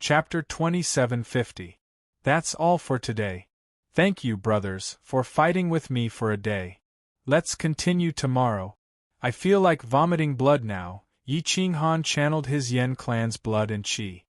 Chapter 2750. That's all for today. Thank you, brothers, for fighting with me for a day. Let's continue tomorrow. I feel like vomiting blood now. Yi Qinghan channeled his Yen clan's blood and qi.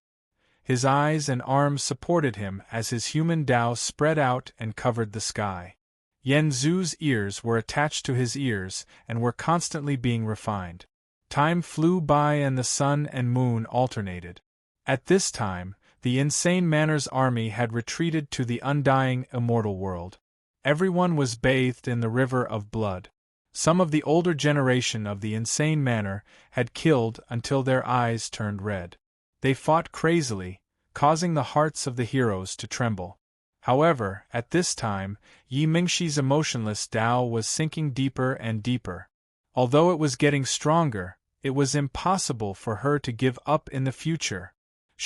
His eyes and arms supported him as his human Tao spread out and covered the sky. Yen Zhu's ears were attached to his ears and were constantly being refined. Time flew by and the sun and moon alternated. At this time, the Insane Manor's army had retreated to the undying, immortal world. Everyone was bathed in the river of blood. Some of the older generation of the Insane Manor had killed until their eyes turned red. They fought crazily, causing the hearts of the heroes to tremble. However, at this time, Yi Mingxi's emotionless Tao was sinking deeper and deeper. Although it was getting stronger, it was impossible for her to give up in the future.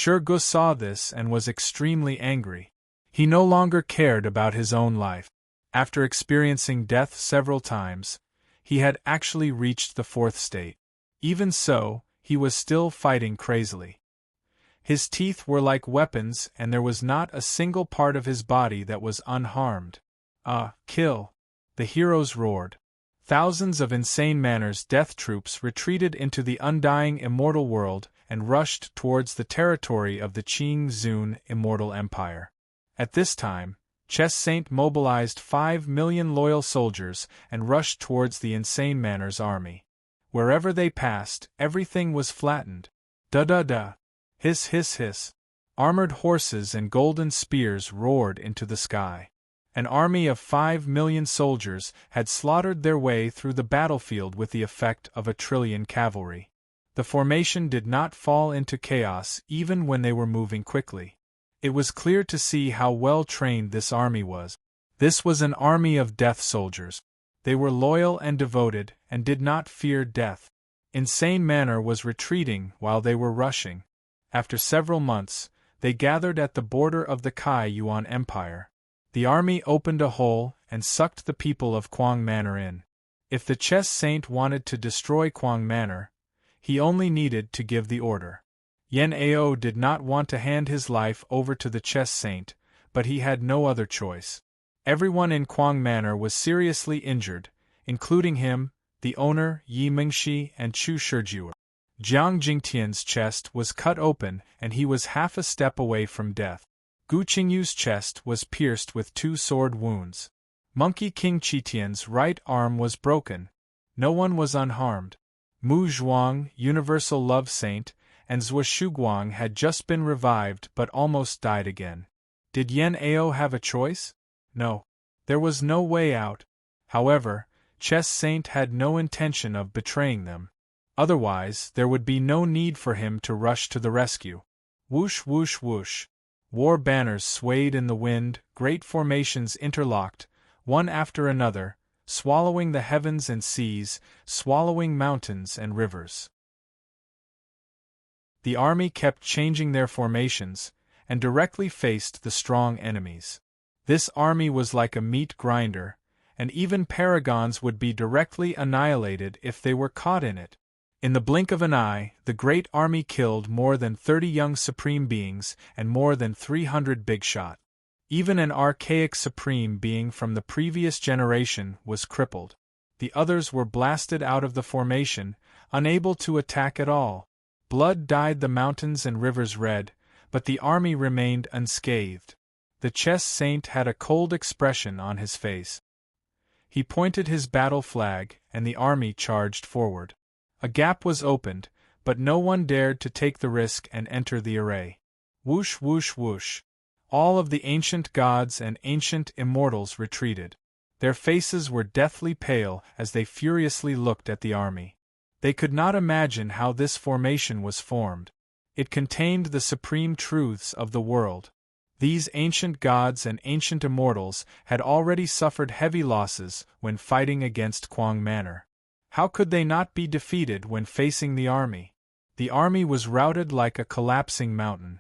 Gu saw this and was extremely angry. He no longer cared about his own life. After experiencing death several times, he had actually reached the fourth state. Even so, he was still fighting crazily. His teeth were like weapons and there was not a single part of his body that was unharmed. Kill! The heroes roared. Thousands of Insane Manor's death troops retreated into the undying immortal world and rushed towards the territory of the Qing Zun Immortal Empire. At this time, Chess Saint mobilized 5 million loyal soldiers and rushed towards the Insane Manor's army. Wherever they passed, everything was flattened. Da-da-da! Hiss hiss hiss! Armored horses and golden spears roared into the sky. An army of 5 million soldiers had slaughtered their way through the battlefield with the effect of 1 trillion cavalry. The formation did not fall into chaos even when they were moving quickly. It was clear to see how well trained this army was. This was an army of death soldiers. They were loyal and devoted and did not fear death. Insane Manor was retreating while they were rushing. After several months, they gathered at the border of the Kai Yuan Empire. The army opened a hole and sucked the people of Quang Manor in. If the Chess Saint wanted to destroy Quang Manor, he only needed to give the order. Yen Ao did not want to hand his life over to the Chess Saint, but he had no other choice. Everyone in Quang Manor was seriously injured, including him, the owner, Yi Mingxi, and Chu Shijue. Jiang Jingtian's chest was cut open and he was half a step away from death. Gu Qingyu's chest was pierced with 2 sword wounds. Monkey King Qitian's right arm was broken. No one was unharmed. Mu Zhuang, Universal Love Saint, and Zhou Shuguang had just been revived but almost died again. Did Yen Ao have a choice? No. There was no way out. However, Chess Saint had no intention of betraying them. Otherwise, there would be no need for him to rush to the rescue. Whoosh whoosh whoosh. War banners swayed in the wind, great formations interlocked, one after another, swallowing the heavens and seas, swallowing mountains and rivers. The army kept changing their formations, and directly faced the strong enemies. This army was like a meat grinder, and even paragons would be directly annihilated if they were caught in it. In the blink of an eye, the great army killed more than 30 young supreme beings and more than 300 big shot. Even an archaic supreme being from the previous generation was crippled. The others were blasted out of the formation, unable to attack at all. Blood dyed the mountains and rivers red, but the army remained unscathed. The Chess Saint had a cold expression on his face. He pointed his battle flag, and the army charged forward. A gap was opened, but no one dared to take the risk and enter the array. Whoosh whoosh whoosh. All of the ancient gods and ancient immortals retreated. Their faces were deathly pale as they furiously looked at the army. They could not imagine how this formation was formed. It contained the supreme truths of the world. These ancient gods and ancient immortals had already suffered heavy losses when fighting against Quang Manor. How could they not be defeated when facing the army? The army was routed like a collapsing mountain.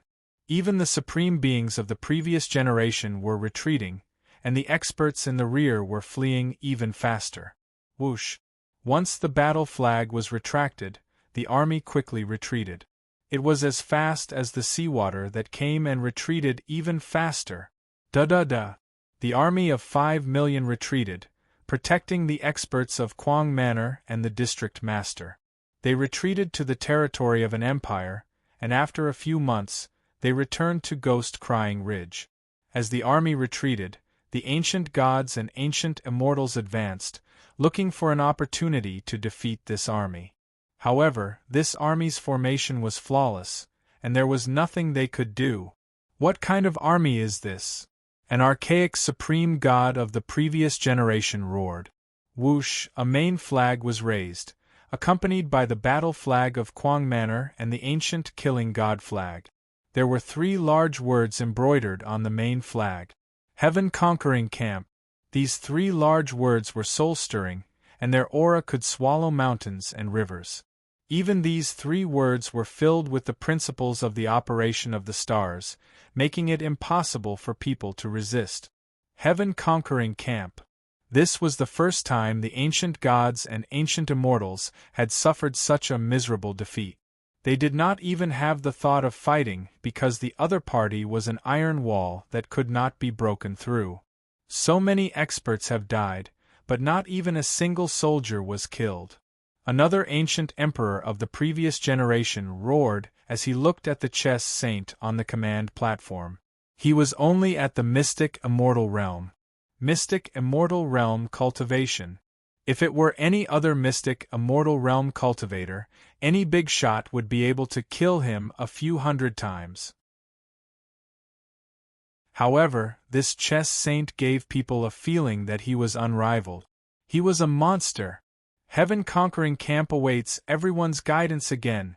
Even the supreme beings of the previous generation were retreating, and the experts in the rear were fleeing even faster. Whoosh! Once the battle flag was retracted, the army quickly retreated. It was as fast as the seawater that came and retreated even faster. Da-da-da. The army of 5 million retreated, protecting the experts of Quang Manor and the district master. They retreated to the territory of an empire, and after a few months, they returned to Ghost Crying Ridge. As the army retreated, the ancient gods and ancient immortals advanced, looking for an opportunity to defeat this army. However, this army's formation was flawless, and there was nothing they could do. What kind of army is this? An archaic supreme god of the previous generation roared. Whoosh, a main flag was raised, accompanied by the battle flag of Quang Manor and the ancient killing god flag. There were 3 large words embroidered on the main flag. Heaven Conquering Camp. These 3 large words were soul-stirring, and their aura could swallow mountains and rivers. Even these 3 words were filled with the principles of the operation of the stars, making it impossible for people to resist. Heaven Conquering Camp. This was the first time the ancient gods and ancient immortals had suffered such a miserable defeat. They did not even have the thought of fighting because the other party was an iron wall that could not be broken through. So many experts have died, but not even a single soldier was killed. Another ancient emperor of the previous generation roared as he looked at the chess saint on the command platform. He was only at the mystic immortal realm. Mystic immortal realm cultivation. If it were any other mystic immortal realm cultivator, any big shot would be able to kill him a few hundred times. However, this chess saint gave people a feeling that he was unrivaled. He was a monster. Heaven Conquering Camp awaits everyone's guidance again,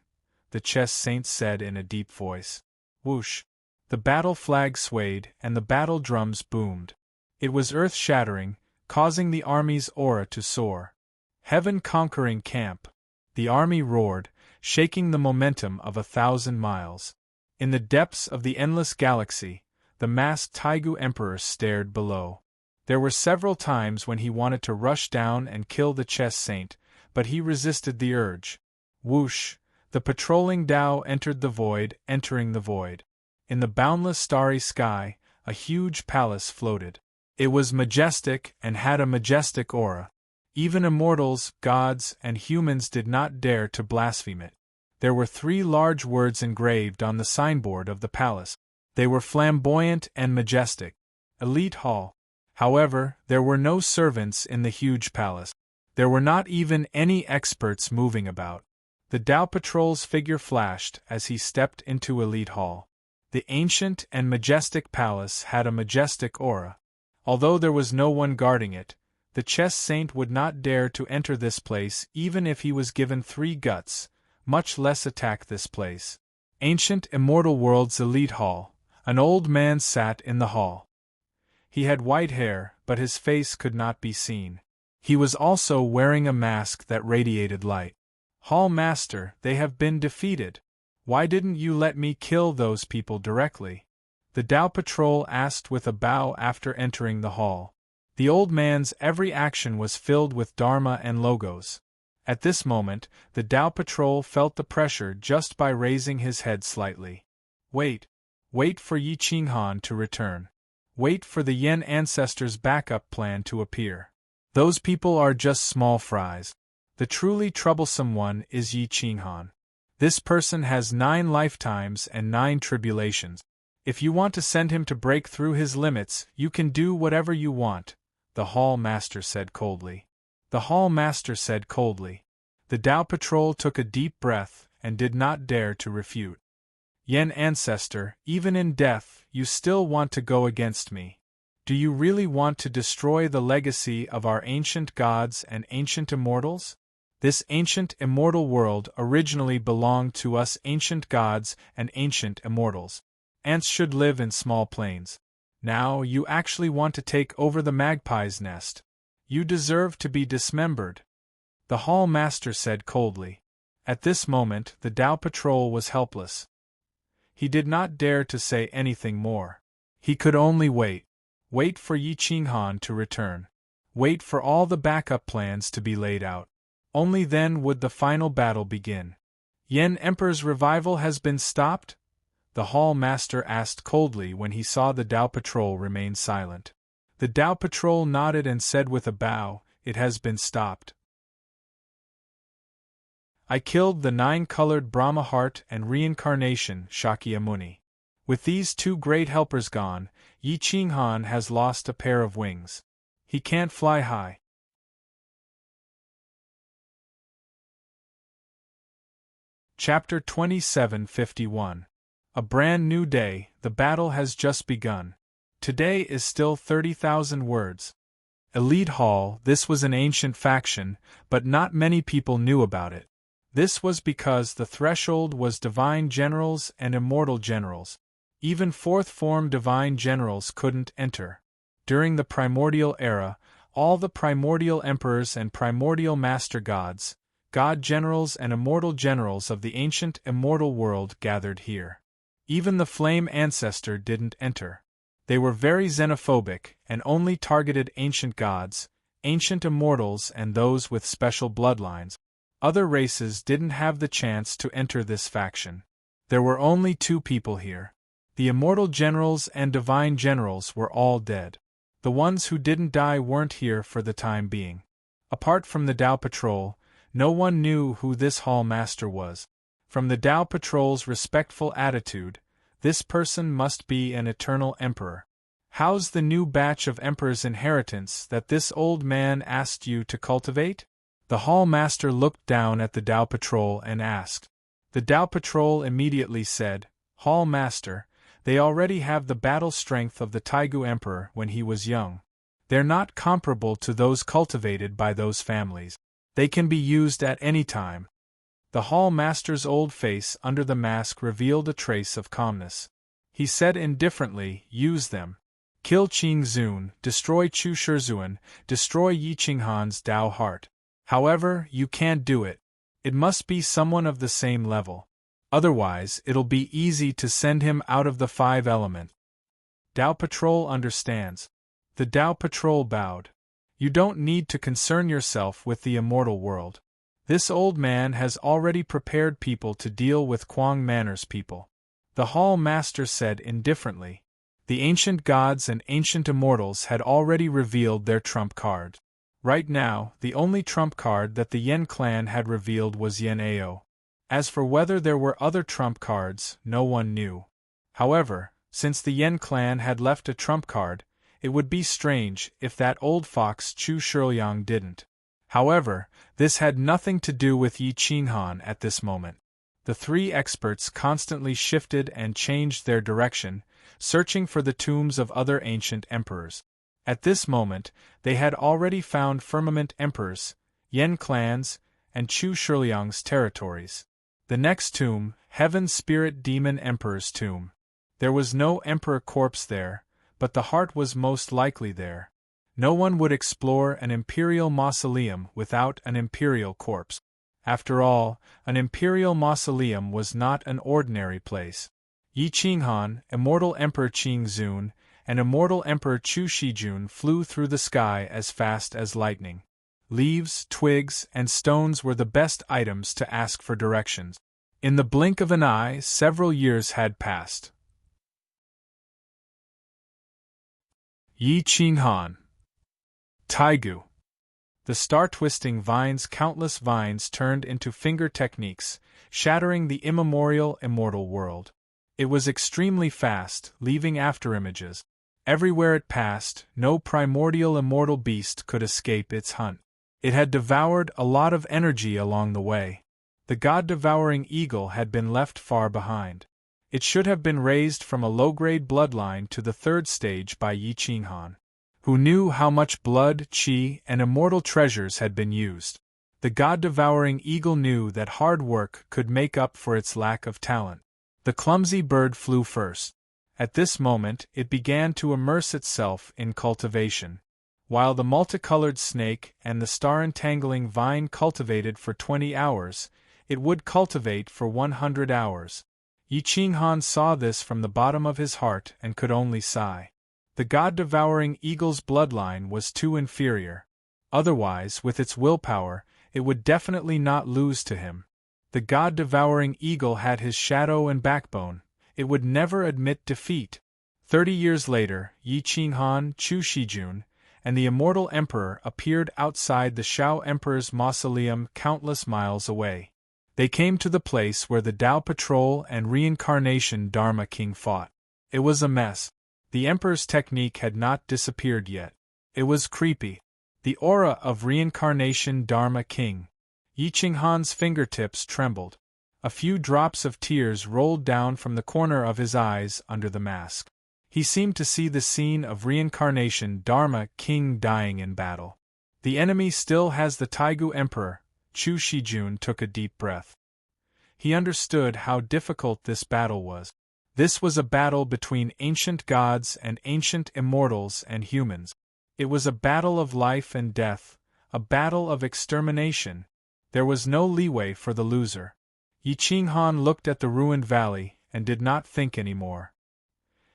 the chess saint said in a deep voice. Whoosh! The battle flag swayed and the battle drums boomed. It was earth-shattering, causing the army's aura to soar. Heaven Conquering Camp. The army roared, shaking the momentum of 1,000 miles. In the depths of the endless galaxy, the masked Taigu Emperor stared below. There were several times when he wanted to rush down and kill the chess saint, but he resisted the urge. Whoosh! The patrolling Tao entered the void, entering the void. In the boundless starry sky, a huge palace floated. It was majestic and had a majestic aura. Even immortals, gods, and humans did not dare to blaspheme it. There were 3 large words engraved on the signboard of the palace. They were flamboyant and majestic. Elite Hall. However, there were no servants in the huge palace. There were not even any experts moving about. The Tao Patrol's figure flashed as he stepped into Elite Hall. The ancient and majestic palace had a majestic aura. Although there was no one guarding it, the chess saint would not dare to enter this place even if he was given 3 guts, much less attack this place. Ancient Immortal World's Elite Hall. An old man sat in the hall. He had white hair, but his face could not be seen. He was also wearing a mask that radiated light. Hall Master, they have been defeated. Why didn't you let me kill those people directly? The Tao Patrol asked with a bow after entering the hall. The old man's every action was filled with dharma and logos. At this moment, the Tao Patrol felt the pressure just by raising his head slightly. Wait. Wait for Yi Qinghan to return. Wait for the Yen ancestors' backup plan to appear. Those people are just small fries. The truly troublesome one is Yi Qinghan. This person has 9 lifetimes and 9 tribulations. If you want to send him to break through his limits, you can do whatever you want, the Hall Master said coldly. The Hall Master said coldly. The Tao Patrol took a deep breath and did not dare to refute. Yen ancestor, even in death, you still want to go against me. Do you really want to destroy the legacy of our ancient gods and ancient immortals? This ancient immortal world originally belonged to us ancient gods and ancient immortals. Ants should live in small planes. Now you actually want to take over the magpie's nest. You deserve to be dismembered. The Hall Master said coldly. At this moment, the Tao Patrol was helpless. He did not dare to say anything more. He could only wait. Wait for Yi Qinghan to return. Wait for all the backup plans to be laid out. Only then would the final battle begin. Yen Emperor's revival has been stopped? The Hall Master asked coldly when he saw the Tao Patrol remain silent. The Tao Patrol nodded and said with a bow, "It has been stopped. I killed the 9-colored Brahma heart and reincarnation, Shakyamuni. With these 2 great helpers gone, Yi Qinghan has lost a pair of wings. He can't fly high." Chapter 2751. A brand new day, the battle has just begun. Today is still 30,000 words. Elite Hall, this was an ancient faction, but not many people knew about it. This was because the threshold was divine generals and immortal generals. Even 4th form divine generals couldn't enter. During the primordial era, all the primordial emperors and primordial master gods, god generals and immortal generals of the ancient immortal world gathered here. Even the flame ancestor didn't enter. They were very xenophobic and only targeted ancient gods, ancient immortals and those with special bloodlines. Other races didn't have the chance to enter this faction. There were only 2 people here. The immortal generals and divine generals were all dead. The ones who didn't die weren't here for the time being. Apart from the Tao Patrol, no one knew who this Hall Master was. From the Tao Patrol's respectful attitude, this person must be an eternal emperor. How's the new batch of emperor's inheritance that this old man asked you to cultivate? The Hall Master looked down at the Tao Patrol and asked. The Tao Patrol immediately said, "Hall Master, they already have the battle strength of the Taigu Emperor when he was young. They're not comparable to those cultivated by those families. They can be used at any time." The Hall Master's old face under the mask revealed a trace of calmness. He said indifferently, "Use them. Kill Qing Zun, destroy Chu Shizhuan, destroy Yi Qinghan's Tao heart. However, you can't do it. It must be someone of the same level. Otherwise, it'll be easy to send him out of the 5 elements." Tao Patrol understands. The Tao Patrol bowed. You don't need to concern yourself with the immortal world. This old man has already prepared people to deal with Kuang Manor's people. The Hall Master said indifferently. The ancient gods and ancient immortals had already revealed their trump card. Right now, the only trump card that the Yen clan had revealed was Yen Ao. As for whether there were other trump cards, no one knew. However, since the Yen clan had left a trump card, it would be strange if that old fox Chu Shiliang didn't. However, this had nothing to do with Yi Qinghan at this moment. The 3 experts constantly shifted and changed their direction, searching for the tombs of other ancient emperors. At this moment, they had already found firmament emperors, Yen clans, and Chu Shiliang's territories. The next tomb, Heaven Spirit Demon Emperor's tomb. There was no emperor corpse there, but the heart was most likely there. No one would explore an imperial mausoleum without an imperial corpse. After all, an imperial mausoleum was not an ordinary place. Yi Qinghan, immortal Emperor Qing Zun, and immortal Emperor Chu Shijun flew through the sky as fast as lightning. Leaves, twigs, and stones were the best items to ask for directions. In the blink of an eye, several years had passed. Yi Qinghan. Taigu. The star-twisting vines, countless vines turned into finger techniques, shattering the immemorial immortal world. It was extremely fast, leaving afterimages. Everywhere it passed, no primordial immortal beast could escape its hunt. It had devoured a lot of energy along the way. The god-devouring eagle had been left far behind. It should have been raised from a low-grade bloodline to the 3rd stage by Yi Qinghan, who knew how much blood, qi, and immortal treasures had been used. The god-devouring eagle knew that hard work could make up for its lack of talent. The clumsy bird flew first. At this moment, it began to immerse itself in cultivation. While the multicolored snake and the star-entangling vine cultivated for 20 hours, it would cultivate for 100 hours. Yi Qinghan saw this from the bottom of his heart and could only sigh. The god-devouring eagle's bloodline was too inferior. Otherwise, with its willpower, it would definitely not lose to him. The god-devouring eagle had his shadow and backbone. It would never admit defeat. 30 years later, Yi Qinghan, Chu Shijun, and the immortal emperor appeared outside the Shao Emperor's mausoleum countless miles away. They came to the place where the Tao Patrol and Reincarnation Dharma King fought. It was a mess. The Emperor's technique had not disappeared yet. It was creepy. The aura of Reincarnation Dharma King. Yi Qinghan's fingertips trembled. A few drops of tears rolled down from the corner of his eyes under the mask. He seemed to see the scene of Reincarnation Dharma King dying in battle. The enemy still has the Taigu Emperor. Chu Shijun took a deep breath. He understood how difficult this battle was. This was a battle between ancient gods and ancient immortals and humans. It was a battle of life and death, a battle of extermination. There was no leeway for the loser. Yi Qinghan looked at the ruined valley and did not think anymore.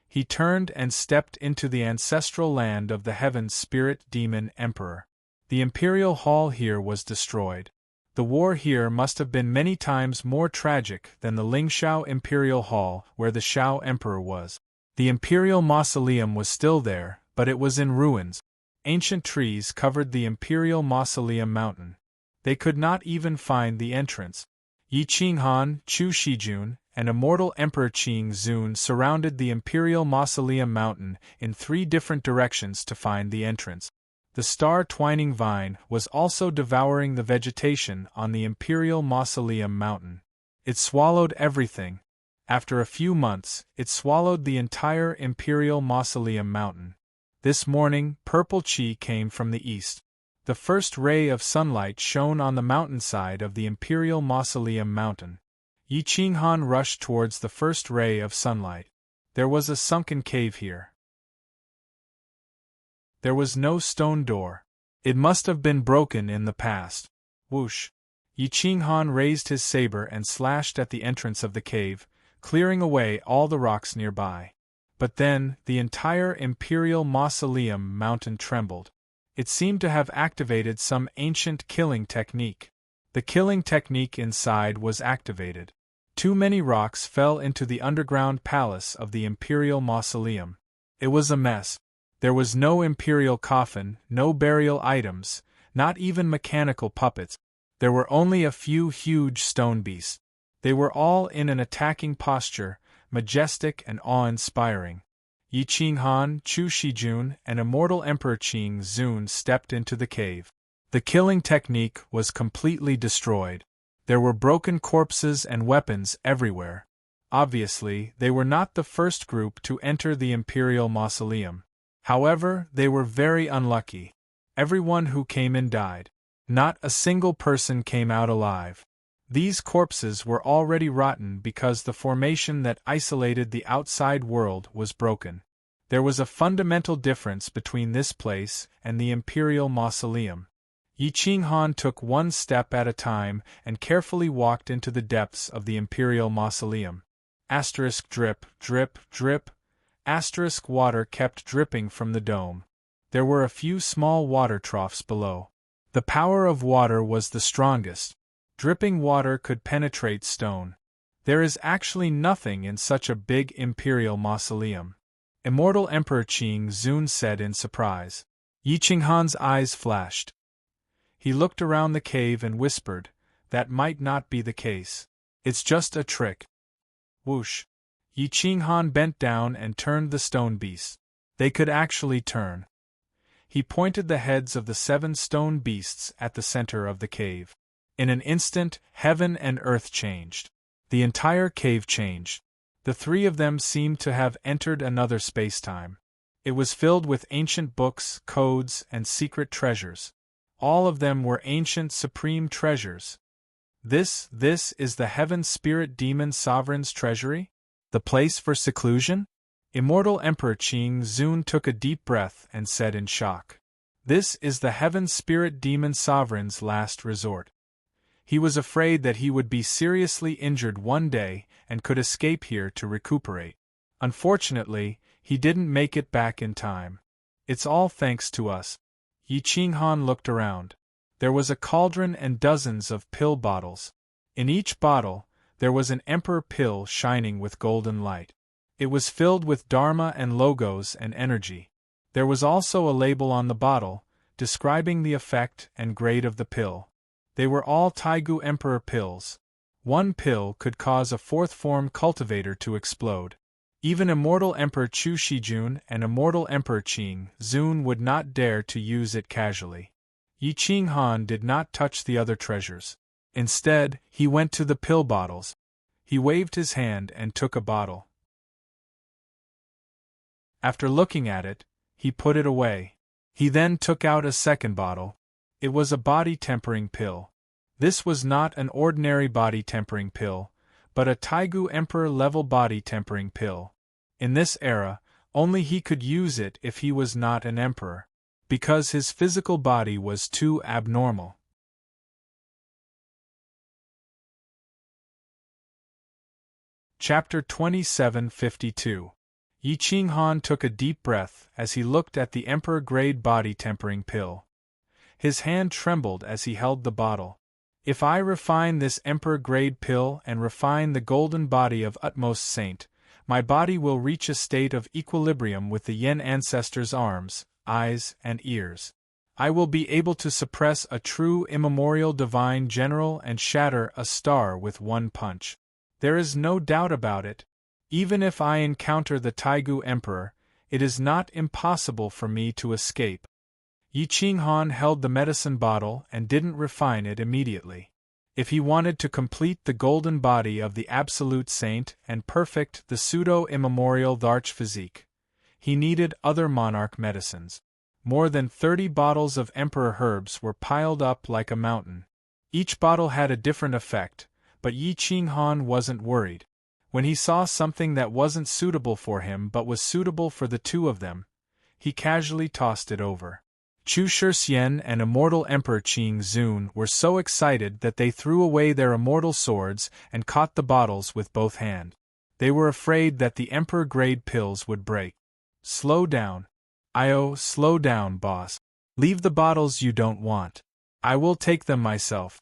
He turned and stepped into the ancestral land of the Heaven Spirit Demon Emperor. The imperial hall here was destroyed. The war here must have been many times more tragic than the Lingshao Imperial Hall where the Shao Emperor was. The imperial mausoleum was still there, but it was in ruins. Ancient trees covered the imperial mausoleum mountain. They could not even find the entrance. Yi Qinghan, Chu Shijun, and immortal Emperor Qing Zun surrounded the imperial mausoleum mountain in 3 different directions to find the entrance. The star-twining vine was also devouring the vegetation on the imperial mausoleum mountain. It swallowed everything. After a few months, it swallowed the entire imperial mausoleum mountain. This morning, purple qi came from the east. The first ray of sunlight shone on the mountainside of the imperial mausoleum mountain. Yi Qinghan rushed towards the first ray of sunlight. There was a sunken cave here. There was no stone door. It must have been broken in the past. Whoosh! Yi Qinghan raised his saber and slashed at the entrance of the cave, clearing away all the rocks nearby. But then, the entire imperial mausoleum mountain trembled. It seemed to have activated some ancient killing technique. The killing technique inside was activated. Too many rocks fell into the underground palace of the imperial mausoleum. It was a mess. There was no imperial coffin, no burial items, not even mechanical puppets. There were only a few huge stone beasts. They were all in an attacking posture, majestic and awe-inspiring. Yi Qinghan, Chu Shijun, and immortal Emperor Qing Zun stepped into the cave. The killing technique was completely destroyed. There were broken corpses and weapons everywhere. Obviously, they were not the first group to enter the imperial mausoleum. However, they were very unlucky. Everyone who came in died. Not a single person came out alive. These corpses were already rotten because the formation that isolated the outside world was broken. There was a fundamental difference between this place and the imperial mausoleum. Yi Qinghan took one step at a time and carefully walked into the depths of the imperial mausoleum. Asterisk drip, drip, drip. Asterisk water kept dripping from the dome. There were a few small water troughs below. The power of water was the strongest. Dripping water could penetrate stone. There is actually nothing in such a big imperial mausoleum. Immortal Emperor Qing Zun said in surprise. Yi Qinghan's eyes flashed. He looked around the cave and whispered, "That might not be the case. It's just a trick." Whoosh! Yi Qinghan bent down and turned the stone beasts. They could actually turn. He pointed the heads of the 7 stone beasts at the center of the cave. In an instant, heaven and earth changed. The entire cave changed. The 3 of them seemed to have entered another space-time. It was filled with ancient books, codes, and secret treasures. All of them were ancient supreme treasures. This is the Heaven Spirit Demon Sovereign's treasury? The place for seclusion? Immortal Emperor Qing Zun took a deep breath and said in shock. This is the Heaven Spirit Demon Sovereign's last resort. He was afraid that he would be seriously injured one day and could escape here to recuperate. Unfortunately, he didn't make it back in time. It's all thanks to us. Yi Qinghan looked around. There was a cauldron and dozens of pill bottles. In each bottle, there was an emperor pill shining with golden light. It was filled with dharma and logos and energy. There was also a label on the bottle, describing the effect and grade of the pill. They were all Taigu Emperor pills. One pill could cause a fourth form cultivator to explode. Even Immortal Emperor Chu Shijun and Immortal Emperor Qing Zun would not dare to use it casually. Yi Qinghan did not touch the other treasures. Instead, he went to the pill bottles. He waved his hand and took a bottle. After looking at it, he put it away. He then took out a second bottle. It was a body-tempering pill. This was not an ordinary body-tempering pill, but a Taigu Emperor-level body-tempering pill. In this era, only he could use it if he was not an emperor, because his physical body was too abnormal. Chapter 2752. Yi Qinghan took a deep breath as he looked at the emperor-grade body-tempering pill. His hand trembled as he held the bottle. If I refine this emperor-grade pill and refine the golden body of utmost saint, my body will reach a state of equilibrium with the Yen ancestors' arms, eyes, and ears. I will be able to suppress a true immemorial divine general and shatter a star with one punch. There is no doubt about it. Even if I encounter the Taigu Emperor, it is not impossible for me to escape. Yi Qinghan held the medicine bottle and didn't refine it immediately. If he wanted to complete the golden body of the absolute saint and perfect the pseudo-immemorial Dharch physique, he needed other monarch medicines. More than 30 bottles of emperor herbs were piled up like a mountain. Each bottle had a different effect, but Yi Qinghan wasn't worried. When he saw something that wasn't suitable for him but was suitable for the two of them, he casually tossed it over. Chu Shixian and Immortal Emperor Qing Zun were so excited that they threw away their immortal swords and caught the bottles with both hands. They were afraid that the emperor-grade pills would break. Slow down. Slow down, boss. Leave the bottles you don't want. I will take them myself.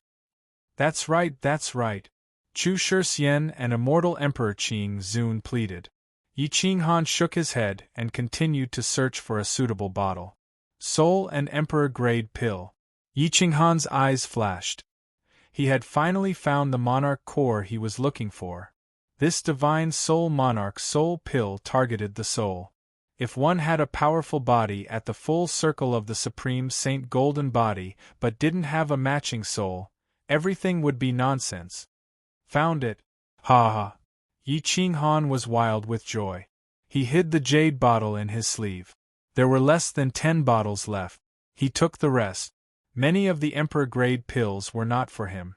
That's right, that's right. Chu Shixian and Immortal Emperor Qing Zun pleaded. Yi Qinghan shook his head and continued to search for a suitable bottle. Soul and Emperor-grade pill. Yi Qinghan's eyes flashed. He had finally found the monarch core he was looking for. This divine soul monarch soul pill targeted the soul. If one had a powerful body at the full circle of the Supreme Saint golden body but didn't have a matching soul, everything would be nonsense. Found it. Ha ha. Yi Qinghan was wild with joy. He hid the jade bottle in his sleeve. There were less than 10 bottles left. He took the rest. Many of the emperor-grade pills were not for him.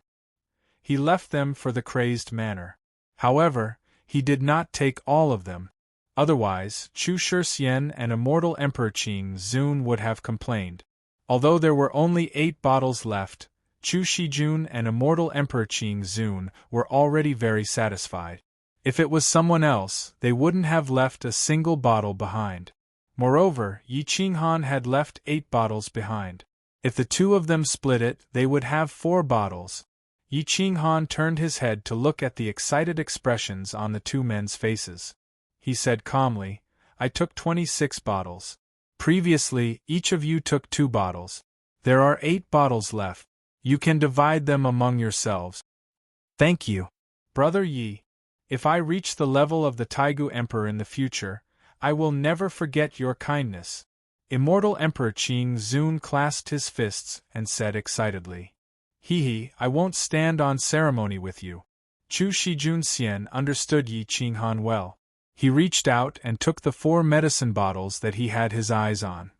He left them for the crazed manor. However, he did not take all of them. Otherwise, Chu Shixian and Immortal Emperor Qing Zun would have complained. Although there were only 8 bottles left, Chu Shijun and Immortal Emperor Qing Zun were already very satisfied. If it was someone else, they wouldn't have left a single bottle behind. Moreover, Yi Qinghan had left 8 bottles behind. If the two of them split it, they would have 4 bottles. Yi Qinghan turned his head to look at the excited expressions on the two men's faces. He said calmly, I took 26 bottles. Previously, each of you took 2 bottles. There are 8 bottles left. You can divide them among yourselves. Thank you, Brother Yi. If I reach the level of the Taigu Emperor in the future, I will never forget your kindness. Immortal Emperor Qing Zun clasped his fists and said excitedly. I won't stand on ceremony with you. Chu Shijun Xian understood Yi Qinghan well. He reached out and took the 4 medicine bottles that he had his eyes on.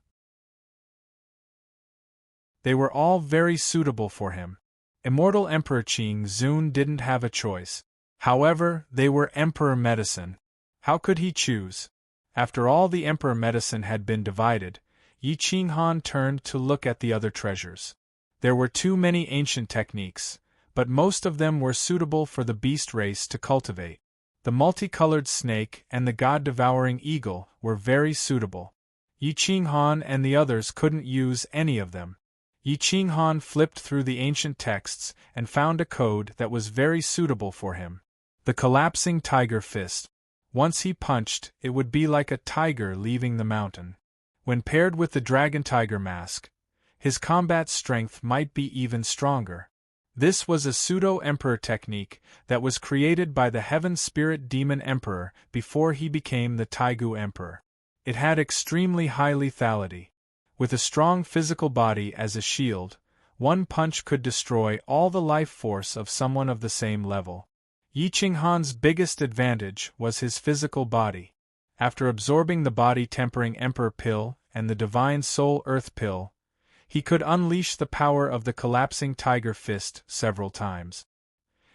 They were all very suitable for him. Immortal Emperor Qing Zun didn't have a choice. However, they were emperor medicine. How could he choose? After all the emperor medicine had been divided, Yi Qinghan turned to look at the other treasures. There were too many ancient techniques, but most of them were suitable for the beast race to cultivate. The multicolored snake and the god-devouring eagle were very suitable. Yi Qinghan and the others couldn't use any of them. Yi Qinghan flipped through the ancient texts and found a code that was very suitable for him. The collapsing tiger fist. Once he punched, it would be like a tiger leaving the mountain. When paired with the dragon tiger mask, his combat strength might be even stronger. This was a pseudo-emperor technique that was created by the heaven spirit demon emperor before he became the Taigu emperor. It had extremely high lethality. With a strong physical body as a shield, one punch could destroy all the life force of someone of the same level. Yi Qinghan's biggest advantage was his physical body. After absorbing the body-tempering Emperor Pill and the Divine Soul Earth Pill, he could unleash the power of the collapsing Tiger Fist several times.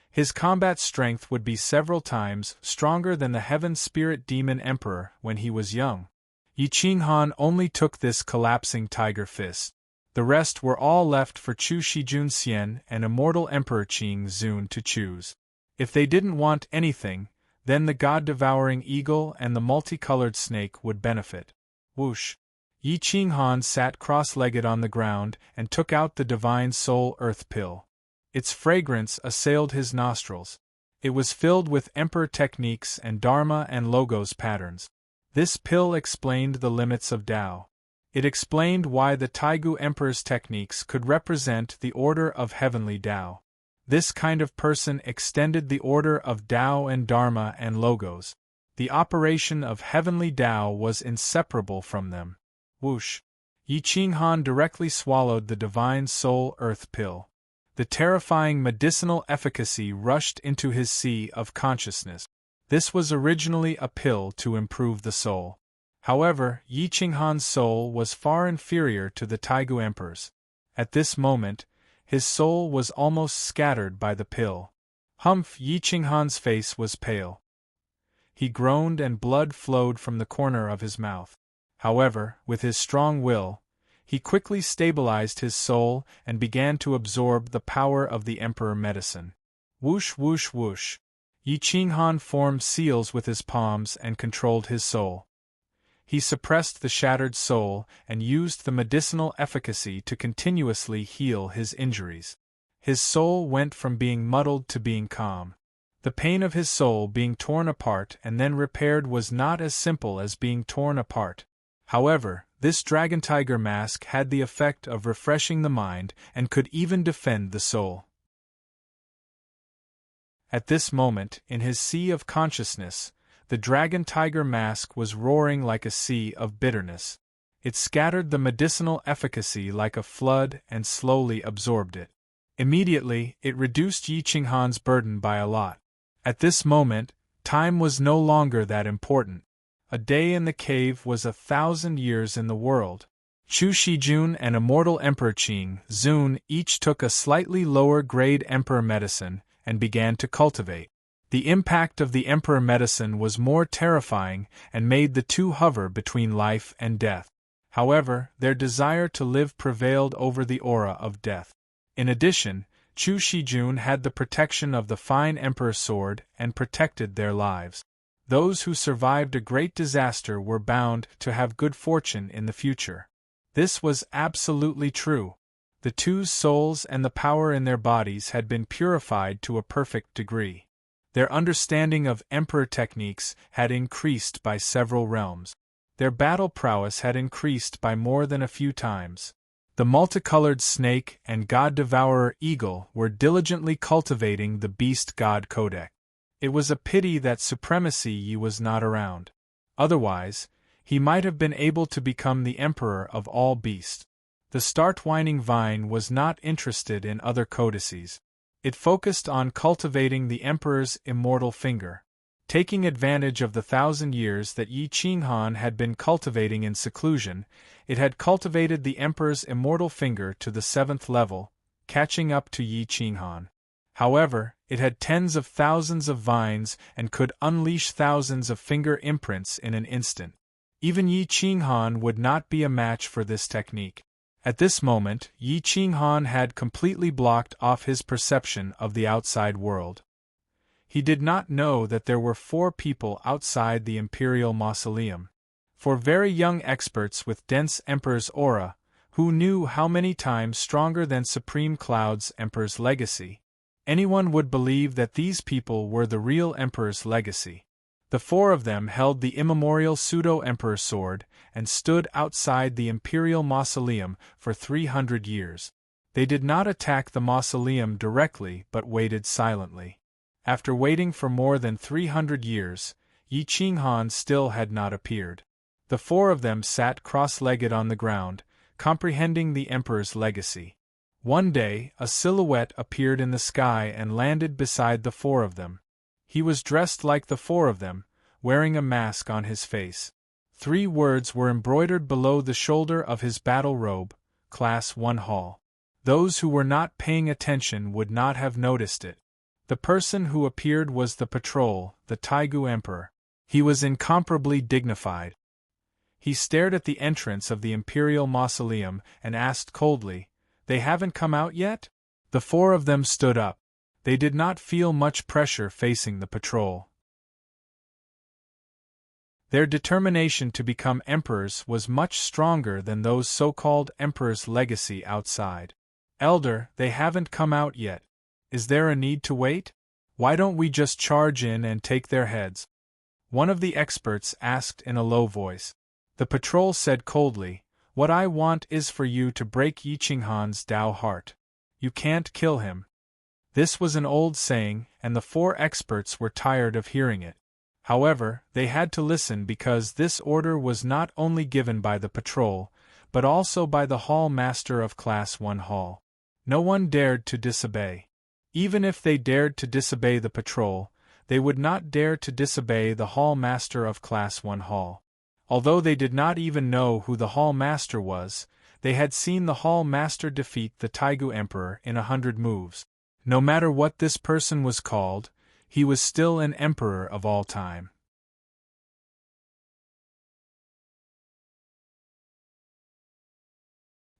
His combat strength would be several times stronger than the Heaven Spirit Demon Emperor when he was young. Yi Qinghan only took this collapsing Tiger Fist. The rest were all left for Chu Shijun Xian and Immortal Emperor Qing Zun to choose. If they didn't want anything, then the God-devouring eagle and the multicolored snake would benefit. Whoosh! Yi Qinghan sat cross-legged on the ground and took out the Divine Soul Earth Pill. Its fragrance assailed his nostrils. It was filled with Emperor techniques and Dharma and Logos patterns. This pill explained the limits of Tao. It explained why the Taigu Emperor's techniques could represent the order of heavenly Tao. This kind of person extended the order of Tao and Dharma and Logos. The operation of heavenly Tao was inseparable from them. Whoosh! Yi Qinghan directly swallowed the Divine Soul Earth Pill. The terrifying medicinal efficacy rushed into his sea of consciousness. This was originally a pill to improve the soul. However, Yi Qinghan's soul was far inferior to the Taigu Emperor's. At this moment, his soul was almost scattered by the pill. Humph! Yi Qinghan's face was pale. He groaned and blood flowed from the corner of his mouth. However, with his strong will, he quickly stabilized his soul and began to absorb the power of the Emperor medicine. Whoosh whoosh whoosh! Yi Qinghan formed seals with his palms and controlled his soul. He suppressed the shattered soul and used the medicinal efficacy to continuously heal his injuries. His soul went from being muddled to being calm. The pain of his soul being torn apart and then repaired was not as simple as being torn apart. However, this dragon tiger mask had the effect of refreshing the mind and could even defend the soul. At this moment, in his sea of consciousness, the dragon tiger mask was roaring like a sea of bitterness. It scattered the medicinal efficacy like a flood and slowly absorbed it. Immediately, it reduced Yi Qinghan's burden by a lot. At this moment, time was no longer that important. A day in the cave was 1,000 years in the world. Chu Shijun and Immortal Emperor Qing Zun each took a slightly lower-grade Emperor medicine and began to cultivate. The impact of the Emperor medicine was more terrifying and made the two hover between life and death. However, their desire to live prevailed over the aura of death. In addition, Chu Shijun had the protection of the fine Emperor sword and protected their lives. Those who survived a great disaster were bound to have good fortune in the future. This was absolutely true. The two's souls and the power in their bodies had been purified to a perfect degree. Their understanding of Emperor techniques had increased by several realms. Their battle prowess had increased by more than a few times. The multicolored snake and God-devourer eagle were diligently cultivating the beast god codec. It was a pity that Supremacy Yi was not around. Otherwise, he might have been able to become the emperor of all beasts. The Start-Whining Vine was not interested in other codices. It focused on cultivating the emperor's immortal finger. Taking advantage of the 1,000 years that Yi Qinghan had been cultivating in seclusion, it had cultivated the emperor's immortal finger to the 7th level, catching up to Yi Qinghan. However, it had tens of thousands of vines and could unleash thousands of finger imprints in an instant. Even Yi Qinghan would not be a match for this technique. At this moment, Yi Qinghan had completely blocked off his perception of the outside world. He did not know that there were 4 people outside the Imperial Mausoleum. 4 very young experts with dense Emperor's aura, Who knew how many times stronger than Supreme Cloud's Emperor's legacy? Anyone would believe that these people were the real Emperor's legacy. The four of them held the immemorial pseudo-Emperor sword and stood outside the Imperial Mausoleum for 300 years. They did not attack the mausoleum directly but waited silently. After waiting for more than 300 years, Yi Qinghan still had not appeared. The four of them sat cross-legged on the ground, comprehending the Emperor's legacy. One day, a silhouette appeared in the sky and landed beside the four of them. He was dressed like the four of them, wearing a mask on his face. 3 words were embroidered below the shoulder of his battle robe, Class 1 Hall. Those who were not paying attention would not have noticed it. The person who appeared was the patrol, the Taigu Emperor. He was incomparably dignified. He stared at the entrance of the Imperial Mausoleum and asked coldly, "They haven't come out yet?" The four of them stood up. They did not feel much pressure facing the patrol. Their determination to become emperors was much stronger than those so-called emperors' legacy outside. "Elder, they haven't come out yet. Is there a need to wait? Why don't we just charge in and take their heads?" One of the experts asked in a low voice. The patrol said coldly, "What I want is for you to break Yi Qinghan's Tao heart. You can't kill him." This was an old saying, and the 4 experts were tired of hearing it. However, they had to listen because this order was not only given by the patrol, but also by the Hall Master of Class 1 Hall. No one dared to disobey. Even if they dared to disobey the patrol, they would not dare to disobey the Hall Master of Class 1 Hall. Although they did not even know who the Hall Master was, they had seen the Hall Master defeat the Taigu Emperor in 100 moves. No matter what this person was called, he was still an emperor of all time.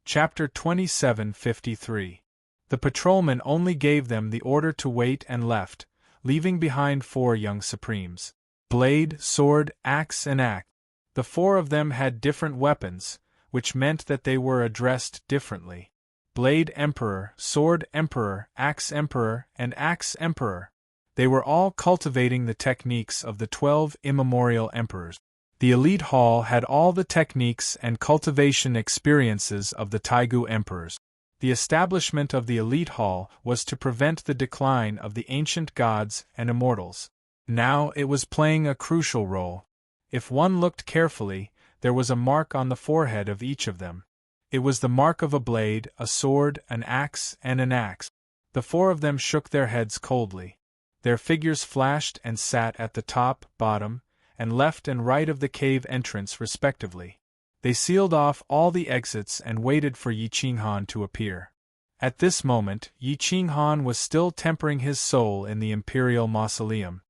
Chapter 2753. The patrolman only gave them the order to wait and left, leaving behind 4 young supremes. Blade, sword, axe and axe. The 4 of them had different weapons, which meant that they were addressed differently. Blade Emperor, Sword Emperor, Axe Emperor, and Axe Emperor. They were all cultivating the techniques of the 12 immemorial emperors. The elite hall had all the techniques and cultivation experiences of the Taigu emperors. The establishment of the elite hall was to prevent the decline of the ancient gods and immortals. Now it was playing a crucial role. If one looked carefully, there was a mark on the forehead of each of them. It was the mark of a blade, a sword, an axe, and an axe. The 4 of them shook their heads coldly. Their figures flashed and sat at the top, bottom, and left and right of the cave entrance respectively. They sealed off all the exits and waited for Yi Qinghan to appear. At this moment, Yi Qinghan was still tempering his soul in the Imperial Mausoleum.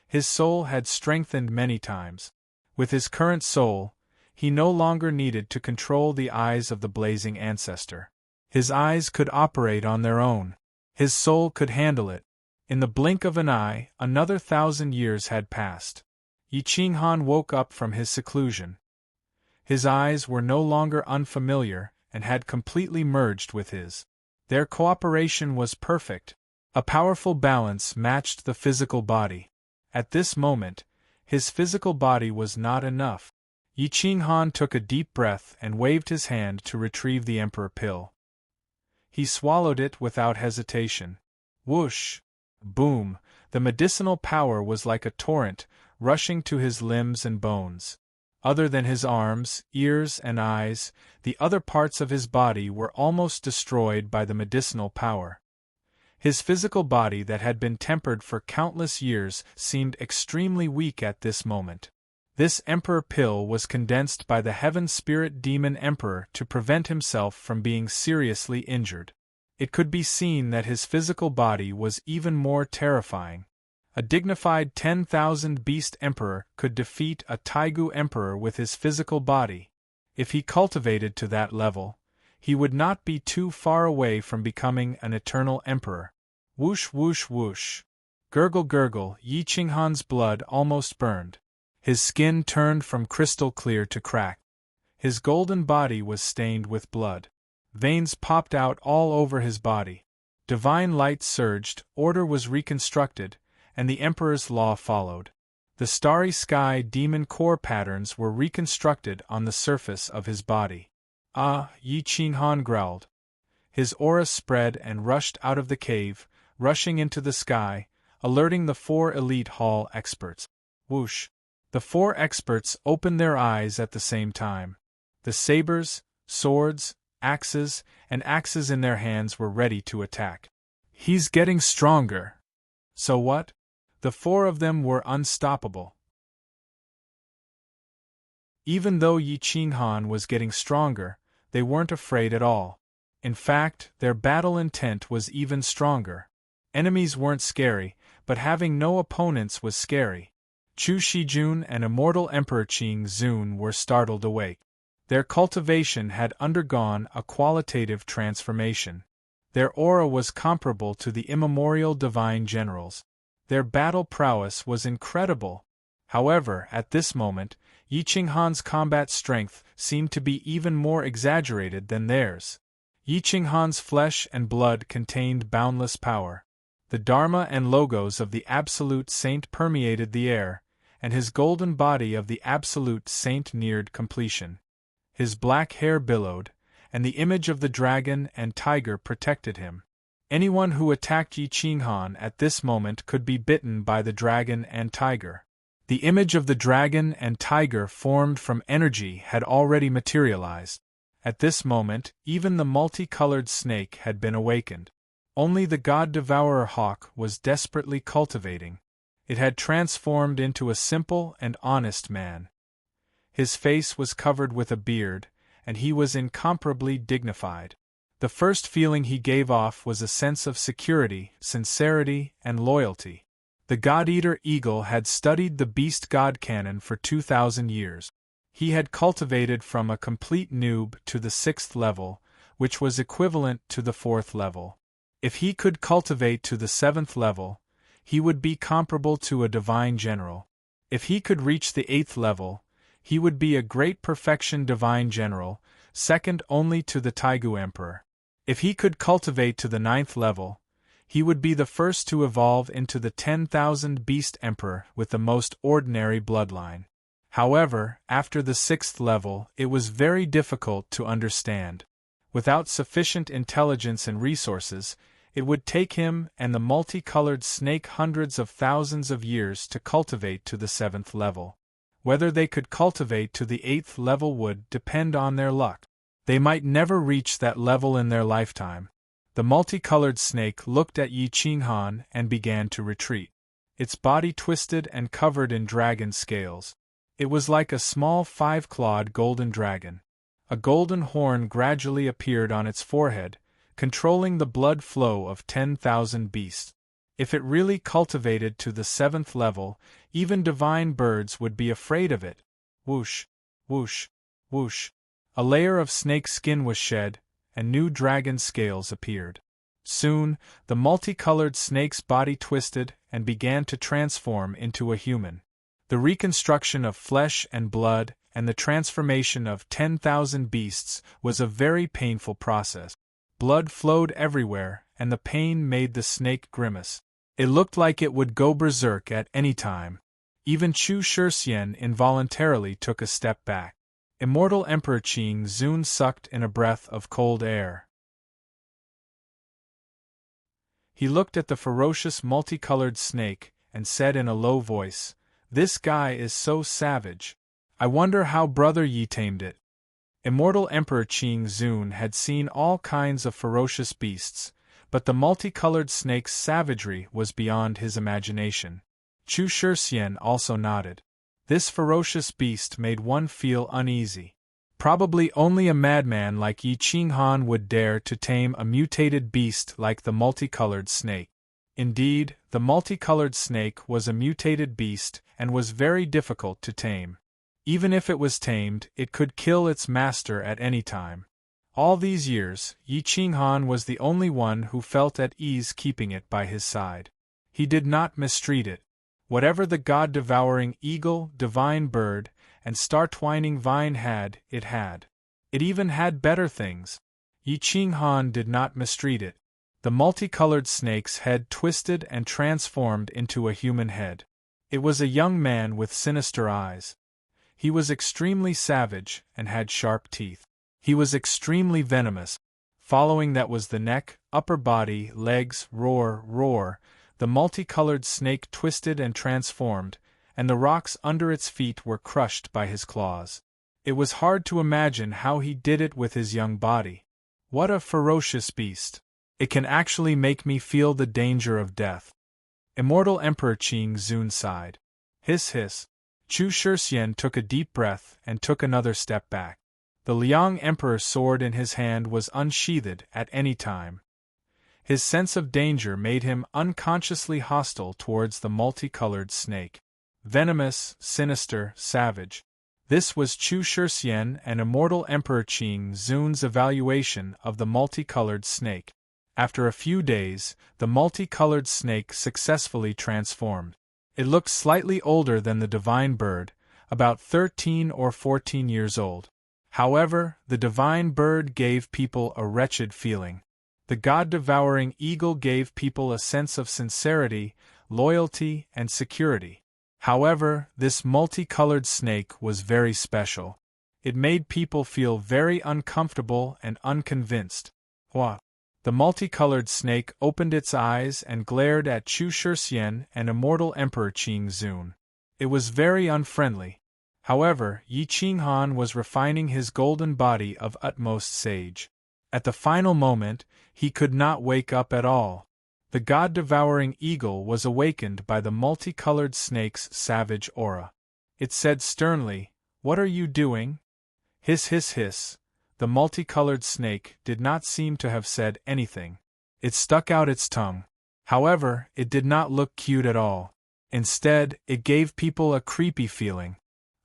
His soul had strengthened many times. With his current soul, he no longer needed to control the eyes of the blazing ancestor. His eyes could operate on their own. His soul could handle it. In the blink of an eye, another 1,000 years had passed. Yi Qinghan woke up from his seclusion. His eyes were no longer unfamiliar and had completely merged with his. Their cooperation was perfect. A powerful balance matched the physical body. At this moment, his physical body was not enough. Yi Qinghan took a deep breath and waved his hand to retrieve the Emperor pill. He swallowed it without hesitation. Whoosh! Boom! The medicinal power was like a torrent, rushing to his limbs and bones. Other than his arms, ears, and eyes, the other parts of his body were almost destroyed by the medicinal power. His physical body that had been tempered for countless years seemed extremely weak at this moment. This Emperor pill was condensed by the Heaven Spirit Demon Emperor to prevent himself from being seriously injured. It could be seen that his physical body was even more terrifying. A dignified 10,000 Beast Emperor could defeat a Taigu Emperor with his physical body. If he cultivated to that level, he would not be too far away from becoming an eternal emperor. Whoosh whoosh whoosh. Gurgle gurgle, Yi Qinghan's blood almost burned. His skin turned from crystal clear to cracked. His golden body was stained with blood. Veins popped out all over his body. Divine light surged, order was reconstructed, and the Emperor's law followed. The starry sky demon core patterns were reconstructed on the surface of his body. Ah, Yi Qinghan growled. His aura spread and rushed out of the cave, rushing into the sky, alerting the 4 elite hall experts. Whoosh! The 4 experts opened their eyes at the same time. The sabers, swords, axes, and axes in their hands were ready to attack. He's getting stronger. So what? The 4 of them were unstoppable. Even though Yi Qinghan was getting stronger, they weren't afraid at all. In fact, their battle intent was even stronger. Enemies weren't scary, but having no opponents was scary. Chu Shijun and Immortal Emperor Qing Zun were startled awake. Their cultivation had undergone a qualitative transformation. Their aura was comparable to the immemorial divine generals. Their battle prowess was incredible. However, at this moment, Yi Qinghan's combat strength seemed to be even more exaggerated than theirs. Yi Qinghan's flesh and blood contained boundless power. The Dharma and logos of the Absolute Saint permeated the air, and his golden body of the Absolute Saint neared completion. His black hair billowed, and the image of the dragon and tiger protected him. Anyone who attacked Yi Qinghan at this moment could be bitten by the dragon and tiger. The image of the dragon and tiger formed from energy had already materialized. At this moment, even the multicolored snake had been awakened. Only the God-Devourer hawk was desperately cultivating. It had transformed into a simple and honest man. His face was covered with a beard, and he was incomparably dignified. The first feeling he gave off was a sense of security, sincerity, and loyalty. The God-Eater Eagle had studied the Beast God canon for 2,000 years. He had cultivated from a complete noob to the 6th level, which was equivalent to the 4th level. If he could cultivate to the 7th level, he would be comparable to a divine general. If he could reach the 8th level, he would be a great perfection divine general, second only to the Taigu Emperor. If he could cultivate to the 9th level, he would be the first to evolve into the 10,000 Beast Emperor with the most ordinary bloodline. However, after the 6th level, it was very difficult to understand. Without sufficient intelligence and resources, it would take him and the multicolored snake hundreds of thousands of years to cultivate to the 7th level. Whether they could cultivate to the 8th level would depend on their luck. They might never reach that level in their lifetime. The multicolored snake looked at Yi Qinghan and began to retreat. Its body twisted and covered in dragon scales. It was like a small 5-clawed golden dragon. A golden horn gradually appeared on its forehead, controlling the blood flow of 10,000 beasts. If it really cultivated to the 7th level, even divine birds would be afraid of it. Whoosh, whoosh, whoosh. A layer of snake skin was shed, and new dragon scales appeared. Soon, the multicolored snake's body twisted and began to transform into a human. The reconstruction of flesh and blood and the transformation of 10,000 beasts was a very painful process. Blood flowed everywhere, and the pain made the snake grimace. It looked like it would go berserk at any time. Even Chu Shixian involuntarily took a step back. Immortal Emperor Qing Zun sucked in a breath of cold air. He looked at the ferocious multicolored snake and said in a low voice, "This guy is so savage. I wonder how Brother Yi tamed it." Immortal Emperor Qing Zun had seen all kinds of ferocious beasts, but the multicolored snake's savagery was beyond his imagination. Chu Shixian also nodded. This ferocious beast made one feel uneasy. Probably only a madman like Yi Qinghan would dare to tame a mutated beast like the multicolored snake. Indeed, the multicolored snake was a mutated beast and was very difficult to tame. Even if it was tamed, it could kill its master at any time. All these years, Yi Qinghan was the only one who felt at ease keeping it by his side. He did not mistreat it. Whatever the God-devouring eagle, divine bird, and star-twining vine had. It even had better things. Yi Qinghan did not mistreat it. The multicolored snake's head twisted and transformed into a human head. It was a young man with sinister eyes. He was extremely savage and had sharp teeth. He was extremely venomous. Following that was the neck, upper body, legs, roar. The multicolored snake twisted and transformed, and the rocks under its feet were crushed by his claws. It was hard to imagine how he did it with his young body. What a ferocious beast! It can actually make me feel the danger of death. Immortal Emperor Qing Zun sighed. Hiss. Chu Shixian took a deep breath and took another step back. The Liang Emperor's sword in his hand was unsheathed at any time. His sense of danger made him unconsciously hostile towards the multicolored snake. Venomous, sinister, savage. This was Chu Shixian and Immortal Emperor Qing Zun's evaluation of the multicolored snake. After a few days, the multicolored snake successfully transformed. It looked slightly older than the divine bird, about 13 or 14 years old. However, the divine bird gave people a wretched feeling. The god-devouring eagle gave people a sense of sincerity, loyalty, and security. However, this multicolored snake was very special. It made people feel very uncomfortable and unconvinced. What? The multicolored snake opened its eyes and glared at Chu Shixian and Immortal Emperor Qing Zun. It was very unfriendly. However, Yi Qinghan was refining his golden body of utmost sage. At the final moment, he could not wake up at all. The god-devouring eagle was awakened by the multicolored snake's savage aura. It said sternly, "What are you doing?" Hiss. The multicolored snake did not seem to have said anything. It stuck out its tongue. However, it did not look cute at all. Instead, it gave people a creepy feeling.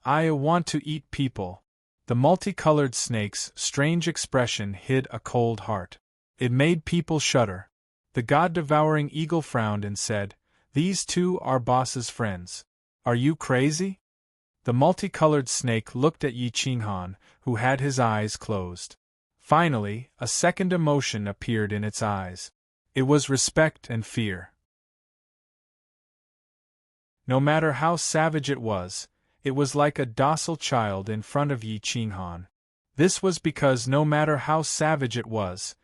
"I want to eat people." The multicolored snake's strange expression hid a cold heart. It made people shudder. The god-devouring eagle frowned and said, "These two are boss's friends. Are you crazy?" The multicolored snake looked at Yi Qinghan, who had his eyes closed. Finally, a second emotion appeared in its eyes. It was respect and fear. No matter how savage it was like a docile child in front of Yi Qinghan. This was because no matter how savage it was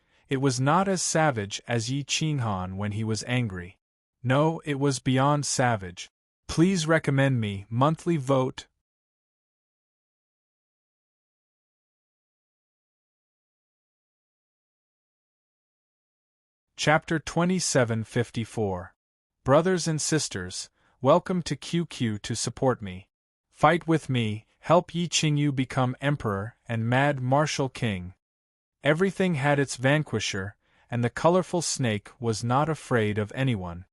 not as savage as Yi Qinghan when he was angry. No, it was beyond savage. Please recommend me, monthly vote. Chapter 2754. Brothers and sisters, welcome to QQ to support me. Fight with me, help Yi Qingyu become emperor and mad martial king. Everything had its vanquisher, and the colorful snake was not afraid of anyone.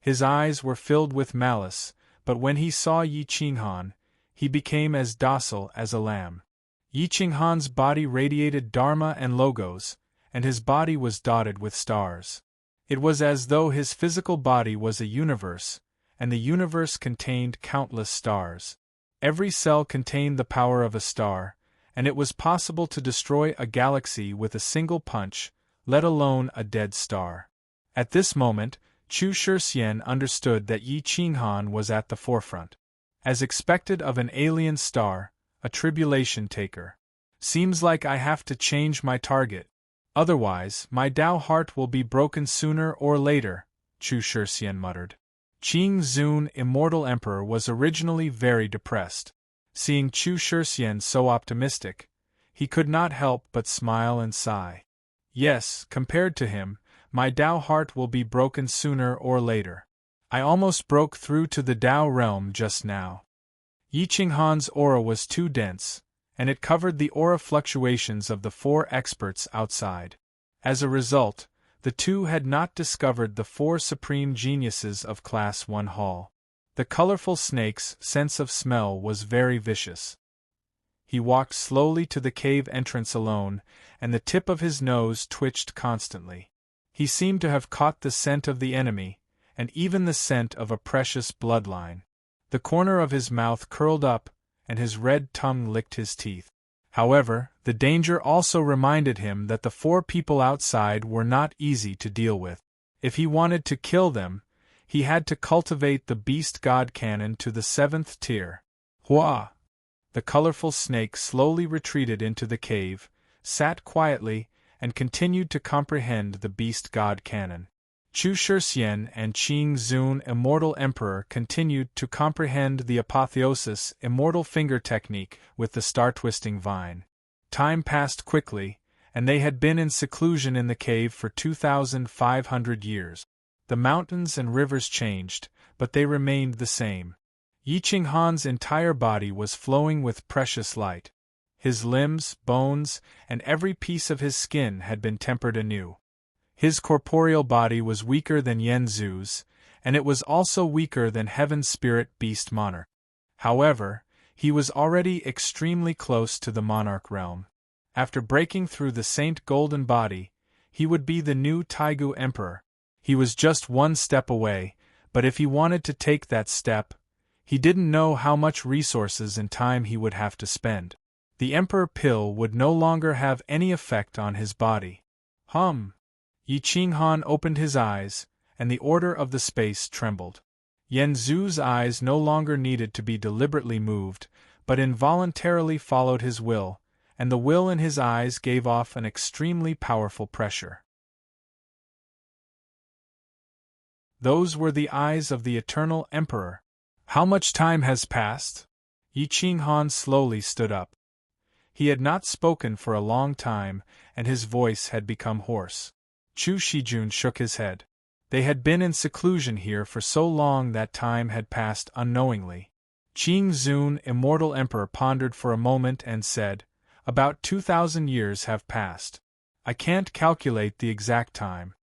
His eyes were filled with malice, but when he saw Yi Qinghan, he became as docile as a lamb. Yi Qinghan's body radiated dharma and logos, and his body was dotted with stars. It was as though his physical body was a universe, and the universe contained countless stars. Every cell contained the power of a star, and it was possible to destroy a galaxy with a single punch, let alone a dead star. At this moment, Chu Shixian understood that Yi Qinghan was at the forefront. As expected of an alien star, a tribulation taker. Seems like I have to change my target. Otherwise, my Tao heart will be broken sooner or later, Chu Shixian muttered. Qing Zun, Immortal Emperor, was originally very depressed. Seeing Chu Shixian so optimistic, he could not help but smile and sigh. Yes, compared to him, my Tao heart will be broken sooner or later. I almost broke through to the Tao realm just now. Yi Qinghan's aura was too dense, and it covered the aura fluctuations of the four experts outside. As a result, the two had not discovered the four supreme geniuses of Class 1 Hall. The colorful snake's sense of smell was very vicious. He walked slowly to the cave entrance alone, and the tip of his nose twitched constantly. He seemed to have caught the scent of the enemy, and even the scent of a precious bloodline. The corner of his mouth curled up, and his red tongue licked his teeth. However, the danger also reminded him that the 4 people outside were not easy to deal with. If he wanted to kill them, he had to cultivate the beast god cannon to the 7th tier. Hua! The colorful snake slowly retreated into the cave, sat quietly, and continued to comprehend the beast god canon. Chu Shixian and Qing Zun, Immortal Emperor, continued to comprehend the apotheosis immortal finger technique with the star-twisting vine. Time passed quickly, and they had been in seclusion in the cave for 2,500 years. The mountains and rivers changed, but they remained the same. Yi Qinghan's entire body was flowing with precious light. His limbs, bones, and every piece of his skin had been tempered anew. His corporeal body was weaker than Yen Zhu's, and it was also weaker than Heaven's spirit beast monarch. However, he was already extremely close to the monarch realm. After breaking through the Saint Golden Body, he would be the new Taigu Emperor. He was just 1 step away, but if he wanted to take that step, he didn't know how much resources and time he would have to spend. The Emperor Pill would no longer have any effect on his body. Yi Qinghan opened his eyes, and the order of the space trembled. Yen Zhu's eyes no longer needed to be deliberately moved, but involuntarily followed his will, and the will in his eyes gave off an extremely powerful pressure. Those were the eyes of the Eternal Emperor. How much time has passed? Yi Qinghan slowly stood up. He had not spoken for a long time, and his voice had become hoarse. Chu Shijun shook his head. They had been in seclusion here for so long that time had passed unknowingly. Qing Zun, Immortal Emperor, pondered for a moment and said, "About 2,000 years have passed. I can't calculate the exact time."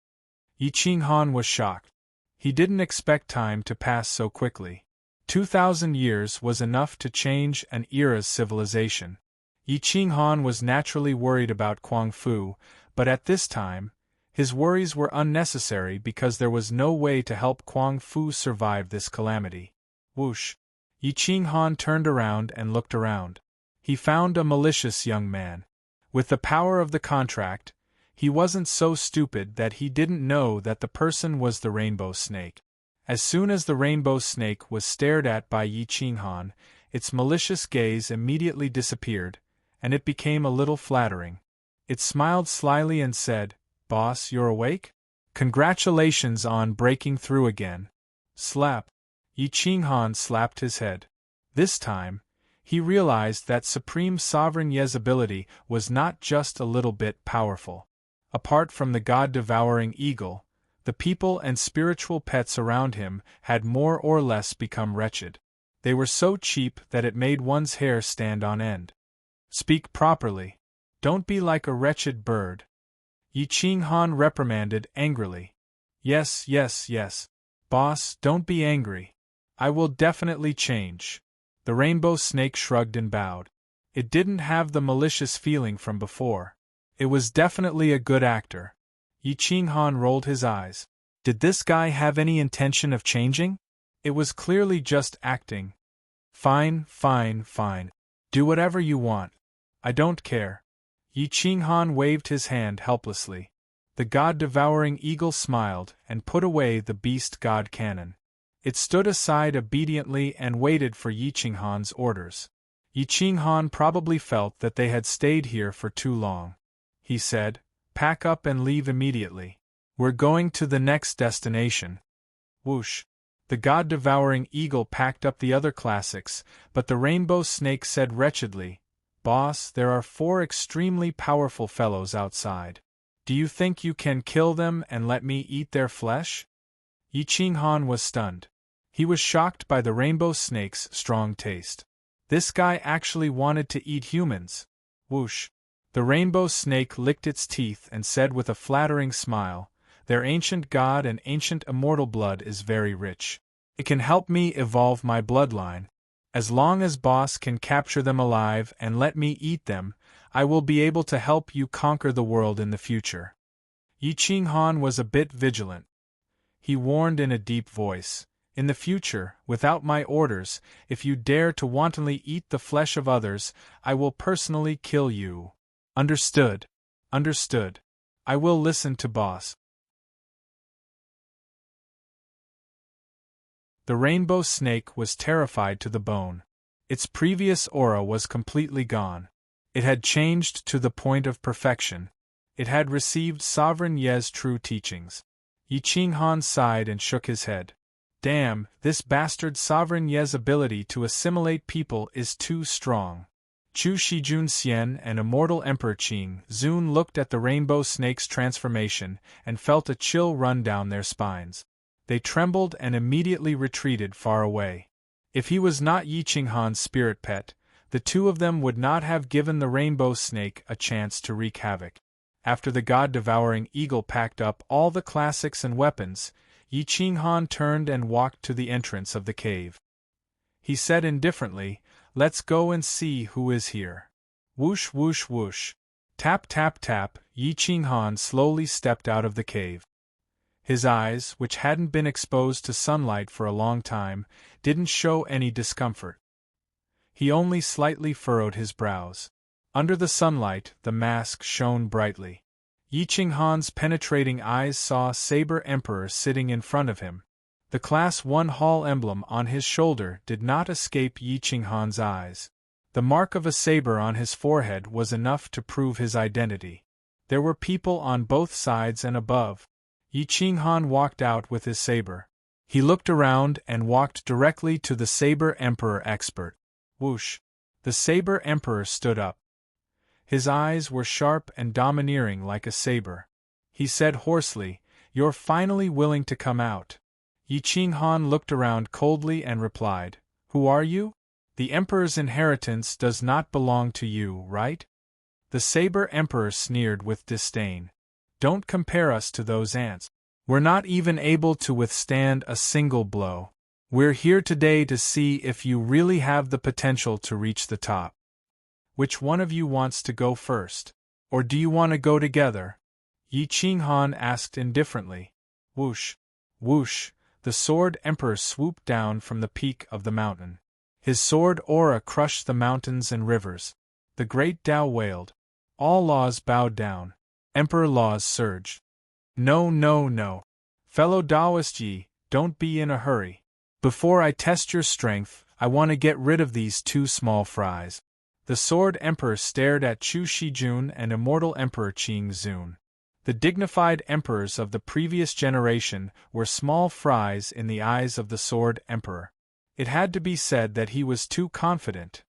Yi Qinghan was shocked. He didn't expect time to pass so quickly. 2,000 years was enough to change an era's civilization. Yi Qinghan was naturally worried about Kuang Fu, but at this time, his worries were unnecessary because there was no way to help Kuang Fu survive this calamity. Whoosh! Yi Qinghan turned around and looked around. He found a malicious young man. With the power of the contract, he wasn't so stupid that he didn't know that the person was the rainbow snake. As soon as the rainbow snake was stared at by Yi Qinghan, its malicious gaze immediately disappeared, and it became a little flattering. It smiled slyly and said, "Boss, you're awake? Congratulations on breaking through again." Slap! Yi Qinghan slapped his head. This time, he realized that Supreme Sovereign Ye's ability was not just a little bit powerful. Apart from the god-devouring eagle, the people and spiritual pets around him had more or less become wretched. They were so cheap that it made one's hair stand on end. Speak properly. Don't be like a wretched bird. Yi Qinghan reprimanded angrily. Yes. Boss, don't be angry. I will definitely change. The rainbow snake shrugged and bowed. It didn't have the malicious feeling from before. It was definitely a good actor. Yi Qinghan rolled his eyes. Did this guy have any intention of changing? It was clearly just acting. Fine. Do whatever you want. I don't care. Yi Qinghan waved his hand helplessly. The god-devouring eagle smiled and put away the beast god cannon. It stood aside obediently and waited for Yi Qinghan's orders. Yi Qinghan probably felt that they had stayed here for too long. He said, "Pack up and leave immediately. We're going to the next destination." Whoosh! The god-devouring eagle packed up the other classics, but the rainbow snake said wretchedly, "Boss, there are 4 extremely powerful fellows outside. Do you think you can kill them and let me eat their flesh?" Yi Qinghan was stunned. He was shocked by the rainbow snake's strong taste. This guy actually wanted to eat humans. Whoosh! The rainbow snake licked its teeth and said with a flattering smile, "Their ancient god and ancient immortal blood is very rich. It can help me evolve my bloodline. As long as Boss can capture them alive and let me eat them, I will be able to help you conquer the world in the future." Yi Qinghan was a bit vigilant. He warned in a deep voice, In the future, without my orders, if you dare to wantonly eat the flesh of others, I will personally kill you. Understood? Understood. I will listen to boss. The rainbow snake was terrified to the bone. Its previous aura was completely gone. It had changed to the point of perfection. It had received Sovereign Ye's true teachings. Yi Qinghan sighed and shook his head. Damn, this bastard Sovereign Ye's ability to assimilate people is too strong. Chu Shijun Xian and Immortal Emperor Qing Zun looked at the rainbow snake's transformation and felt a chill run down their spines. They trembled and immediately retreated far away. If he was not Yi Qinghan's spirit pet, the two of them would not have given the rainbow snake a chance to wreak havoc. After the god-devouring eagle packed up all the classics and weapons, Yi Qinghan turned and walked to the entrance of the cave. He said indifferently, "Let's go and see who is here." Whoosh whoosh whoosh. Tap tap tap, Yi Qinghan slowly stepped out of the cave. His eyes, which hadn't been exposed to sunlight for a long time, didn't show any discomfort. He only slightly furrowed his brows. Under the sunlight, the mask shone brightly. Yi Qinghan's penetrating eyes saw Saber Emperor sitting in front of him. The Class 1 Hall emblem on his shoulder did not escape Yi Qinghan's eyes. The mark of a saber on his forehead was enough to prove his identity. There were people on both sides and above. Yi Qinghan walked out with his saber. He looked around and walked directly to the Saber Emperor expert. Whoosh! The Saber Emperor stood up. His eyes were sharp and domineering like a saber. He said hoarsely, "You're finally willing to come out." Yi Qinghan looked around coldly and replied, "Who are you? The Emperor's inheritance does not belong to you, right?" The Saber Emperor sneered with disdain. "Don't compare us to those ants. We're not even able to withstand a single blow. We're here today to see if you really have the potential to reach the top. Which one of you wants to go first? Or do you want to go together?" Yi Qinghan asked indifferently. Whoosh! Whoosh! The Sword Emperor swooped down from the peak of the mountain. His sword aura crushed the mountains and rivers. The great Tao wailed. All laws bowed down. Emperor laws surged. "No, no, no. Fellow Taoist Yi, don't be in a hurry. Before I test your strength, I want to get rid of these two small fries." The Sword Emperor stared at Chu Shijun and Immortal Emperor Qing Zun. The dignified emperors of the previous generation were small fries in the eyes of the Sword Emperor. It had to be said that he was too confident.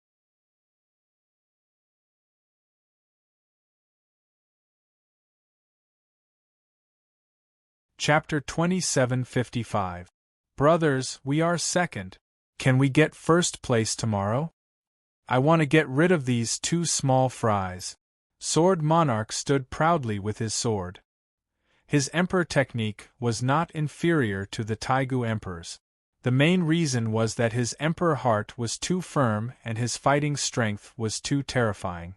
Chapter 2755. Brothers, we are second. Can we get first place tomorrow? I want to get rid of these two small fries. Sword Monarch stood proudly with his sword. His emperor technique was not inferior to the Taigu emperor's. The main reason was that his emperor heart was too firm and his fighting strength was too terrifying.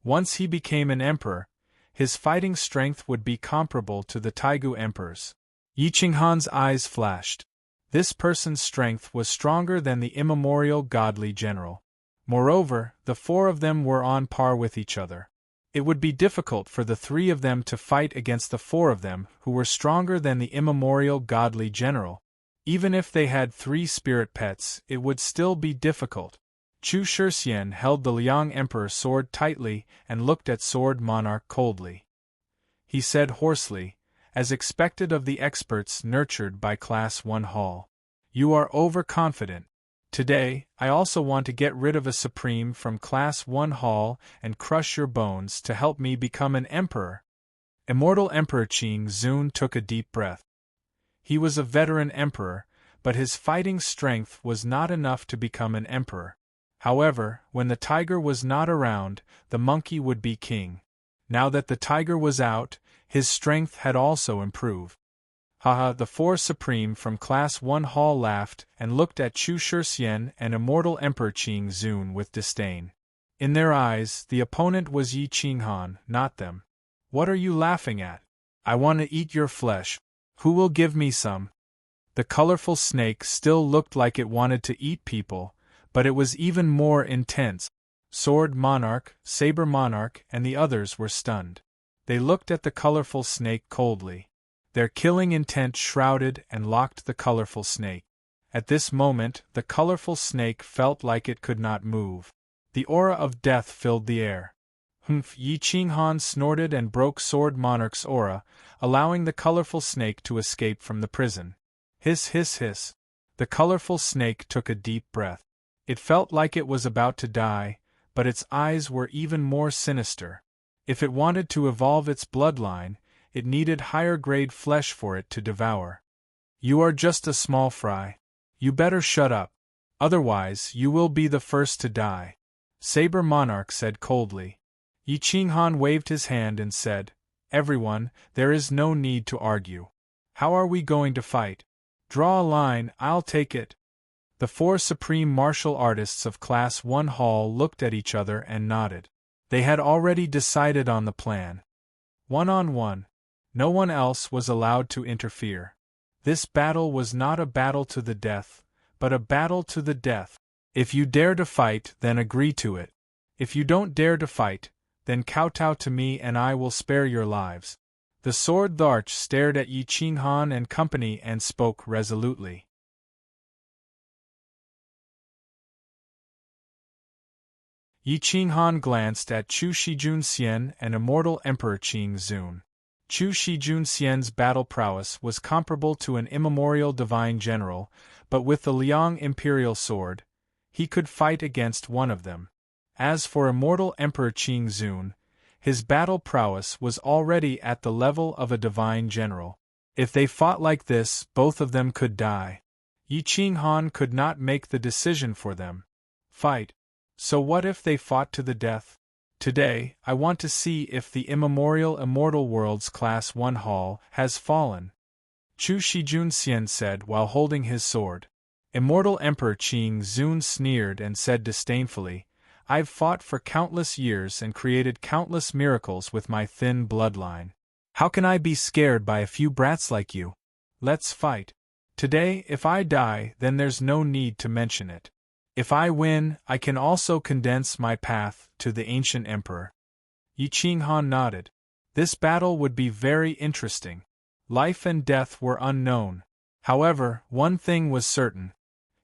Once he became an emperor, his fighting strength would be comparable to the Taigu emperor's. Yi Qinghan's eyes flashed. This person's strength was stronger than the immemorial godly general. Moreover, the four of them were on par with each other. It would be difficult for the three of them to fight against the four of them who were stronger than the immemorial godly general. Even if they had 3 spirit pets, it would still be difficult. Chu Shixian held the Liang Emperor's sword tightly and looked at Sword Monarch coldly. He said hoarsely, as expected of the experts nurtured by Class 1 Hall, "You are overconfident. Today, I also want to get rid of a Supreme from Class 1 Hall and crush your bones to help me become an Emperor." Immortal Emperor Qing Zun took a deep breath. He was a veteran Emperor, but his fighting strength was not enough to become an Emperor. However, when the tiger was not around, the monkey would be king. Now that the tiger was out, his strength had also improved. Haha, the 4 Supreme from Class 1 Hall laughed and looked at Chu Shixian and Immortal Emperor Qing Zun with disdain. In their eyes, the opponent was Yi Qinghan, not them. "What are you laughing at? I want to eat your flesh. Who will give me some?" The colorful snake still looked like it wanted to eat people, but it was even more intense. Sword Monarch, Saber Monarch, and the others were stunned. They looked at the colorful snake coldly. Their killing intent shrouded and locked the colorful snake. At this moment, the colorful snake felt like it could not move. The aura of death filled the air. Humph! Yi Qinghan snorted and broke Sword Monarch's aura, allowing the colorful snake to escape from the prison. Hiss, hiss, hiss. The colorful snake took a deep breath. It felt like it was about to die, but its eyes were even more sinister. If it wanted to evolve its bloodline, it needed higher-grade flesh for it to devour. You are just a small fry. You better shut up. Otherwise, you will be the first to die. Saber Monarch said coldly. Yi Qinghan waved his hand and said, Everyone, there is no need to argue. How are we going to fight? Draw a line, I'll take it. The four supreme martial artists of Class 1 Hall looked at each other and nodded. They had already decided on the plan. 1-on-1. No one else was allowed to interfere. This battle was not a battle to the death, but a battle to the death. If you dare to fight, then agree to it. If you don't dare to fight, then kowtow to me and I will spare your lives. The Sword Dharch stared at Yi Qinghan and company and spoke resolutely. Yi Qinghan glanced at Chu Shijun and Immortal Emperor Qing Zun. Chu Shijun battle prowess was comparable to an immemorial divine general, but with the Liang Imperial Sword, he could fight against one of them. As for Immortal Emperor Qing Zun, his battle prowess was already at the level of a divine general. If they fought like this, both of them could die. Yi Qinghan could not make the decision for them. Fight. So what if they fought to the death? Today, I want to see if the immemorial Immortal World's Class 1 Hall has fallen. Chu Shijun said while holding his sword. Immortal Emperor Qing Zun sneered and said disdainfully, I've fought for countless years and created countless miracles with my thin bloodline. How can I be scared by a few brats like you? Let's fight. Today, if I die, then there's no need to mention it. If I win, I can also condense my path to the ancient emperor. Yi Qinghan nodded. This battle would be very interesting. Life and death were unknown. However, one thing was certain.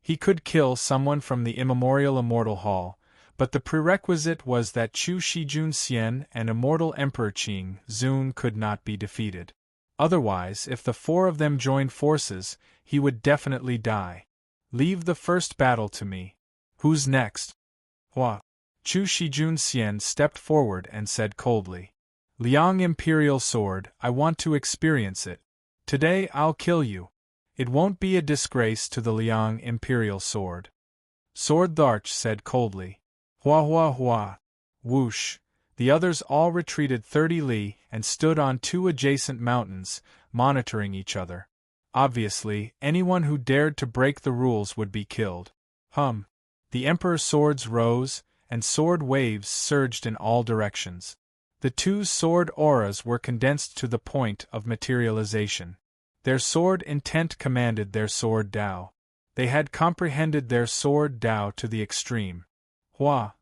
He could kill someone from the immemorial Immortal Hall, but the prerequisite was that Chu Shijun and Immortal Emperor Qing Zun could not be defeated. Otherwise, if the four of them joined forces, he would definitely die. Leave the first battle to me. Who's next? Hua. Chu Shijun stepped forward and said coldly. Liang Imperial Sword, I want to experience it. Today I'll kill you. It won't be a disgrace to the Liang Imperial Sword. Sword Dharch said coldly. Hua hua hua. Whoosh. The others all retreated 30 li and stood on two adjacent mountains, monitoring each other. Obviously, anyone who dared to break the rules would be killed. The Emperor's swords rose, and sword waves surged in all directions. The two sword auras were condensed to the point of materialization. Their sword intent commanded their sword Dao. They had comprehended their sword Dao to the extreme. Hua.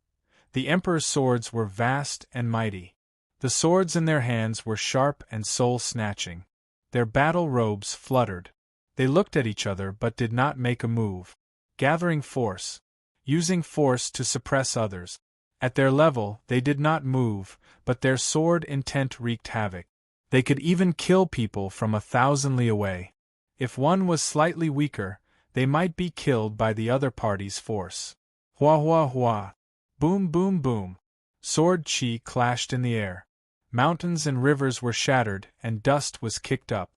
The Emperor's swords were vast and mighty. The swords in their hands were sharp and soul-snatching. Their battle robes fluttered. They looked at each other but did not make a move. Gathering force. Using force to suppress others. At their level, they did not move, but their sword intent wreaked havoc. They could even kill people from 1,000 li away. If one was slightly weaker, they might be killed by the other party's force. Hua hua hua. Boom boom boom. Sword chi clashed in the air. Mountains and rivers were shattered, and dust was kicked up.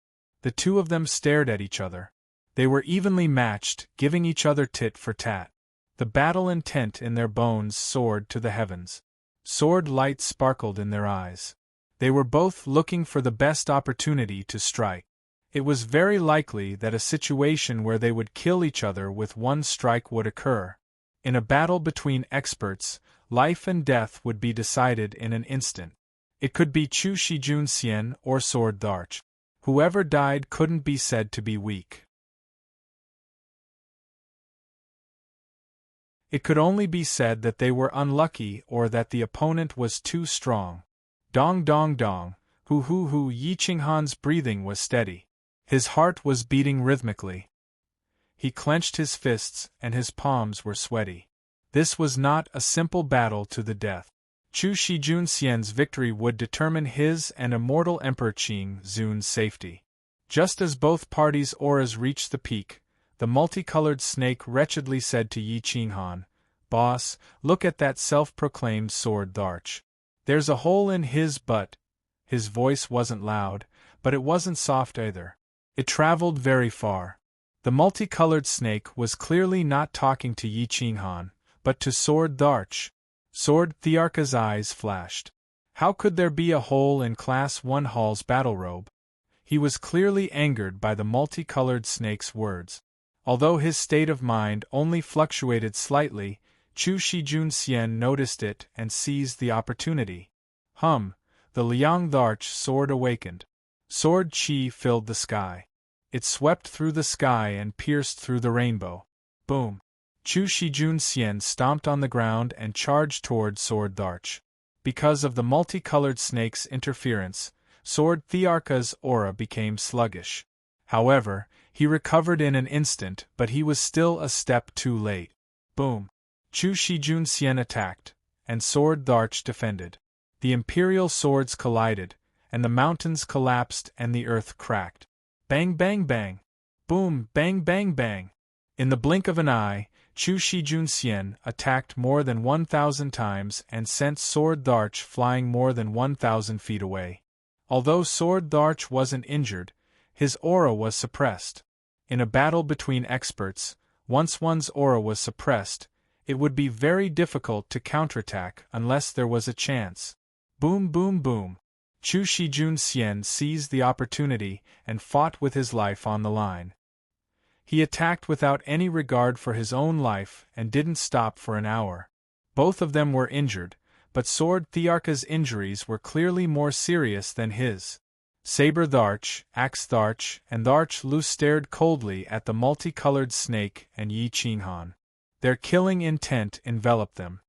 The two of them stared at each other. They were evenly matched, giving each other tit for tat. The battle intent in their bones soared to the heavens. Sword light sparkled in their eyes. They were both looking for the best opportunity to strike. It was very likely that a situation where they would kill each other with one strike would occur. In a battle between experts, life and death would be decided in an instant. It could be Chu Shijun or Sword Dharch. Whoever died couldn't be said to be weak. It could only be said that they were unlucky or that the opponent was too strong. Dong dong dong, hoo, Yi Qinghan's breathing was steady. His heart was beating rhythmically. He clenched his fists, and his palms were sweaty. This was not a simple battle to the death. Chu Shijun Xian's victory would determine his and immortal Emperor Qing Zun's safety. Just as both parties' auras reached the peak, the multicolored snake wretchedly said to Yi Qinghan, "Boss, look at that self-proclaimed sword Tharch. There's a hole in his butt." His voice wasn't loud, but it wasn't soft either. It traveled very far. The multicolored snake was clearly not talking to Yi Qinghan, but to Sword Tharch. Sword Tharch's eyes flashed. How could there be a hole in Class 1 Hall's battle robe? He was clearly angered by the multicolored snake's words. Although his state of mind only fluctuated slightly, Chu Shijun Xian noticed it and seized the opportunity. The Liang Tharch sword awakened. Sword Qi filled the sky. It swept through the sky and pierced through the rainbow. Boom! Chu Shijun Xian stomped on the ground and charged toward Sword Tharch. Because of the multicolored snake's interference, Sword Tharch's aura became sluggish. However, he recovered in an instant, but he was still a step too late. Boom! Chu Shijun Xian attacked, and Sword Tharch defended. The imperial swords collided, and the mountains collapsed and the earth cracked. Bang bang bang! Boom bang bang bang! In the blink of an eye, Chu Shijun Xian attacked more than 1,000 times and sent Sword Tharch flying more than 1,000 feet away. Although Sword Tharch wasn't injured, his aura was suppressed. In a battle between experts, once one's aura was suppressed, it would be very difficult to counterattack unless there was a chance. Boom boom boom! Chu Shijun Xian seized the opportunity and fought with his life on the line. He attacked without any regard for his own life and didn't stop for an hour. Both of them were injured, but Sword Tharch's injuries were clearly more serious than his. Saber Tharch, Axe Tharch, and Tharch Lu stared coldly at the multicolored snake and Yi Qinghan. Their killing intent enveloped them.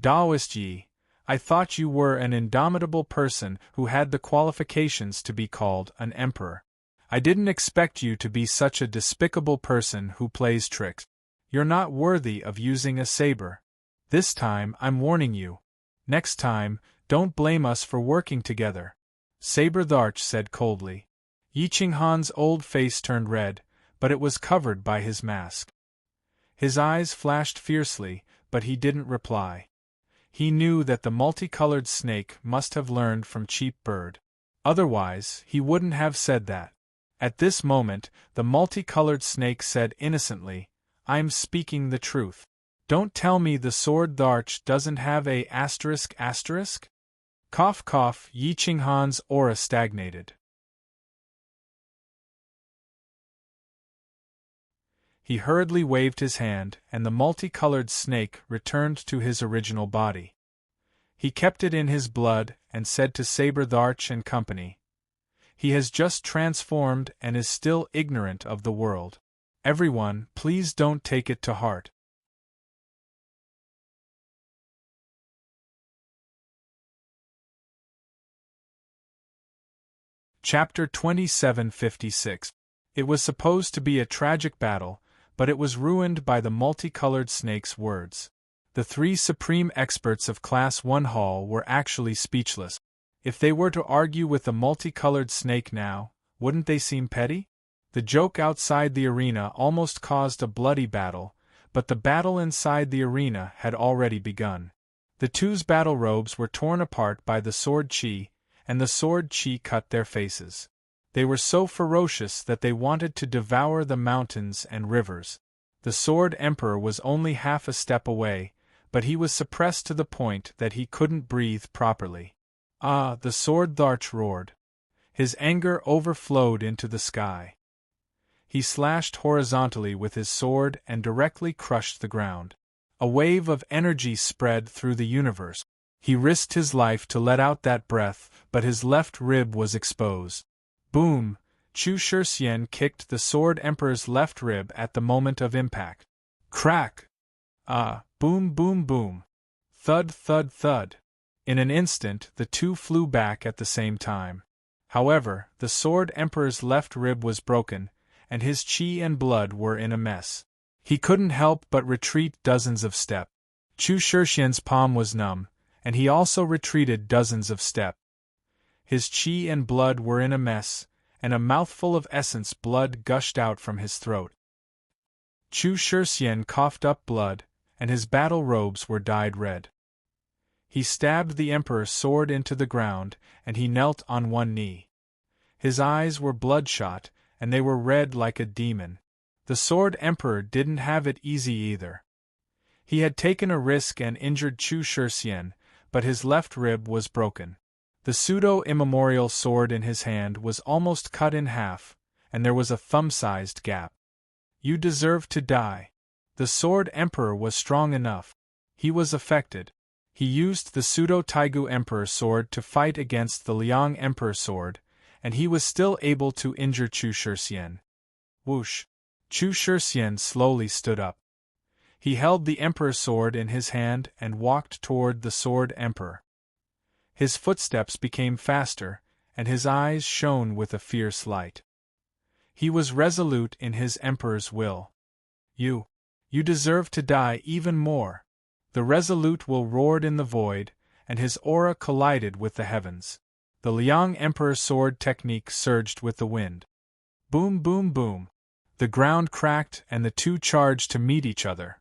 Daoist Yi, I thought you were an indomitable person who had the qualifications to be called an emperor. I didn't expect you to be such a despicable person who plays tricks. You're not worthy of using a saber. This time I'm warning you. Next time, don't blame us for working together. Saber Tharch said coldly. Yi Qinghan's old face turned red, but it was covered by his mask. His eyes flashed fiercely, but he didn't reply. He knew that the multicolored snake must have learned from Cheap Bird. Otherwise, he wouldn't have said that. At this moment, the multicolored snake said innocently, I'm speaking the truth. Don't tell me the Sword Tharch doesn't have a ***? Cough cough, Yi Qinghan's aura stagnated. He hurriedly waved his hand, and the multicolored snake returned to his original body. He kept it in his blood and said to Saber Tharch and company, He has just transformed and is still ignorant of the world. Everyone, please don't take it to heart. Chapter 2756. It was supposed to be a tragic battle, but it was ruined by the multicolored snake's words. The three supreme experts of Class 1 Hall were actually speechless. If they were to argue with the multicolored snake now, wouldn't they seem petty? The joke outside the arena almost caused a bloody battle, but the battle inside the arena had already begun. The two's battle robes were torn apart by the sword Qi, and the sword Qi cut their faces. They were so ferocious that they wanted to devour the mountains and rivers. The Sword Emperor was only half a step away, but he was suppressed to the point that he couldn't breathe properly. Ah, the Sword Tharch roared. His anger overflowed into the sky. He slashed horizontally with his sword and directly crushed the ground. A wave of energy spread through the universe. He risked his life to let out that breath, but his left rib was exposed. Boom! Chu Shixian kicked the Sword Emperor's left rib at the moment of impact. Crack! Boom, boom, boom. Thud, thud, thud. In an instant, the two flew back at the same time. However, the Sword Emperor's left rib was broken, and his chi and blood were in a mess. He couldn't help but retreat dozens of steps. Chu Shixian's palm was numb, and he also retreated dozens of steps. His chi and blood were in a mess, and a mouthful of essence blood gushed out from his throat. Chu Shixian coughed up blood, and his battle robes were dyed red. He stabbed the Emperor's sword into the ground, and he knelt on one knee. His eyes were bloodshot, and they were red like a demon. The Sword Emperor didn't have it easy either. He had taken a risk and injured Chu Shixian, but his left rib was broken. The pseudo-immemorial sword in his hand was almost cut in half, and there was a thumb-sized gap. You deserve to die. The Sword Emperor was strong enough. He was affected. He used the pseudo-Taigu Emperor sword to fight against the Liang Emperor sword, and he was still able to injure Chu Shixian. Whoosh! Chu Shixian slowly stood up. He held the Emperor's sword in his hand and walked toward the Sword Emperor. His footsteps became faster, and his eyes shone with a fierce light. He was resolute in his Emperor's will. You deserve to die even more. The Resolute will roared in the void, and his aura collided with the heavens. The Liang Emperor sword technique surged with the wind. Boom, boom, boom. The ground cracked and the two charged to meet each other.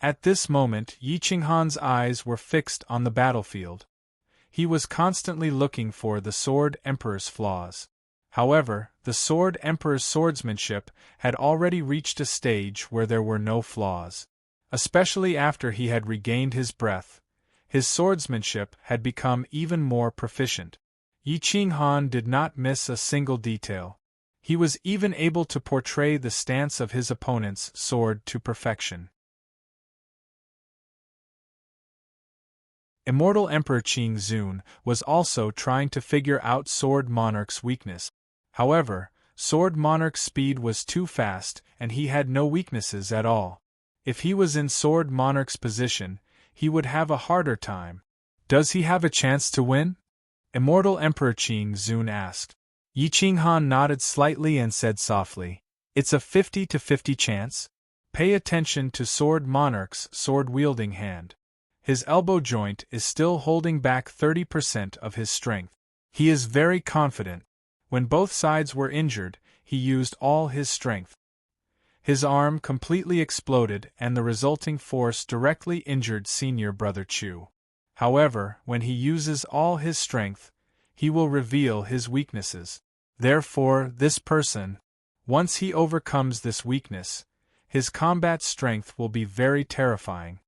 At this moment, Yi Qinghan's eyes were fixed on the battlefield. He was constantly looking for the Sword Emperor's flaws. However, the Sword Emperor's swordsmanship had already reached a stage where there were no flaws. Especially after he had regained his breath, his swordsmanship had become even more proficient. Yi Qinghan did not miss a single detail. He was even able to portray the stance of his opponent's sword to perfection. Immortal Emperor Qing Zun was also trying to figure out Sword Monarch's weakness. However, Sword Monarch's speed was too fast and he had no weaknesses at all. If he was in Sword Monarch's position, he would have a harder time. Does he have a chance to win? Immortal Emperor Qing Zun asked. Yi Qinghan nodded slightly and said softly, "It's a 50-50 chance. Pay attention to Sword Monarch's sword-wielding hand. His elbow joint is still holding back 30% of his strength. He is very confident. When both sides were injured, he used all his strength. His arm completely exploded and the resulting force directly injured senior brother Chu. However, when he uses all his strength, he will reveal his weaknesses. Therefore, this person, once he overcomes this weakness, his combat strength will be very terrifying."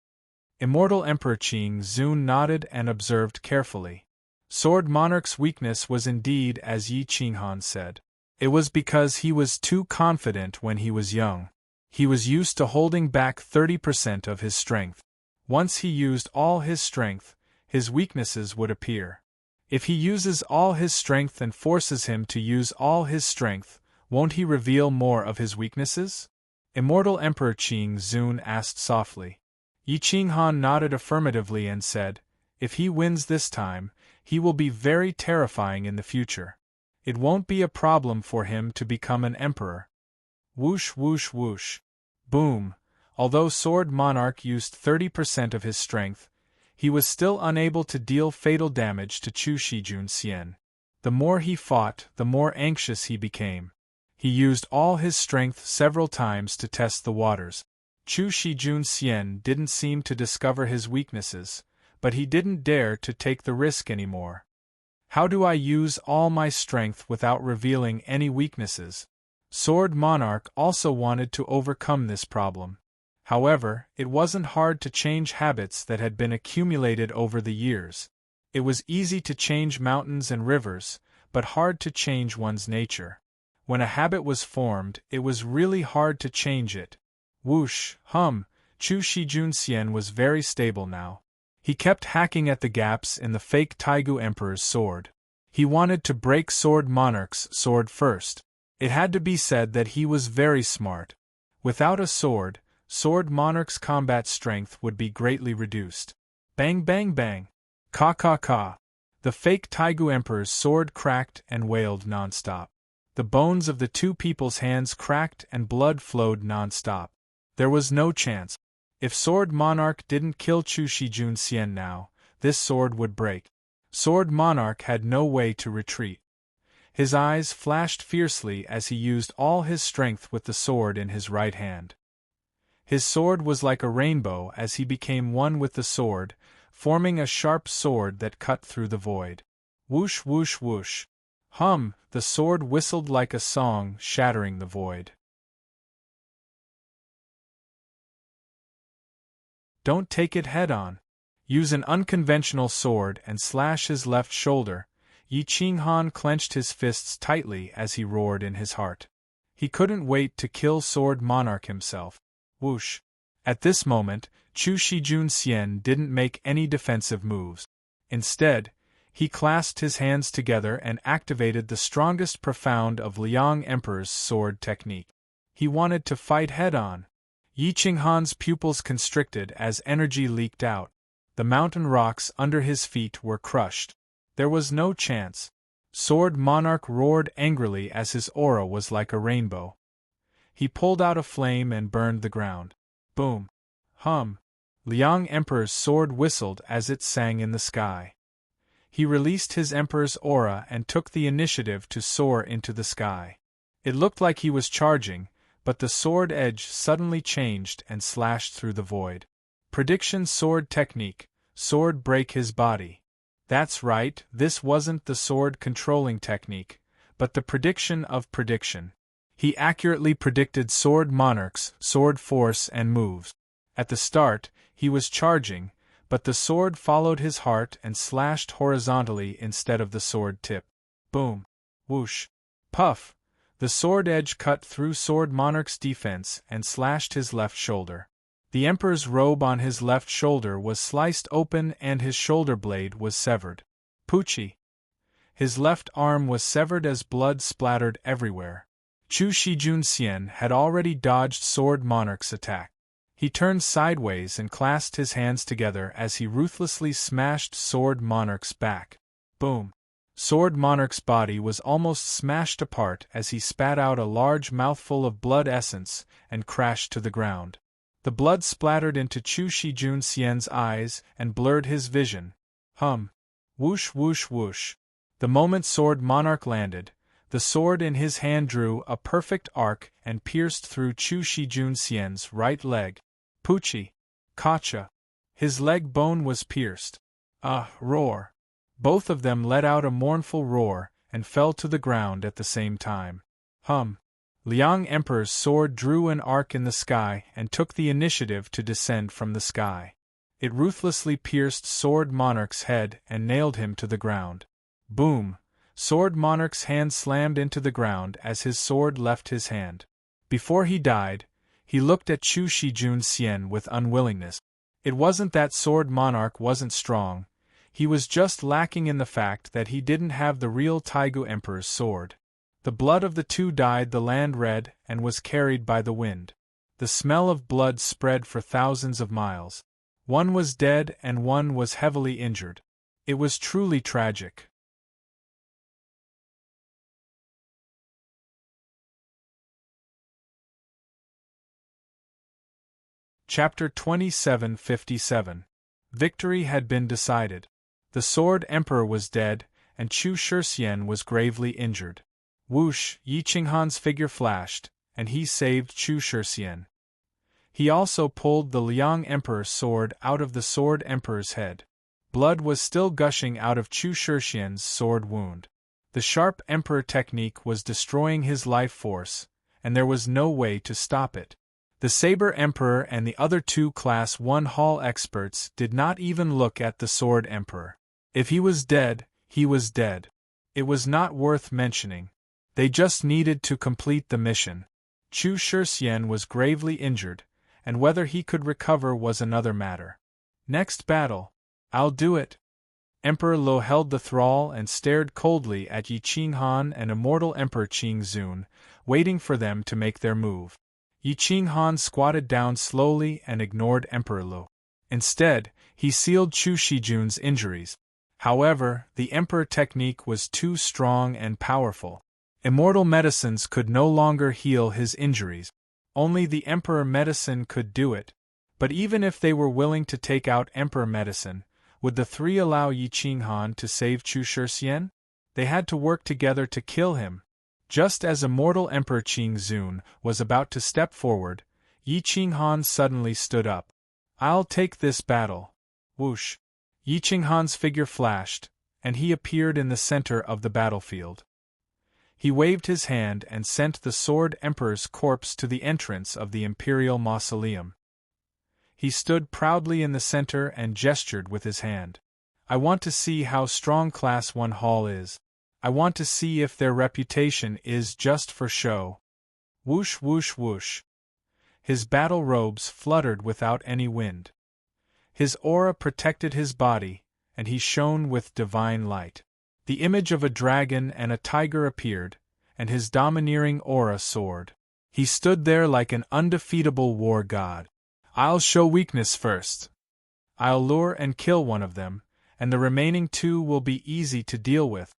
Immortal Emperor Qing Zun nodded and observed carefully. Sword Monarch's weakness was indeed as Yi Qinghan said. It was because he was too confident when he was young. He was used to holding back 30% of his strength. Once he used all his strength, his weaknesses would appear. If he uses all his strength and forces him to use all his strength, won't he reveal more of his weaknesses? Immortal Emperor Qing Zun asked softly. Yi Qinghan nodded affirmatively and said, "If he wins this time, he will be very terrifying in the future. It won't be a problem for him to become an emperor." Whoosh, whoosh, whoosh. Boom. Although Sword Monarch used 30% of his strength, he was still unable to deal fatal damage to Chu Shijunsien. The more he fought, the more anxious he became. He used all his strength several times to test the waters. Chu Shijunsien didn't seem to discover his weaknesses, but he didn't dare to take the risk anymore. How do I use all my strength without revealing any weaknesses? Sword Monarch also wanted to overcome this problem. However, it wasn't hard to change habits that had been accumulated over the years. It was easy to change mountains and rivers, but hard to change one's nature. When a habit was formed, it was really hard to change it. Whoosh, hum, Chu Shijunsien was very stable now. He kept hacking at the gaps in the fake Taigu Emperor's sword. He wanted to break Sword Monarch's sword first. It had to be said that he was very smart. Without a sword, Sword Monarch's combat strength would be greatly reduced. Bang bang bang! Ka ka ka! The fake Taigu Emperor's sword cracked and wailed non-stop. The bones of the two people's hands cracked and blood flowed non-stop. There was no chance. If Sword Monarch didn't kill Chu Shijun Xian now, this sword would break. Sword Monarch had no way to retreat. His eyes flashed fiercely as he used all his strength with the sword in his right hand. His sword was like a rainbow as he became one with the sword, forming a sharp sword that cut through the void. Whoosh whoosh whoosh. Hum, the sword whistled like a song, shattering the void. Don't take it head-on. Use an unconventional sword and slash his left shoulder. Yi Qinghan clenched his fists tightly as he roared in his heart. He couldn't wait to kill Sword Monarch himself. Whoosh! At this moment, Chu Shijun Xian didn't make any defensive moves. Instead, he clasped his hands together and activated the strongest profound of Liang Emperor's sword technique. He wanted to fight head-on. Yi Qinghan's pupils constricted as energy leaked out. The mountain rocks under his feet were crushed. There was no chance. Sword Monarch roared angrily as his aura was like a rainbow. He pulled out a flame and burned the ground. Boom! Hum! Liang Emperor's sword whistled as it sang in the sky. He released his Emperor's aura and took the initiative to soar into the sky. It looked like he was charging, but the sword edge suddenly changed and slashed through the void. Prediction sword technique. Sword break his body. That's right, this wasn't the sword controlling technique, but the prediction of prediction. He accurately predicted Sword Monarch's sword force and moves. At the start, he was charging, but the sword followed his heart and slashed horizontally instead of the sword tip. Boom! Whoosh! Puff! The sword edge cut through Sword Monarch's defense and slashed his left shoulder. The Emperor's robe on his left shoulder was sliced open and his shoulder blade was severed. Poochie! His left arm was severed as blood splattered everywhere. Chu Shijun Xian had already dodged Sword Monarch's attack. He turned sideways and clasped his hands together as he ruthlessly smashed Sword Monarch's back. Boom! Sword Monarch's body was almost smashed apart as he spat out a large mouthful of blood essence and crashed to the ground. The blood splattered into Chu Shijun Xian's eyes and blurred his vision. Hum! Whoosh whoosh whoosh! The moment Sword Monarch landed, the sword in his hand drew a perfect arc and pierced through Chu Shijun Xian's right leg. Poochie! Kacha! His leg bone was pierced. Roar! Both of them let out a mournful roar and fell to the ground at the same time. Hum! Liang Emperor's sword drew an arc in the sky and took the initiative to descend from the sky. It ruthlessly pierced Sword Monarch's head and nailed him to the ground. Boom! Sword Monarch's hand slammed into the ground as his sword left his hand. Before he died, he looked at Chu Shijun Xian with unwillingness. It wasn't that Sword Monarch wasn't strong, he was just lacking in the fact that he didn't have the real Taigu Emperor's sword. The blood of the two dyed the land red and was carried by the wind. The smell of blood spread for thousands of miles. One was dead and one was heavily injured. It was truly tragic. Chapter 2757. Victory had been decided. The Sword Emperor was dead, and Chu Shixian was gravely injured. Whoosh! Yi Qinghan's figure flashed, and he saved Chu Shixian. He also pulled the Liang Emperor's sword out of the Sword Emperor's head. Blood was still gushing out of Chu Shixian's sword wound. The sharp Emperor technique was destroying his life force, and there was no way to stop it. The Saber Emperor and the other two Class 1 Hall experts did not even look at the Sword Emperor. If he was dead, he was dead. It was not worth mentioning. They just needed to complete the mission. Chu Shixian was gravely injured, and whether he could recover was another matter. Next battle. I'll do it. Emperor Lo held the thrall and stared coldly at Yi Qinghan and Immortal Emperor Qing Zun, waiting for them to make their move. Yi Qinghan squatted down slowly and ignored Emperor Lu. Instead, he sealed Chu Shijun's injuries. However, the Emperor technique was too strong and powerful. Immortal medicines could no longer heal his injuries. Only the Emperor medicine could do it. But even if they were willing to take out Emperor medicine, would the three allow Yi Qinghan to save Chu Shixian? They had to work together to kill him. Just as immortal Emperor Qingzun was about to step forward, Yi Qinghan suddenly stood up. "I'll take this battle." Whoosh! Yi Qinghan's figure flashed, and he appeared in the center of the battlefield. He waved his hand and sent the Sword Emperor's corpse to the entrance of the Imperial Mausoleum. He stood proudly in the center and gestured with his hand. "I want to see how strong Class 1 Hall is. I want to see if their reputation is just for show." Whoosh whoosh whoosh. His battle robes fluttered without any wind. His aura protected his body, and he shone with divine light. The image of a dragon and a tiger appeared, and his domineering aura soared. He stood there like an undefeatable war god. "I'll show weakness first. I'll lure and kill one of them, and the remaining two will be easy to deal with."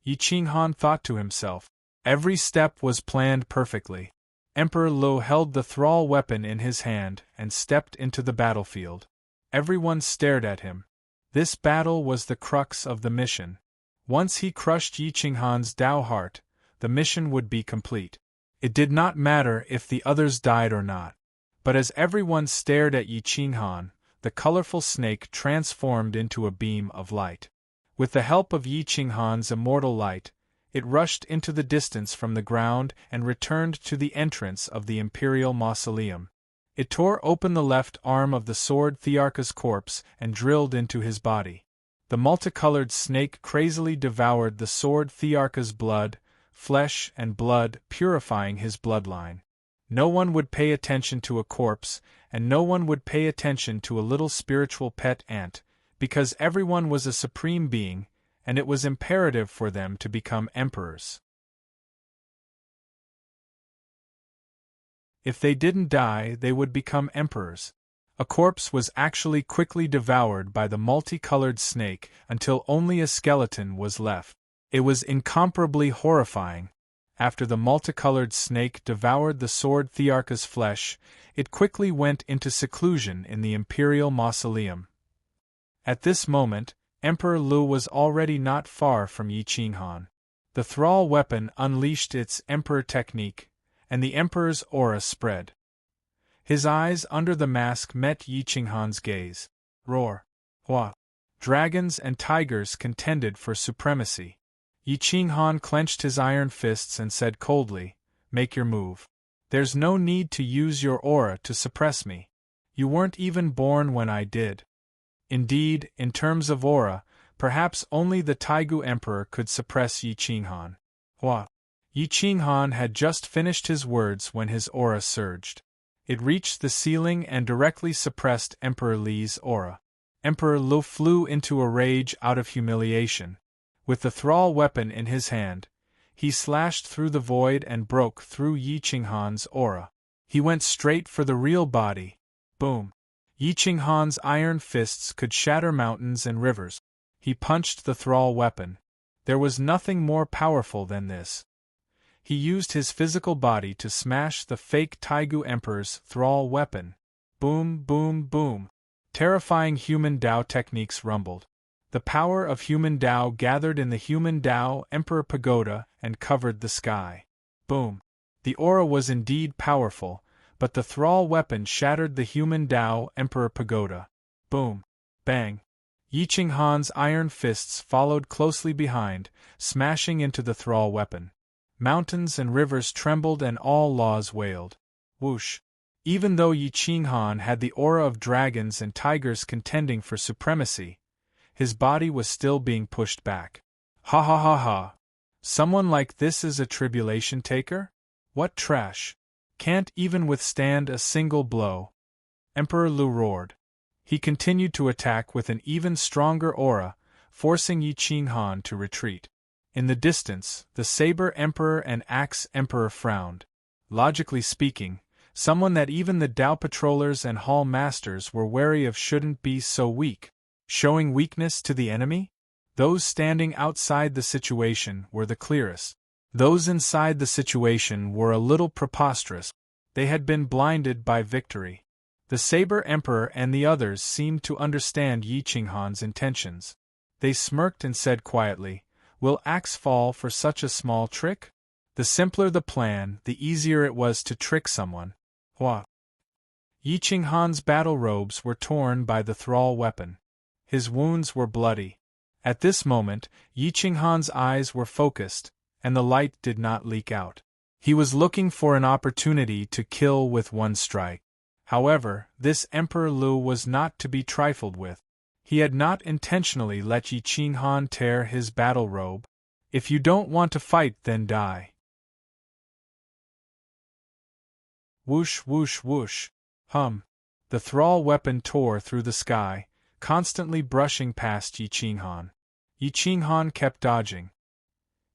Yi Qinghan thought to himself. Every step was planned perfectly. Emperor Lu held the thrall weapon in his hand and stepped into the battlefield. Everyone stared at him. This battle was the crux of the mission. Once he crushed Yi Qinghan's Tao heart, the mission would be complete. It did not matter if the others died or not. But as everyone stared at Yi Qinghan, the colorful snake transformed into a beam of light. With the help of Yi Qinghan's immortal light, it rushed into the distance from the ground and returned to the entrance of the Imperial Mausoleum. It tore open the left arm of the Sword Thearcha's corpse and drilled into his body. The multicolored snake crazily devoured the Sword Thearcha's blood, flesh and blood, purifying his bloodline. No one would pay attention to a corpse, and no one would pay attention to a little spiritual pet ant, because everyone was a supreme being, and it was imperative for them to become emperors. If they didn't die, they would become emperors. A corpse was actually quickly devoured by the multicolored snake until only a skeleton was left. It was incomparably horrifying. After the multicolored snake devoured the Sword Thearcha's flesh, it quickly went into seclusion in the Imperial Mausoleum. At this moment, Emperor Lu was already not far from Yi Qinghan. The thrall weapon unleashed its Emperor technique, and the Emperor's aura spread. His eyes under the mask met Yi Qinghan's gaze. Roar! Hua! Dragons and tigers contended for supremacy. Yi Qinghan clenched his iron fists and said coldly, "Make your move. There's no need to use your aura to suppress me. You weren't even born when I did." Indeed, in terms of aura, perhaps only the Taigu Emperor could suppress Yi Qinghan. Hua! Yi Qinghan had just finished his words when his aura surged. It reached the ceiling and directly suppressed Emperor Li's aura. Emperor Lu flew into a rage out of humiliation. With the thrall weapon in his hand, he slashed through the void and broke through Yi Qinghan's aura. He went straight for the real body. Boom! Yi Qinghan's iron fists could shatter mountains and rivers. He punched the thrall weapon. There was nothing more powerful than this. He used his physical body to smash the fake Taigu Emperor's thrall weapon. Boom, boom, boom. Terrifying human Tao techniques rumbled. The power of human Tao gathered in the human Tao Emperor Pagoda and covered the sky. Boom. The aura was indeed powerful, but the thrall weapon shattered the human Tao Emperor Pagoda. Boom. Bang. Yi Qinghan's iron fists followed closely behind, smashing into the thrall weapon. Mountains and rivers trembled and all laws wailed. Whoosh! Even though Yi Qinghan had the aura of dragons and tigers contending for supremacy, his body was still being pushed back. Ha ha ha ha! Someone like this is a tribulation taker? What trash! Can't even withstand a single blow. Emperor Lu roared. He continued to attack with an even stronger aura, forcing Yi Qinghan to retreat. In the distance, the Saber Emperor and Axe Emperor frowned. Logically speaking, Someone that even the Dao patrollers and hall masters were wary of shouldn't be so weak. Showing weakness to the enemy? Those standing outside the situation were the clearest. Those inside the situation were a little preposterous. They had been blinded by victory. The Saber Emperor and the others seemed to understand Yi Qinghan's intentions. They smirked and said quietly, "Will axe fall for such a small trick?" The simpler the plan, the easier it was to trick someone. Hua! Yi Qinghan's battle robes were torn by the thrall weapon. His wounds were bloody. At this moment, Yi Qinghan's eyes were focused, and the light did not leak out. He was looking for an opportunity to kill with one strike. However, this Emperor Lu was not to be trifled with. He had not intentionally let Yi Qinghan tear his battle robe. If you don't want to fight, then die. Whoosh, whoosh, whoosh. Hum. The thrall weapon tore through the sky, constantly brushing past Yi Qinghan. Yi Qinghan kept dodging.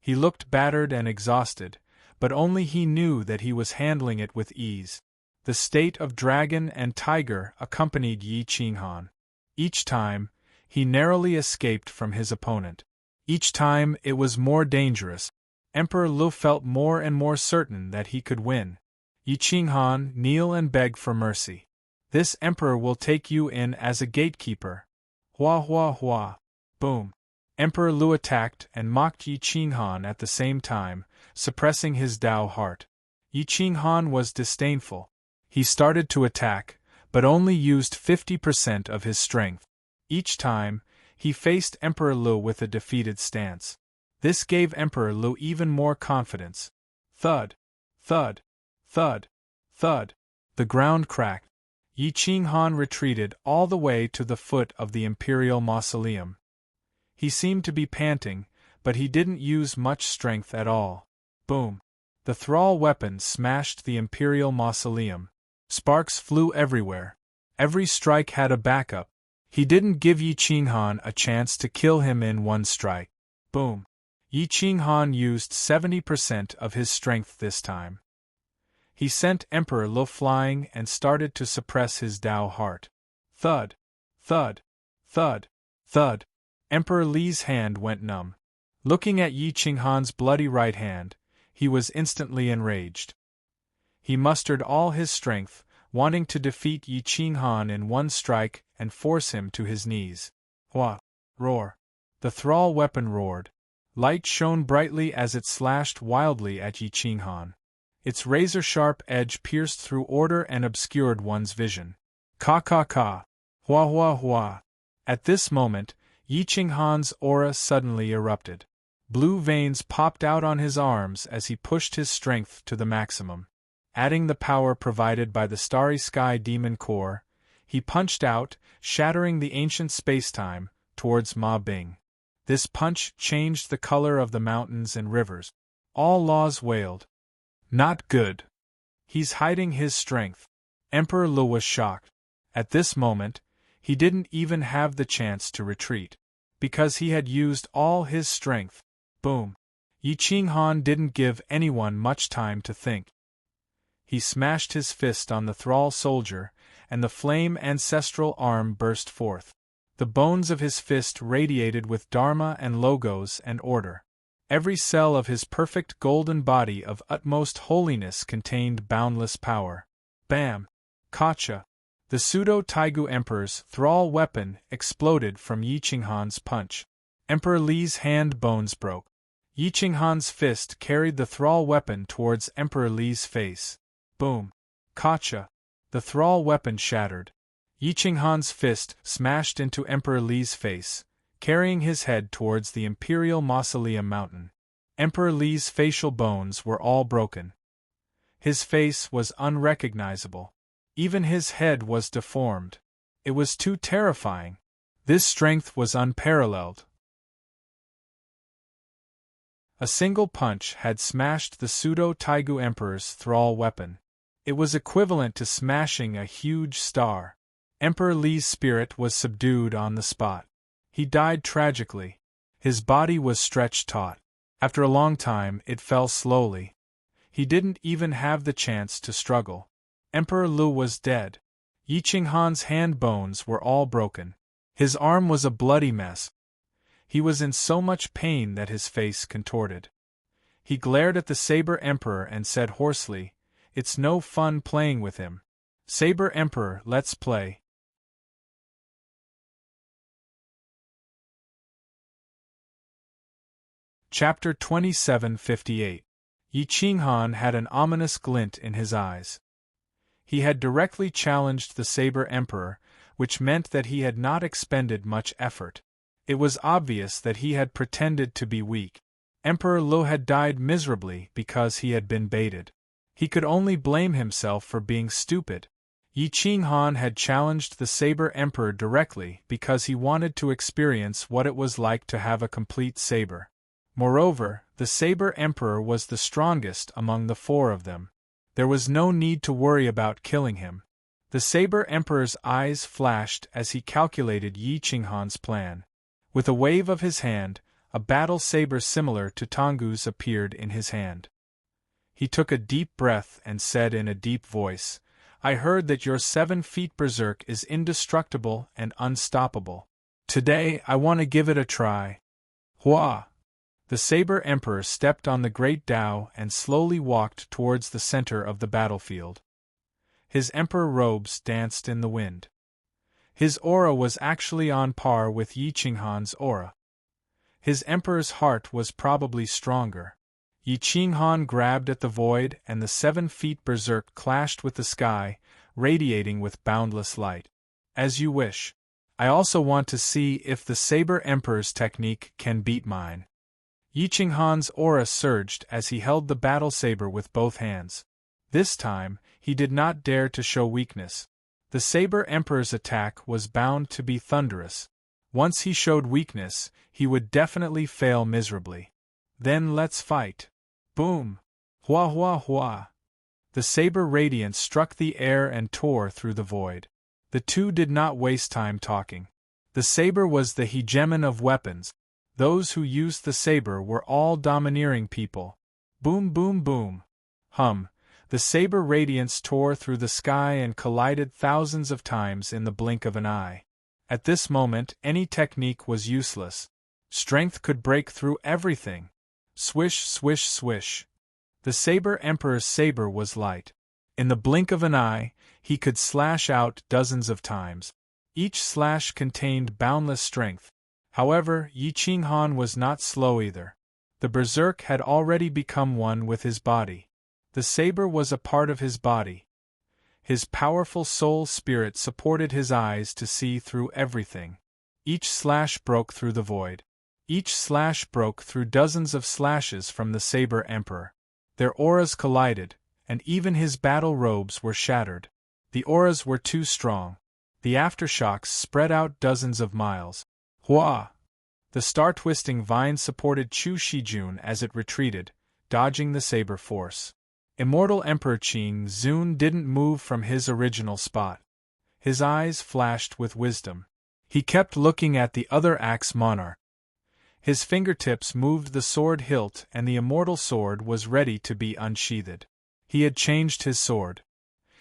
He looked battered and exhausted, but only he knew that he was handling it with ease. The state of dragon and tiger accompanied Yi Qinghan. Each time, he narrowly escaped from his opponent. Each time it was more dangerous. Emperor Lu felt more and more certain that he could win. Yi Qinghan, kneel and beg for mercy. This emperor will take you in as a gatekeeper. Hua hua hua. Boom. Emperor Lu attacked and mocked Yi Qinghan at the same time, suppressing his Dao heart. Yi Qinghan was disdainful. He started to attack, but only used 50% of his strength. Each time, he faced Emperor Lu with a defeated stance. This gave Emperor Lu even more confidence. Thud, thud, thud, thud. The ground cracked. Yi Qinghan retreated all the way to the foot of the imperial mausoleum. He seemed to be panting, but he didn't use much strength at all. Boom! The thrall weapon smashed the imperial mausoleum. Sparks flew everywhere. Every strike had a backup. He didn't give Yi Qinghan a chance to kill him in one strike. Boom! Yi Qinghan used 70% of his strength this time. He sent Emperor Lu flying and started to suppress his Dao heart. Thud! Thud! Thud! Thud! Emperor Li's hand went numb. Looking at Yi Qinghan's bloody right hand, he was instantly enraged. He mustered all his strength, wanting to defeat Yi Qinghan in one strike and force him to his knees. Hua! Roar! The thrall weapon roared. Light shone brightly as it slashed wildly at Yi Qinghan. Its razor-sharp edge pierced through order and obscured one's vision. Ka ka ka! Hua hua hua! At this moment, Yi Qinghan's aura suddenly erupted. Blue veins popped out on his arms as he pushed his strength to the maximum. Adding the power provided by the Starry Sky Demon Core, he punched out, shattering the ancient spacetime, towards Ma Bing. This punch changed the color of the mountains and rivers. All laws wailed. Not good. He's hiding his strength. Emperor Lu was shocked. At this moment, he didn't even have the chance to retreat. Because he had used all his strength. Boom. Yi Qinghan didn't give anyone much time to think. He smashed his fist on the thrall soldier, and the flame ancestral arm burst forth. The bones of his fist radiated with dharma and logos and order. Every cell of his perfect golden body of utmost holiness contained boundless power. Bam! Kacha! The pseudo-Taigu Emperor's thrall weapon exploded from Yi Qinghan's punch. Emperor Li's hand bones broke. Yi Qinghan's fist carried the thrall weapon towards Emperor Li's face. Boom! Kacha! The thrall weapon shattered. Yi Qinghan's fist smashed into Emperor Li's face, carrying his head towards the Imperial Mausoleum Mountain. Emperor Li's facial bones were all broken. His face was unrecognizable. Even his head was deformed. It was too terrifying. This strength was unparalleled. A single punch had smashed the pseudo-Taigu Emperor's thrall weapon. It was equivalent to smashing a huge star. Emperor Li's spirit was subdued on the spot. He died tragically. His body was stretched taut. After a long time, it fell slowly. He didn't even have the chance to struggle. Emperor Lu was dead. Yi Qinghan's hand bones were all broken. His arm was a bloody mess. He was in so much pain that his face contorted. He glared at the Saber Emperor and said hoarsely, "It's no fun playing with him. Saber Emperor, let's play." Chapter 2758. Yi Qinghan had an ominous glint in his eyes. He had directly challenged the Saber Emperor, which meant that he had not expended much effort. It was obvious that he had pretended to be weak. Emperor Lu had died miserably because he had been baited. He could only blame himself for being stupid. Yi Qinghan had challenged the Saber Emperor directly because he wanted to experience what it was like to have a complete saber. Moreover, the Saber Emperor was the strongest among the four of them. There was no need to worry about killing him. The Saber Emperor's eyes flashed as he calculated Yi Qinghan's plan. With a wave of his hand, a battle saber similar to Tonggu's appeared in his hand. He took a deep breath and said in a deep voice, "I heard that your 7 feet berserk is indestructible and unstoppable. Today I want to give it a try." Hua! The Saber Emperor stepped on the great Dao and slowly walked towards the center of the battlefield. His emperor robes danced in the wind. His aura was actually on par with Yi Qinghan's aura. His emperor's heart was probably stronger. Yi Qinghan grabbed at the void and the 7 feet berserk clashed with the sky, radiating with boundless light. "As you wish. I also want to see if the Saber Emperor's technique can beat mine." Yi Qinghan's aura surged as he held the battle saber with both hands. This time, he did not dare to show weakness. The Saber Emperor's attack was bound to be thunderous. Once he showed weakness, he would definitely fail miserably. "Then let's fight." Boom! Hua hua hua! The saber radiance struck the air and tore through the void. The two did not waste time talking. The saber was the hegemon of weapons. Those who used the saber were all domineering people. Boom boom boom! The saber radiance tore through the sky and collided thousands of times in the blink of an eye. At this moment, any technique was useless. Strength could break through everything. Swish swish swish! The Saber Emperor's saber was light. In the blink of an eye, he could slash out dozens of times. Each slash contained boundless strength. However, Yi Qinghan was not slow either. The berserk had already become one with his body. The saber was a part of his body. His powerful soul spirit supported his eyes to see through everything. Each slash broke through the void. Each slash broke through dozens of slashes from the Saber Emperor. Their auras collided, and even his battle robes were shattered. The auras were too strong. The aftershocks spread out dozens of miles. Hua! The star-twisting vine supported Chu Shijun as it retreated, dodging the saber force. Immortal Emperor Qin Zun didn't move from his original spot. His eyes flashed with wisdom. He kept looking at the other axe monarch. His fingertips moved the sword hilt and the immortal sword was ready to be unsheathed. He had changed his sword.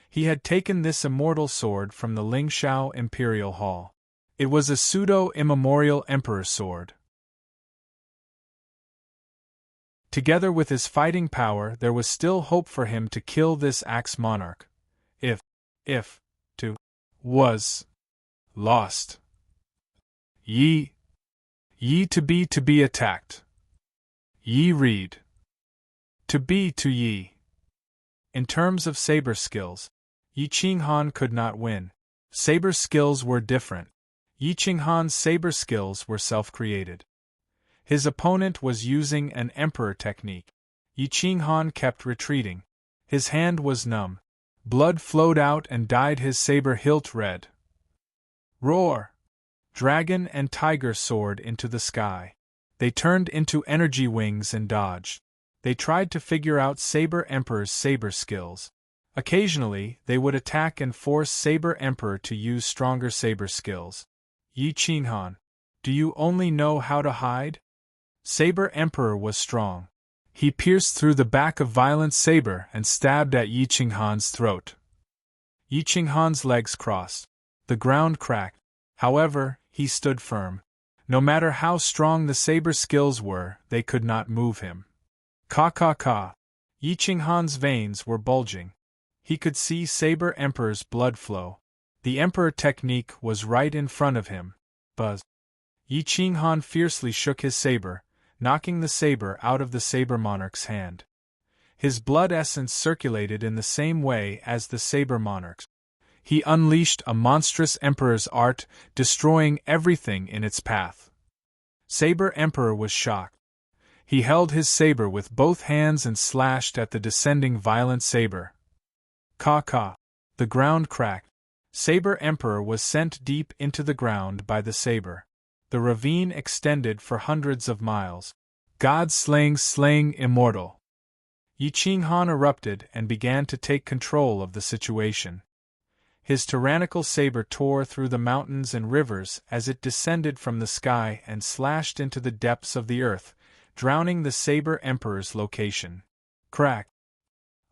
He had taken this immortal sword from the Lingshao Imperial Hall. It was a pseudo-immemorial emperor's sword. Together with his fighting power, there was still hope for him to kill this axe monarch. If to was lost. Yi to be attacked. Yi read. To Yi. In terms of saber skills, Yi Qinghan could not win. Saber skills were different. Yi Qinghan's saber skills were self-created. His opponent was using an emperor technique. Yi Qinghan kept retreating. His hand was numb. Blood flowed out and dyed his saber hilt red. Roar! Dragon and tiger soared into the sky. They turned into energy wings and dodged. They tried to figure out Saber Emperor's saber skills. Occasionally, they would attack and force Saber Emperor to use stronger saber skills. Yi Qinghan, do you only know how to hide? Saber Emperor was strong. He pierced through the back of Violent Saber and stabbed at Yi Qinghan's throat. Yi Qinghan's legs crossed. The ground cracked. However, he stood firm. No matter how strong the saber skills were, they could not move him. Ka. Yi Qinghan's veins were bulging. He could see Saber Emperor's blood flow. The Emperor technique was right in front of him. Buzz. Yi Qinghan fiercely shook his saber, knocking the saber out of the saber monarch's hand. His blood essence circulated in the same way as the saber monarch's. He unleashed a monstrous emperor's art, destroying everything in its path. Saber Emperor was shocked. He held his saber with both hands and slashed at the descending violent saber. Ka. The ground cracked. Saber Emperor was sent deep into the ground by the saber. The ravine extended for hundreds of miles. God slaying immortal. Yi Qinghan erupted and began to take control of the situation. His tyrannical saber tore through the mountains and rivers as it descended from the sky and slashed into the depths of the earth, drowning the Saber Emperor's location. Crack!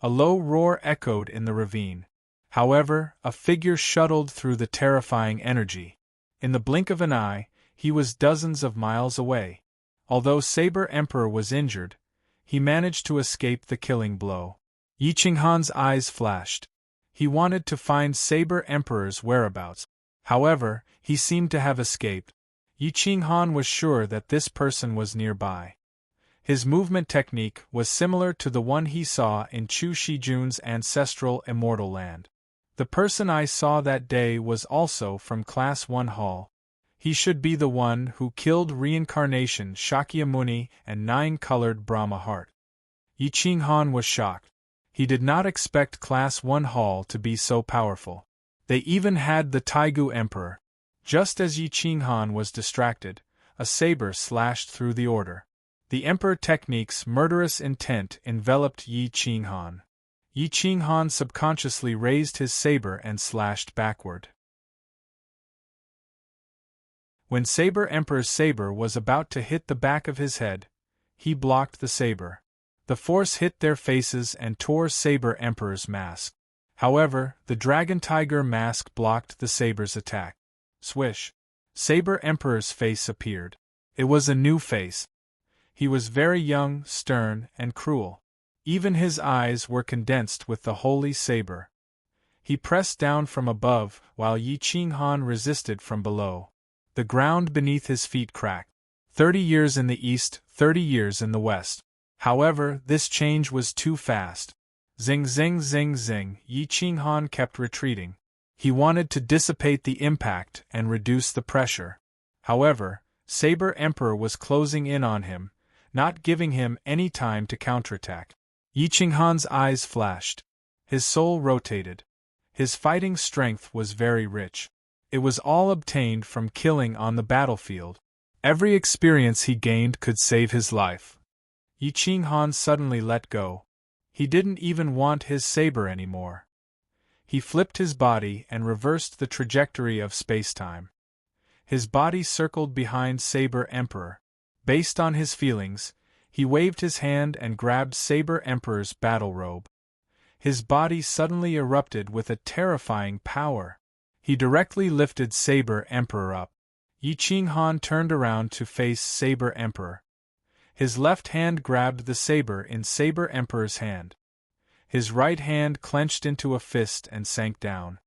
A low roar echoed in the ravine. However, a figure shuttled through the terrifying energy. In the blink of an eye, he was dozens of miles away. Although Saber Emperor was injured, he managed to escape the killing blow. Yi Qinghan's eyes flashed. He wanted to find Saber Emperor's whereabouts. However, he seemed to have escaped. Yi Qinghan was sure that this person was nearby. His movement technique was similar to the one he saw in Chu Shijun's ancestral immortal land. The person I saw that day was also from Class 1 Hall. He should be the one who killed reincarnation Shakyamuni and 9-colored Brahma heart. Yi Qinghan was shocked. He did not expect Class 1 Hall to be so powerful. They even had the Taigu Emperor. Just as Yi Qinghan was distracted, a saber slashed through the order. The Emperor technique's murderous intent enveloped Yi Qinghan. Yi Qinghan subconsciously raised his saber and slashed backward. When Saber Emperor's saber was about to hit the back of his head, he blocked the saber. The force hit their faces and tore Saber Emperor's mask. However, the Dragon Tiger mask blocked the saber's attack. Swish! Saber Emperor's face appeared. It was a new face. He was very young, stern, and cruel. Even his eyes were condensed with the holy saber. He pressed down from above, while Yi Qinghan resisted from below. The ground beneath his feet cracked. 30 years in the east, 30 years in the west. However, this change was too fast. Zing. Yi Qinghan kept retreating. He wanted to dissipate the impact and reduce the pressure. However, Saber Emperor was closing in on him, not giving him any time to counterattack. Yi Qinghan's eyes flashed. His soul rotated. His fighting strength was very rich. It was all obtained from killing on the battlefield. Every experience he gained could save his life. Yi Qinghan suddenly let go. He didn't even want his saber anymore. He flipped his body and reversed the trajectory of spacetime. His body circled behind Saber Emperor. Based on his feelings, he waved his hand and grabbed Saber Emperor's battle robe. His body suddenly erupted with a terrifying power. He directly lifted Saber Emperor up. Yi Qinghan turned around to face Saber Emperor. His left hand grabbed the saber in Saber Emperor's hand. His right hand clenched into a fist and sank down.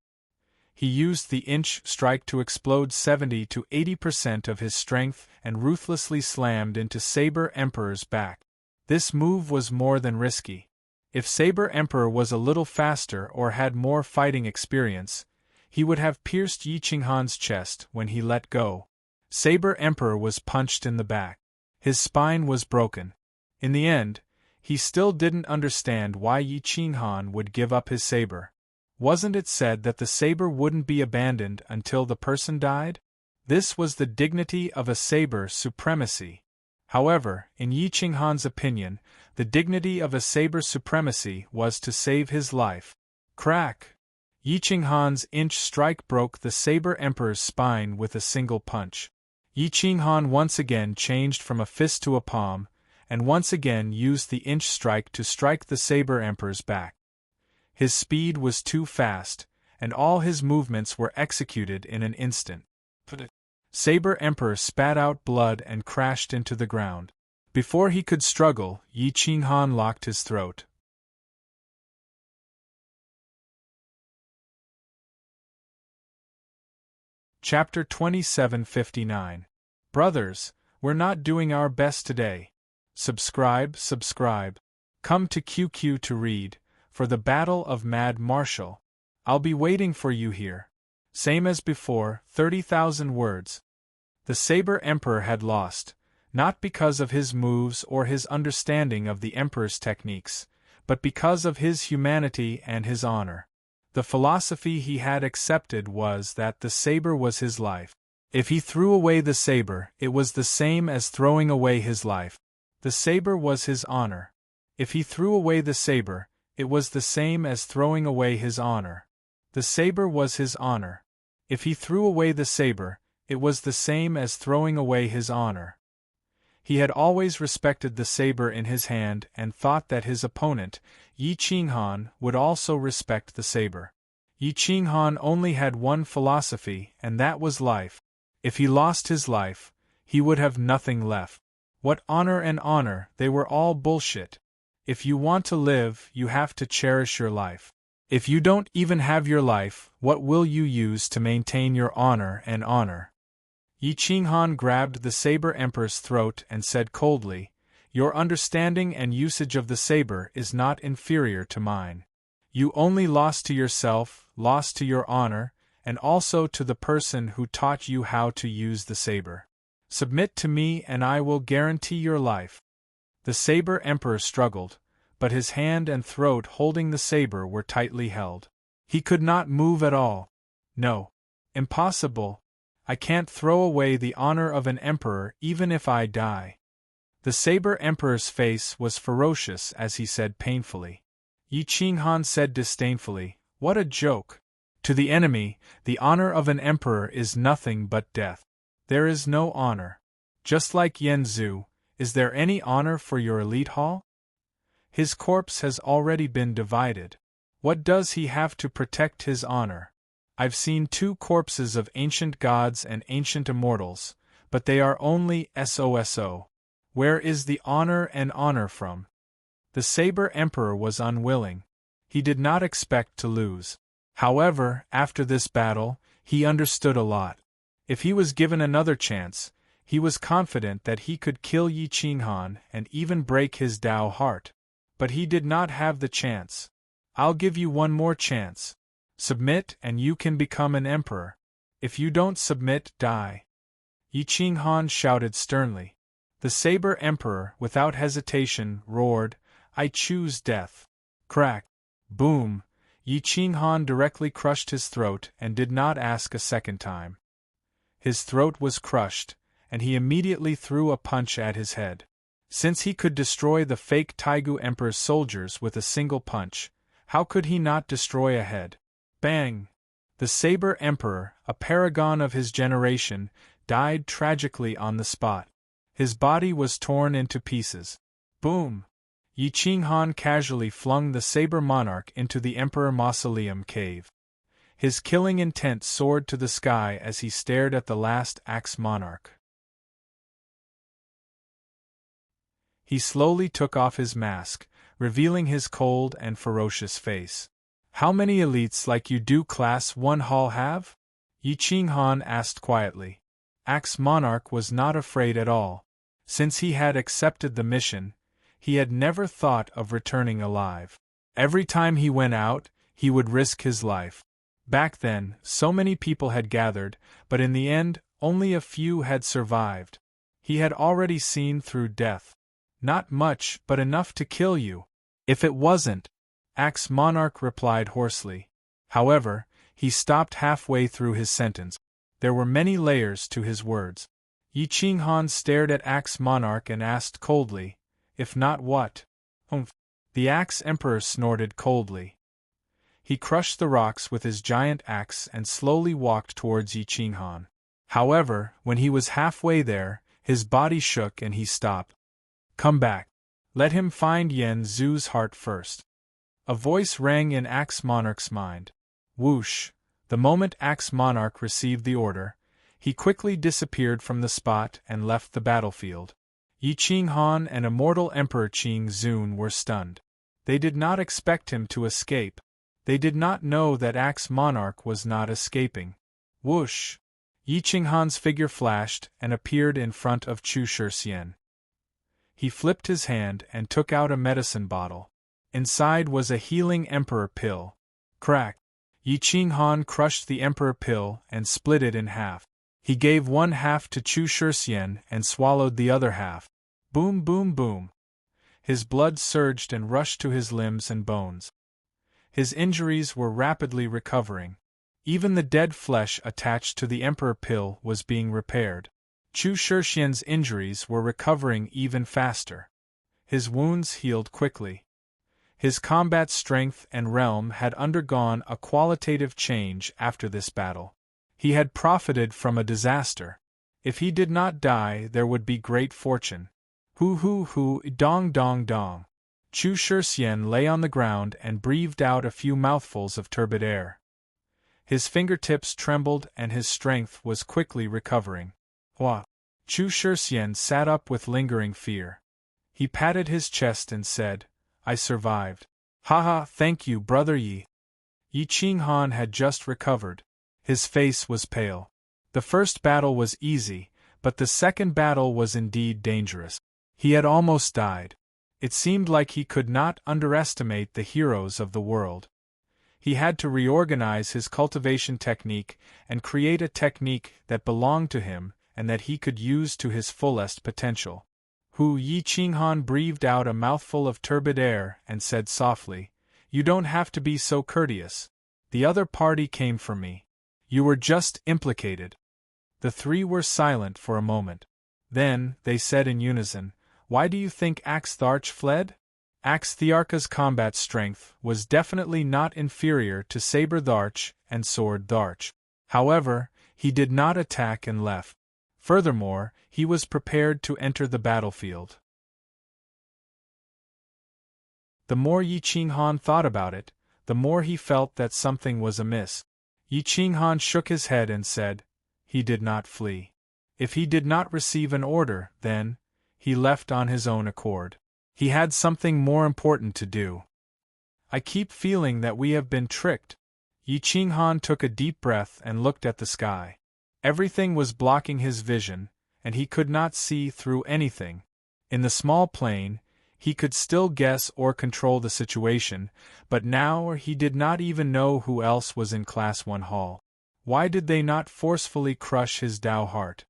He used the inch strike to explode 70 to 80% of his strength and ruthlessly slammed into Saber Emperor's back. This move was more than risky. If Saber Emperor was a little faster or had more fighting experience, he would have pierced Yi Qinghan's chest when he let go. Saber Emperor was punched in the back. His spine was broken. In the end, he still didn't understand why Yi Qinghan would give up his saber. Wasn't it said that the saber wouldn't be abandoned until the person died? This was the dignity of a saber supremacy. However, in Yi Qinghan's opinion, the dignity of a saber supremacy was to save his life. Crack! Yi Qinghan's inch strike broke the Saber Emperor's spine with a single punch. Yi Qinghan once again changed from a fist to a palm, and once again used the inch strike to strike the Saber Emperor's back. His speed was too fast, and all his movements were executed in an instant. Saber Emperor spat out blood and crashed into the ground. Before he could struggle, Yi Qinghan locked his throat. Chapter 2759. Brothers, we're not doing our best today. Subscribe. Come to QQ to read, for the Battle of Mad Marshall. I'll be waiting for you here. Same as before, 30,000 words. The Saber Emperor had lost, not because of his moves or his understanding of the Emperor's techniques, but because of his humanity and his honor. The philosophy he had accepted was that the saber was his life. If he threw away the saber, it was the same as throwing away his life. The saber was his honor. If he threw away the saber, it was the same as throwing away his honor. The saber was his honor. If he threw away the saber, it was the same as throwing away his honor. He had always respected the saber in his hand and thought that his opponent, Yi Qinghan, would also respect the saber. Yi Qinghan only had one philosophy, and that was life. If he lost his life, he would have nothing left. What honor and honor, they were all bullshit. If you want to live, you have to cherish your life. If you don't even have your life, what will you use to maintain your honor and honor? Yi Qinghan grabbed the Saber Emperor's throat and said coldly, "Your understanding and usage of the saber is not inferior to mine. You only lost to yourself, lost to your honor, and also to the person who taught you how to use the saber. Submit to me and I will guarantee your life." The Saber Emperor struggled, but his hand and throat holding the saber were tightly held. He could not move at all. "No. Impossible. I can't throw away the honor of an emperor even if I die." The Saber Emperor's face was ferocious as he said painfully. Yi Qinghan said disdainfully, "What a joke! To the enemy, the honor of an emperor is nothing but death. There is no honor. Just like Yen Zhu, is there any honor for your elite hall? His corpse has already been divided. What does he have to protect his honor? I've seen 2 corpses of ancient gods and ancient immortals, but they are only SOSO. Where is the honor and honor from?" The Saber Emperor was unwilling. He did not expect to lose. However, after this battle, he understood a lot. If he was given another chance, he was confident that he could kill Yi Qinghan and even break his Dao heart. But he did not have the chance. "I'll give you one more chance. Submit and you can become an emperor. If you don't submit, die." Yi Qinghan shouted sternly. The Saber Emperor, without hesitation, roared, "I choose death." Crack! Boom! Yi Qinghan directly crushed his throat and did not ask a second time. His throat was crushed, and he immediately threw a punch at his head. Since he could destroy the fake Taigu Emperor's soldiers with a single punch, how could he not destroy a head? Bang! The Saber Emperor, a paragon of his generation, died tragically on the spot. His body was torn into pieces. Boom! Yi Qinghan casually flung the Saber Monarch into the Emperor Mausoleum cave. His killing intent soared to the sky as he stared at the last Axe Monarch. He slowly took off his mask, revealing his cold and ferocious face. "How many elites like you do Class 1 Hall have?" Yi Qinghan asked quietly. Axe Monarch was not afraid at all. Since he had accepted the mission, he had never thought of returning alive. Every time he went out, he would risk his life. Back then, so many people had gathered, but in the end, only a few had survived. He had already seen through death. "Not much, but enough to kill you. If it wasn't," Axe Monarch replied hoarsely. However, he stopped halfway through his sentence. There were many layers to his words. Yi Qinghan stared at Axe Monarch and asked coldly, "If not what?" "Humph." The Axe Emperor snorted coldly. He crushed the rocks with his giant axe and slowly walked towards Yi Qinghan. However, when he was halfway there, his body shook and he stopped. "Come back. Let him find Yen Zhu's heart first." A voice rang in Axe Monarch's mind. Whoosh! The moment Axe Monarch received the order, he quickly disappeared from the spot and left the battlefield. Yi Qinghan and Immortal Emperor Qing Zun were stunned. They did not expect him to escape. They did not know that Axe Monarch was not escaping. Whoosh! Yi Qinghan's figure flashed and appeared in front of Chu Shixian. He flipped his hand and took out a medicine bottle. Inside was a healing emperor pill. Crack! Yi Qinghan crushed the emperor pill and split it in half. He gave one half to Chu Shixian and swallowed the other half. Boom, boom, boom. His blood surged and rushed to his limbs and bones. His injuries were rapidly recovering. Even the dead flesh attached to the emperor pill was being repaired. Chu Shixian's injuries were recovering even faster. His wounds healed quickly. His combat strength and realm had undergone a qualitative change after this battle. He had profited from a disaster. If he did not die, there would be great fortune. Hoo, dong dong dong. Chu Shixian lay on the ground and breathed out a few mouthfuls of turbid air. His fingertips trembled and his strength was quickly recovering. Hua! Chu Shixian sat up with lingering fear. He patted his chest and said, "I survived." "Haha, thank you, Brother Yi." Yi Qinghan had just recovered. His face was pale. The first battle was easy, but the second battle was indeed dangerous. He had almost died. It seemed like he could not underestimate the heroes of the world. He had to reorganize his cultivation technique and create a technique that belonged to him and that he could use to his fullest potential. Yi Qinghan breathed out a mouthful of turbid air and said softly, "You don't have to be so courteous. The other party came for me. You were just implicated." The three were silent for a moment. Then, they said in unison, "Why do you think Axe Tharch fled?" Axe Tharch's combat strength was definitely not inferior to Saber Tharch and Sword Tharch. However, he did not attack and left. Furthermore, he was prepared to enter the battlefield. The more Yi Qinghan thought about it, the more he felt that something was amiss. Yi Qinghan shook his head and said, "He did not flee. If he did not receive an order, then, he left on his own accord. He had something more important to do. I keep feeling that we have been tricked." Yi Qinghan took a deep breath and looked at the sky. Everything was blocking his vision, and he could not see through anything. In the small plane, he could still guess or control the situation, but now he did not even know who else was in Class 1 Hall. Why did they not forcefully crush his Tao heart?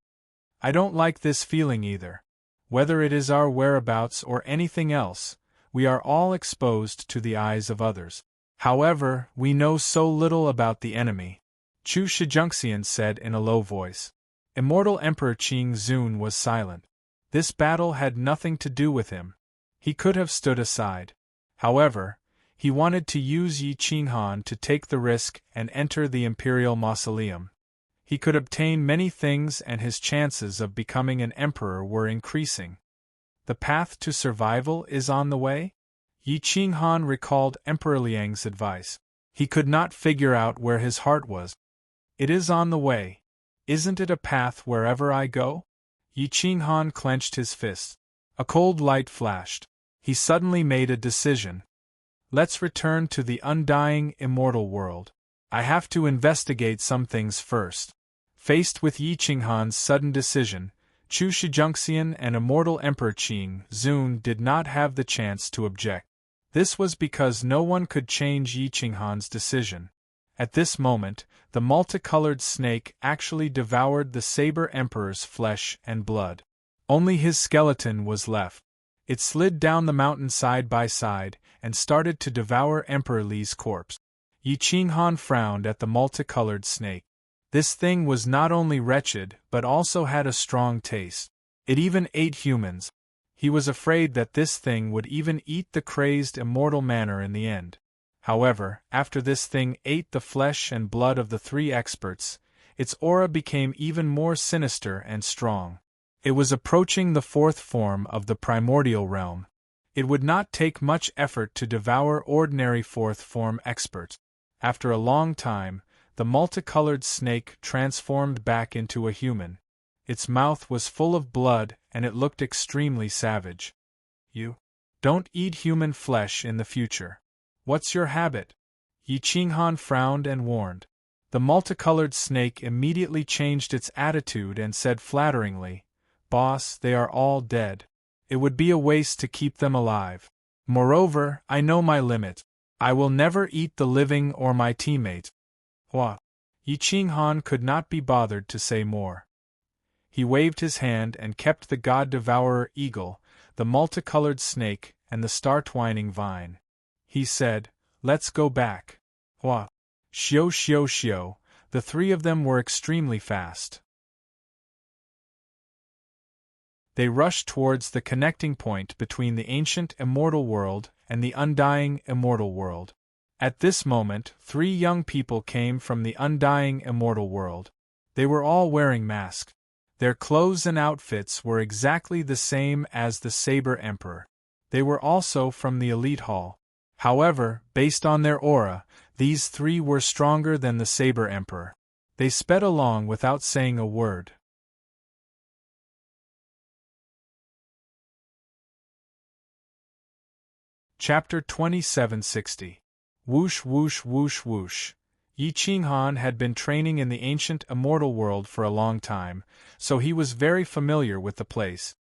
I don't like this feeling either. Whether it is our whereabouts or anything else, we are all exposed to the eyes of others. However, we know so little about the enemy. Chu Shixian said in a low voice. Immortal Emperor Qing Zun was silent. This battle had nothing to do with him. He could have stood aside. However, he wanted to use Yi Qinghan to take the risk and enter the Imperial Mausoleum. He could obtain many things and his chances of becoming an emperor were increasing. The path to survival is on the way? Yi Qinghan recalled Emperor Liang's advice. He could not figure out where his heart was. It is on the way. Isn't it a path wherever I go? Yi Qinghan clenched his fists. A cold light flashed. He suddenly made a decision. Let's return to the undying, immortal world. I have to investigate some things first. Faced with Yi Qinghan's sudden decision, Chu Shixian and Immortal Emperor Qing Zun did not have the chance to object. This was because no one could change Yi Qinghan's decision. At this moment, the multicolored snake actually devoured the Saber Emperor's flesh and blood. Only his skeleton was left. It slid down the mountain side by side and started to devour Emperor Li's corpse. Yi Qinghan frowned at the multicolored snake. This thing was not only wretched but also had a strong taste. It even ate humans. He was afraid that this thing would even eat the crazed immortal manor in the end. However, after this thing ate the flesh and blood of the three experts, its aura became even more sinister and strong. It was approaching the fourth form of the primordial realm. It would not take much effort to devour ordinary fourth form experts. After a long time, the multicolored snake transformed back into a human. Its mouth was full of blood and it looked extremely savage. You don't eat human flesh in the future. What's your habit? Yi Qinghan frowned and warned. The multicolored snake immediately changed its attitude and said flatteringly, "Boss, they are all dead. It would be a waste to keep them alive. Moreover, I know my limit. I will never eat the living or my teammate." Hua. Yi Qinghan could not be bothered to say more. He waved his hand and kept the god-devourer eagle, the multicolored snake, and the star-twining vine. He said, "Let's go back." Hua. Xiao xiao xiao, the three of them were extremely fast. They rushed towards the connecting point between the ancient immortal world and the undying immortal world. At this moment, three young people came from the undying immortal world. They were all wearing masks. Their clothes and outfits were exactly the same as the Saber Emperor. They were also from the elite hall. However, based on their aura, these three were stronger than the Saber Emperor. They sped along without saying a word. Chapter 2760. Whoosh whoosh whoosh whoosh. Yi Qinghan had been training in the ancient immortal world for a long time, so he was very familiar with the place.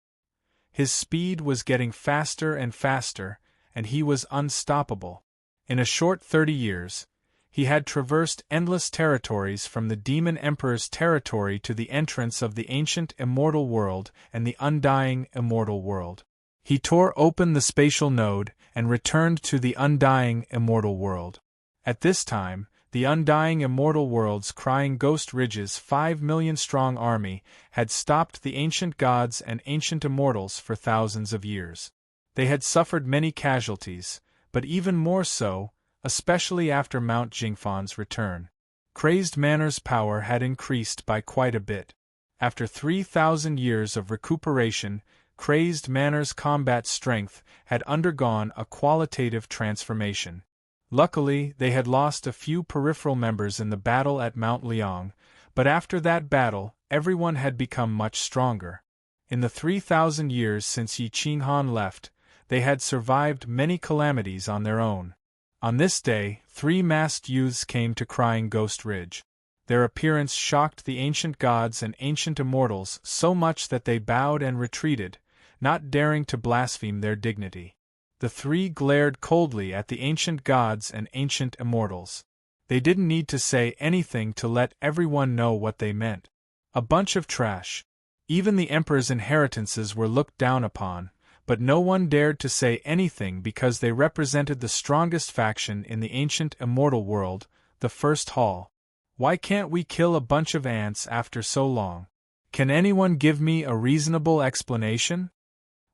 His speed was getting faster and faster, and he was unstoppable. In a short 30 years, he had traversed endless territories from the Demon Emperor's territory to the entrance of the ancient immortal world and the undying immortal world. He tore open the spatial node and returned to the undying immortal world. At this time, the undying immortal world's crying ghost ridge's 5 million strong army had stopped the ancient gods and ancient immortals for thousands of years. They had suffered many casualties, but even more so, especially after Mount Jingfan's return. Crazed Manor's power had increased by quite a bit. After 3,000 years of recuperation, Crazed Manor's combat strength had undergone a qualitative transformation. Luckily, they had lost a few peripheral members in the battle at Mount Liang, but after that battle, everyone had become much stronger. In the 3,000 years since Yi Qinghan left, they had survived many calamities on their own. On this day, 3 masked youths came to Crying Ghost Ridge. Their appearance shocked the ancient gods and ancient immortals so much that they bowed and retreated, not daring to blaspheme their dignity. The 3 glared coldly at the ancient gods and ancient immortals. They didn't need to say anything to let everyone know what they meant. A bunch of trash. Even the Emperor's inheritances were looked down upon, but no one dared to say anything because they represented the strongest faction in the ancient immortal world, the First Hall. Why can't we kill a bunch of ants after so long? Can anyone give me a reasonable explanation?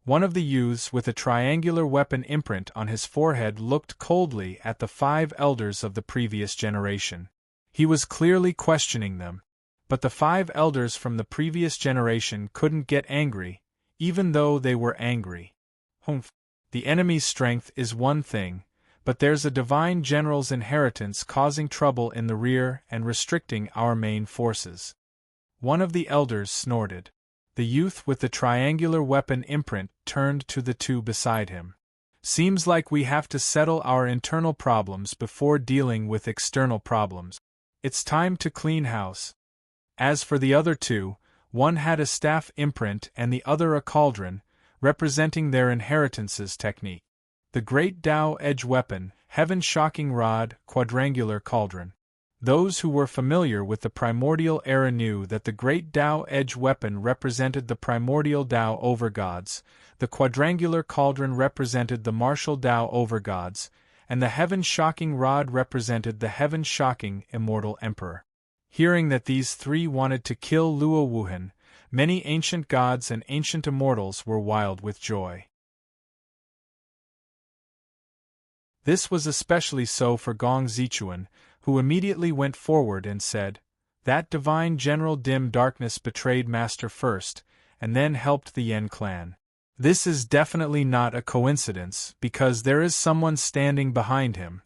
One of the youths with a triangular weapon imprint on his forehead looked coldly at the 5 elders of the previous generation. He was clearly questioning them. But the 5 elders from the previous generation couldn't get angry, even though they were angry. Humph. The enemy's strength is one thing, but there's a divine general's inheritance causing trouble in the rear and restricting our main forces. One of the elders snorted. The youth with the triangular weapon imprint turned to the 2 beside him. Seems like we have to settle our internal problems before dealing with external problems. It's time to clean house. As for the other 2, one had a staff imprint and the other a cauldron, representing their inheritances technique. The Great Tao Edge Weapon, Heaven-Shocking Rod, Quadrangular Cauldron. Those who were familiar with the primordial era knew that the Great Tao Edge Weapon represented the primordial Tao overgods, the quadrangular cauldron represented the martial Tao overgods, and the Heaven-Shocking Rod represented the Heaven-Shocking Immortal Emperor. Hearing that these 3 wanted to kill Luo Wuhan, many ancient gods and ancient immortals were wild with joy. This was especially so for Gong Zichuan, who immediately went forward and said, "That divine general Dim Darkness betrayed Master first, and then helped the Yen clan. This is definitely not a coincidence, because there is someone standing behind him.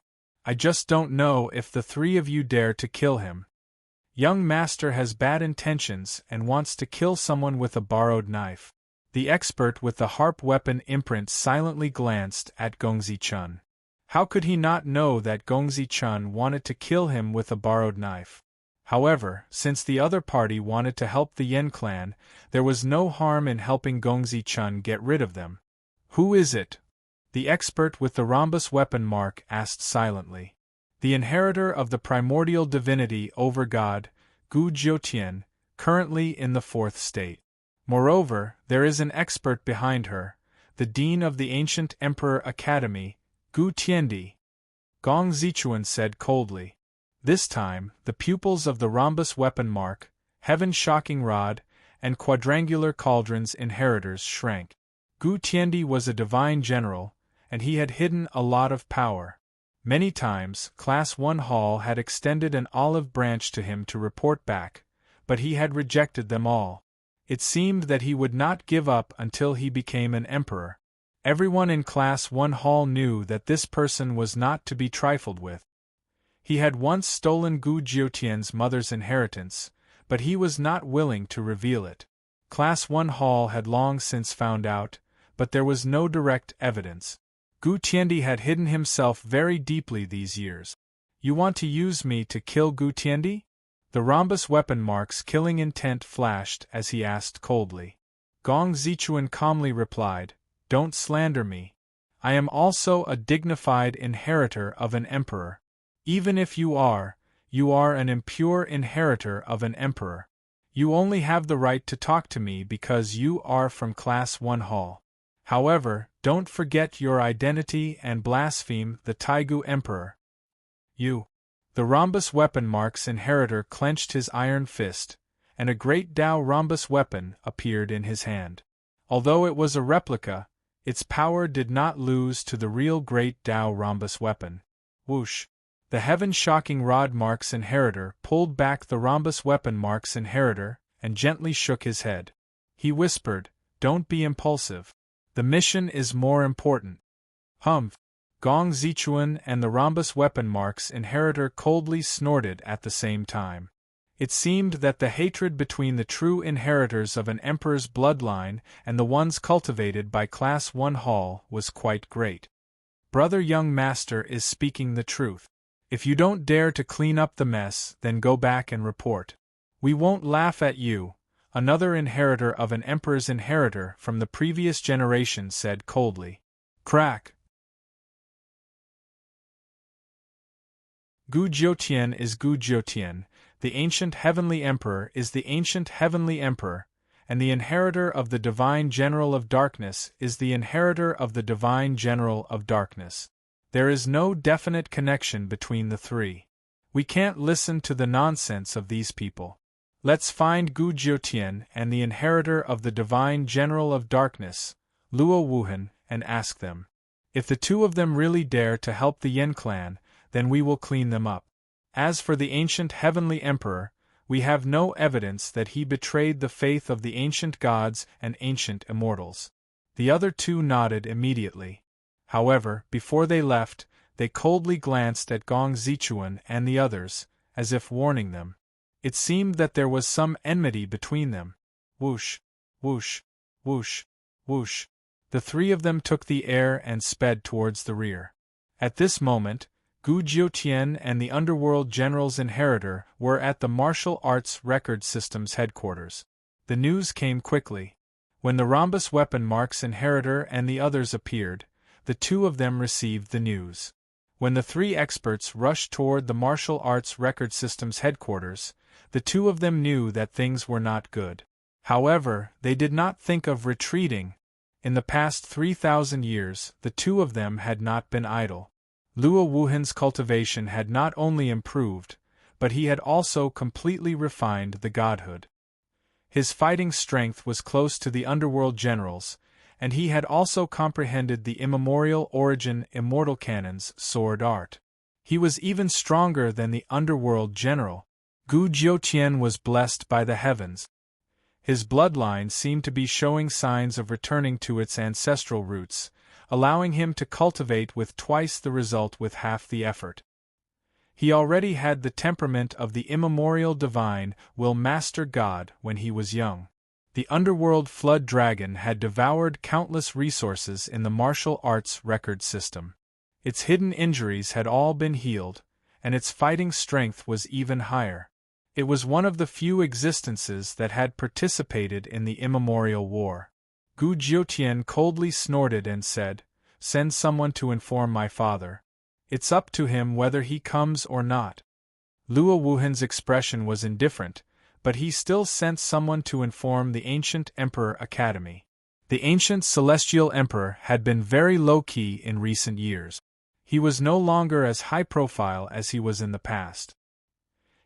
I just don't know if the three of you dare to kill him. Young master has bad intentions and wants to kill someone with a borrowed knife. The expert with the harp weapon imprint silently glanced at Gongzi Chun. How could he not know that Gongzi Chun wanted to kill him with a borrowed knife? However, since the other party wanted to help the Yen clan, there was no harm in helping Gongzi Chun get rid of them. Who is it? The expert with the rhombus weapon mark asked silently. The inheritor of the primordial divinity over God, Gu Jiutian, currently in the fourth state. Moreover, there is an expert behind her, the dean of the ancient Emperor Academy, Gu Tiandi. Gong Zichuan said coldly. This time, the pupils of the rhombus weapon mark, heaven-shocking rod, and quadrangular cauldron's inheritors shrank. Gu Tiandi was a divine general, and he had hidden a lot of power. Many times, Class 1 Hall had extended an olive branch to him to report back, but he had rejected them all. It seemed that he would not give up until he became an emperor. Everyone in Class 1 Hall knew that this person was not to be trifled with. He had once stolen Gu Jiutian's mother's inheritance, but he was not willing to reveal it. Class 1 Hall had long since found out, but there was no direct evidence. Gu Tiandi had hidden himself very deeply these years. You want to use me to kill Gu Tiandi? The rhombus weapon mark's killing intent flashed as he asked coldly. Gong Zichuan calmly replied, Don't slander me. I am also a dignified inheritor of an emperor. Even if you are an impure inheritor of an emperor. You only have the right to talk to me because you are from Class 1 Hall. However, don't forget your identity and blaspheme the Taigu Emperor. You. The rhombus weapon mark's inheritor clenched his iron fist, and a great Dao rhombus weapon appeared in his hand. Although it was a replica, its power did not lose to the real great Dao rhombus weapon. Whoosh! The heaven-shocking rod mark's inheritor pulled back the rhombus weapon mark's inheritor and gently shook his head. He whispered, Don't be impulsive. The mission is more important. Humph! Gong Zichuan and the rhombus weapon mark's inheritor coldly snorted at the same time. It seemed that the hatred between the true inheritors of an emperor's bloodline and the ones cultivated by Class 1 Hall was quite great. Brother Young Master is speaking the truth. If you don't dare to clean up the mess, then go back and report. We won't laugh at you, another inheritor of an emperor's inheritor from the previous generation said coldly. Crack! Gu Jiutian is Gu Jiutian, the ancient heavenly emperor is the ancient heavenly emperor, and the inheritor of the divine general of darkness is the inheritor of the divine general of darkness. There is no definite connection between the three. We can't listen to the nonsense of these people. Let's find Gu Jiutian and the inheritor of the divine general of darkness, Luo Wuhan, and ask them. If the two of them really dare to help the Yen clan, then we will clean them up. As for the ancient heavenly emperor, we have no evidence that he betrayed the faith of the ancient gods and ancient immortals. The other two nodded immediately. However, before they left, they coldly glanced at Gong Zichuan and the others, as if warning them. It seemed that there was some enmity between them. Whoosh, whoosh, whoosh, whoosh. The three of them took the air and sped towards the rear. At this moment, Gu Jiutian and the Underworld General's inheritor were at the Martial Arts Record Systems headquarters. The news came quickly. When the rhombus weapon mark's inheritor and the others appeared, the two of them received the news. When the three experts rushed toward the Martial Arts Record Systems headquarters, the two of them knew that things were not good. However, they did not think of retreating. In the past 3,000 years, the two of them had not been idle. Luo Wuhan's cultivation had not only improved, but he had also completely refined the godhood. His fighting strength was close to the underworld generals, and he had also comprehended the immemorial origin immortal canon's sword art. He was even stronger than the underworld general. Gu Jiutian was blessed by the heavens. His bloodline seemed to be showing signs of returning to its ancestral roots, allowing him to cultivate with twice the result with half the effort. He already had the temperament of the immemorial divine will Master God when he was young. The underworld flood dragon had devoured countless resources in the martial arts record system. Its hidden injuries had all been healed, and its fighting strength was even higher. It was one of the few existences that had participated in the immemorial war. Gu Jiutian coldly snorted and said, "Send someone to inform my father. It's up to him whether he comes or not." Luo Wuhan's expression was indifferent, but he still sent someone to inform the ancient Emperor Academy. The ancient celestial emperor had been very low-key in recent years. He was no longer as high-profile as he was in the past.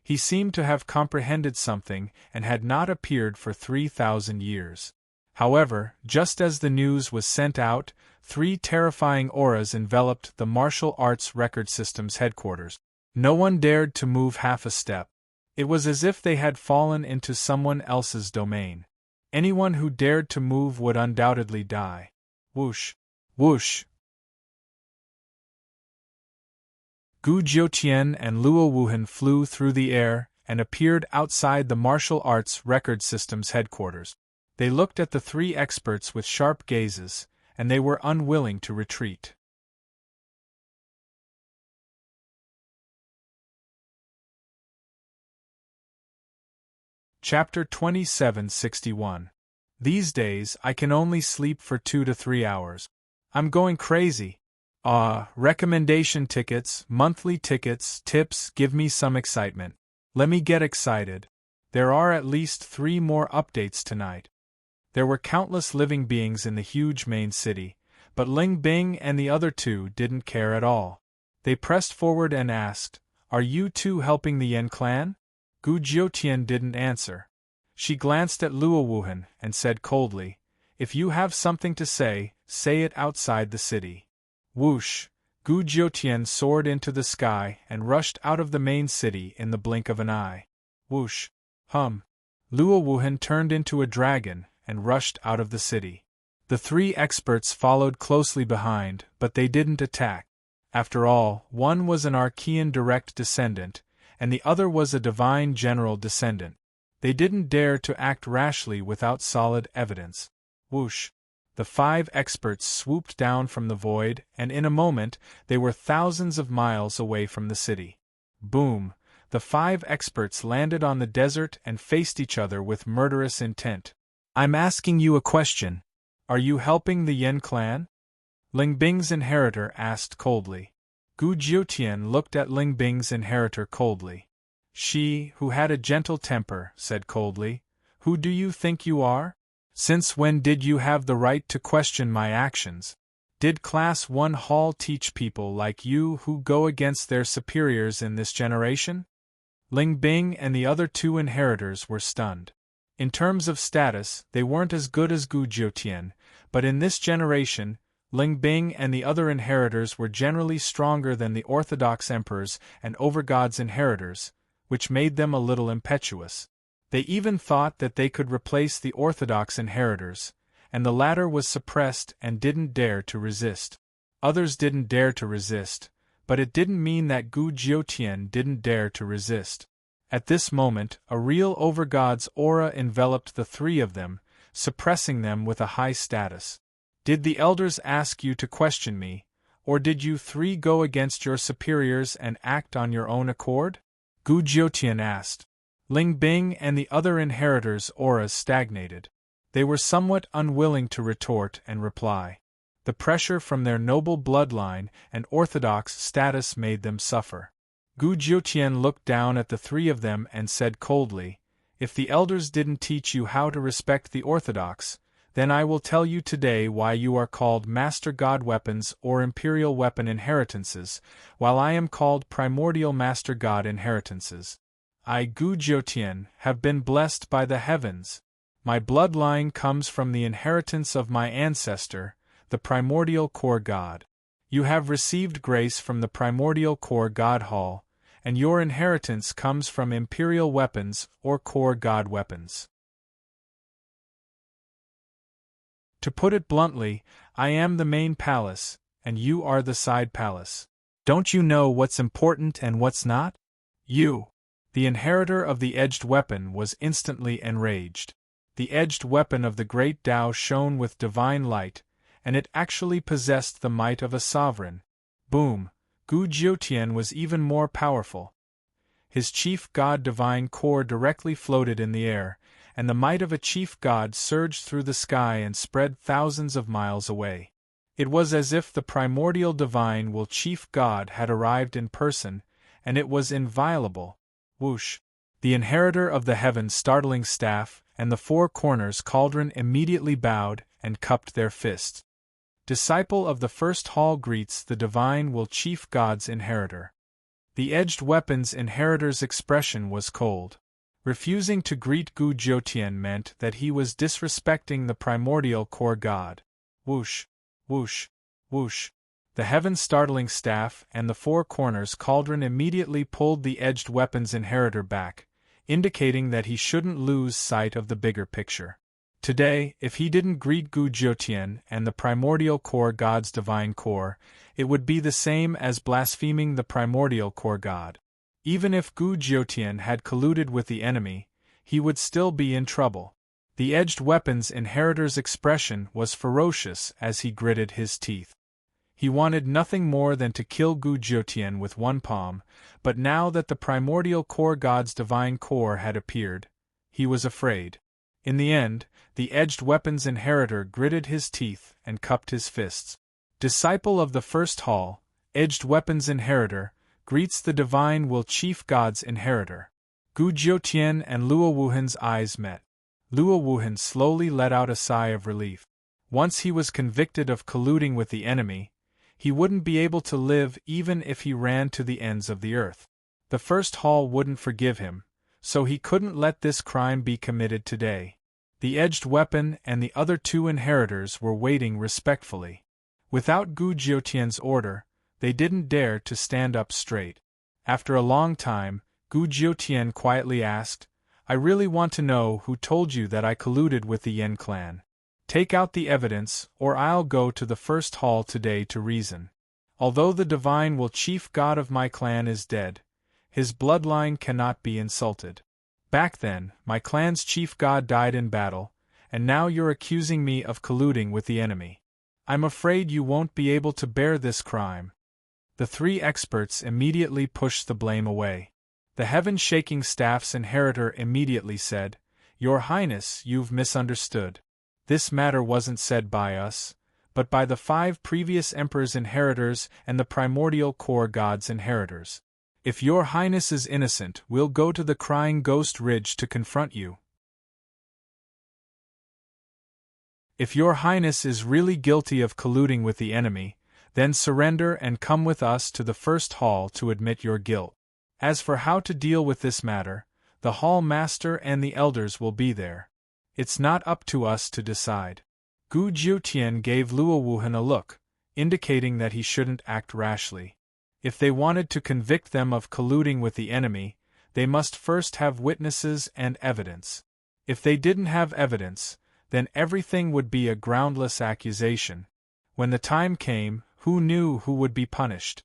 He seemed to have comprehended something and had not appeared for 3,000 years. However, just as the news was sent out, 3 terrifying auras enveloped the martial arts record system's headquarters. No one dared to move half a step. It was as if they had fallen into someone else's domain. Anyone who dared to move would undoubtedly die. Whoosh! Whoosh! Gu Jiutian and Luo Wuhan flew through the air and appeared outside the martial arts record system's headquarters. They looked at the 3 experts with sharp gazes, and they were unwilling to retreat. Chapter 2761. These days I can only sleep for 2 to 3 hours. I'm going crazy. Recommendation tickets, monthly tickets, tips, give me some excitement. Let me get excited. There are at least 3 more updates tonight. There were countless living beings in the huge main city, but Ling Bing and the other 2 didn't care at all. They pressed forward and asked, "Are you 2 helping the Yan clan?" Gu Jiutian didn't answer. She glanced at Luo Wuhan and said coldly, "If you have something to say it outside the city." Whoosh! Gu Jiutian soared into the sky and rushed out of the main city in the blink of an eye. Whoosh! Hum! Luo Wuhan turned into a dragon and rushed out of the city. The 3 experts followed closely behind, but they didn't attack. After all, one was an Archean direct descendant, and the other was a divine general descendant. They didn't dare to act rashly without solid evidence. Whoosh! The 5 experts swooped down from the void, and in a moment, they were thousands of miles away from the city. Boom! The 5 experts landed on the desert and faced each other with murderous intent. "I'm asking you a question. Are you helping the Yan clan?" Ling Bing's inheritor asked coldly. Gu Jiutian looked at Ling Bing's inheritor coldly. She, who had a gentle temper, said coldly, "Who do you think you are? Since when did you have the right to question my actions? Did Class 1 Hall teach people like you who go against their superiors in this generation?" Ling Bing and the other 2 inheritors were stunned. In terms of status, they weren't as good as Gu Jiutian, but in this generation, Ling Bing and the other inheritors were generally stronger than the Orthodox emperors and Overgod's inheritors, which made them a little impetuous. They even thought that they could replace the Orthodox inheritors, and the latter was suppressed and didn't dare to resist. Others didn't dare to resist, but it didn't mean that Gu Jiutian didn't dare to resist. At this moment, a real Overgod's aura enveloped the 3 of them, suppressing them with a high status. "Did the elders ask you to question me, or did you 3 go against your superiors and act on your own accord?" Gu Jiutian asked. Ling Bing and the other inheritors' auras stagnated. They were somewhat unwilling to retort and reply. The pressure from their noble bloodline and orthodox status made them suffer. Gu Jiutian looked down at the 3 of them and said coldly, "If the elders didn't teach you how to respect the orthodox, then I will tell you today why you are called Master God Weapons or Imperial Weapon Inheritances, while I am called Primordial Master God Inheritances. I, Gu Jiutian, have been blessed by the heavens. My bloodline comes from the inheritance of my ancestor, the Primordial Core God. You have received grace from the Primordial Core God Hall, and your inheritance comes from Imperial Weapons or Core God Weapons. To put it bluntly, I am the main palace, and you are the side palace. Don't you know what's important and what's not? You. The inheritor of the edged weapon was instantly enraged. The edged weapon of the great Tao shone with divine light, and it actually possessed the might of a sovereign. Boom! Gu Jiutian was even more powerful. His chief god divine core directly floated in the air, and the might of a chief god surged through the sky and spread thousands of miles away. It was as if the primordial divine will chief god had arrived in person, and it was inviolable. Whoosh! The inheritor of the heavens' startling staff and the four corners cauldron immediately bowed and cupped their fists. Disciple of the first hall greets the divine will chief god's inheritor. The edged weapon's inheritor's expression was cold. Refusing to greet Gu Jiutian meant that he was disrespecting the primordial core god. Whoosh! Whoosh! Whoosh! The heaven's startling staff and the four corners cauldron immediately pulled the edged weapon's inheritor back, indicating that he shouldn't lose sight of the bigger picture. Today, if he didn't greet Gu Jiutian and the primordial core god's divine core, it would be the same as blaspheming the primordial core god. Even if Gu Jiutian had colluded with the enemy, he would still be in trouble. The edged weapon's inheritor's expression was ferocious as he gritted his teeth. He wanted nothing more than to kill Gu Jiutian with one palm, but now that the primordial core god's divine core had appeared, he was afraid. In the end, the edged weapon's inheritor gritted his teeth and cupped his fists. Disciple of the first hall, edged weapon's inheritor, greets the divine will chief god's inheritor. Gu Jiutian and Luo Wuhan's eyes met. Luo Wuhan slowly let out a sigh of relief. Once he was convicted of colluding with the enemy, he wouldn't be able to live even if he ran to the ends of the earth. The first hall wouldn't forgive him, so he couldn't let this crime be committed today. The edged weapon and the other two inheritors were waiting respectfully. Without Gu Jiutian's order, they didn't dare to stand up straight. After a long time, Gu Jiutian quietly asked, "I really want to know who told you that I colluded with the Yen clan. Take out the evidence, or I'll go to the first hall today to reason. Although the divine will chief god of my clan is dead, his bloodline cannot be insulted. Back then, my clan's chief god died in battle, and now you're accusing me of colluding with the enemy. I'm afraid you won't be able to bear this crime." The three experts immediately pushed the blame away. The heaven-shaking staff's inheritor immediately said, "Your Highness, you've misunderstood. This matter wasn't said by us, but by the 5 previous emperors' inheritors and the primordial core god's inheritors. If your Highness is innocent, we'll go to the Crying Ghost Ridge to confront you. If your Highness is really guilty of colluding with the enemy, then surrender and come with us to the first hall to admit your guilt. As for how to deal with this matter, the hall master and the elders will be there. It's not up to us to decide." Gu Jiutian gave Luo Wuhan a look, indicating that he shouldn't act rashly. If they wanted to convict them of colluding with the enemy, they must first have witnesses and evidence. If they didn't have evidence, then everything would be a groundless accusation. When the time came, who knew who would be punished?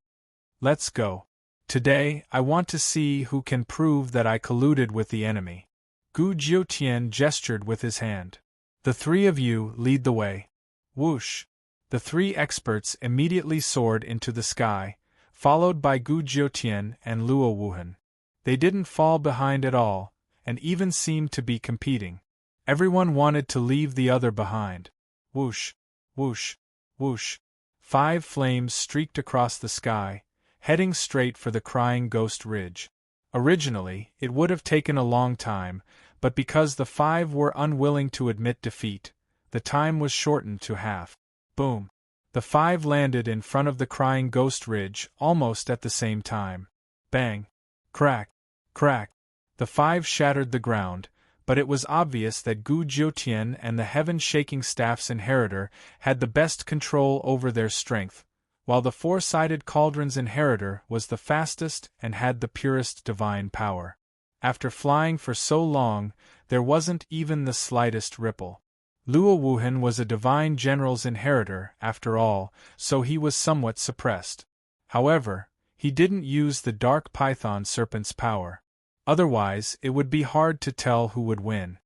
Let's go. Today, I want to see who can prove that I colluded with the enemy. Gu Jiutian gestured with his hand. The 3 of you lead the way. Whoosh! The 3 experts immediately soared into the sky, followed by Gu Jiutian and Luo Wuhan. They didn't fall behind at all, and even seemed to be competing. Everyone wanted to leave the other behind. Whoosh! Whoosh! Whoosh! 5 flames streaked across the sky, heading straight for the Crying Ghost Ridge. Originally, it would have taken a long time, but because the 5 were unwilling to admit defeat, the time was shortened to half. Boom! The 5 landed in front of the Crying Ghost Ridge almost at the same time. Bang! Crack! Crack! The 5 shattered the ground, but it was obvious that Gu Jiutian and the heaven-shaking staff's inheritor had the best control over their strength, while the 4-sided cauldron's inheritor was the fastest and had the purest divine power. After flying for so long, there wasn't even the slightest ripple. Luo Wuhan was a divine general's inheritor, after all, so he was somewhat suppressed. However, he didn't use the dark python serpent's power. Otherwise, it would be hard to tell who would win.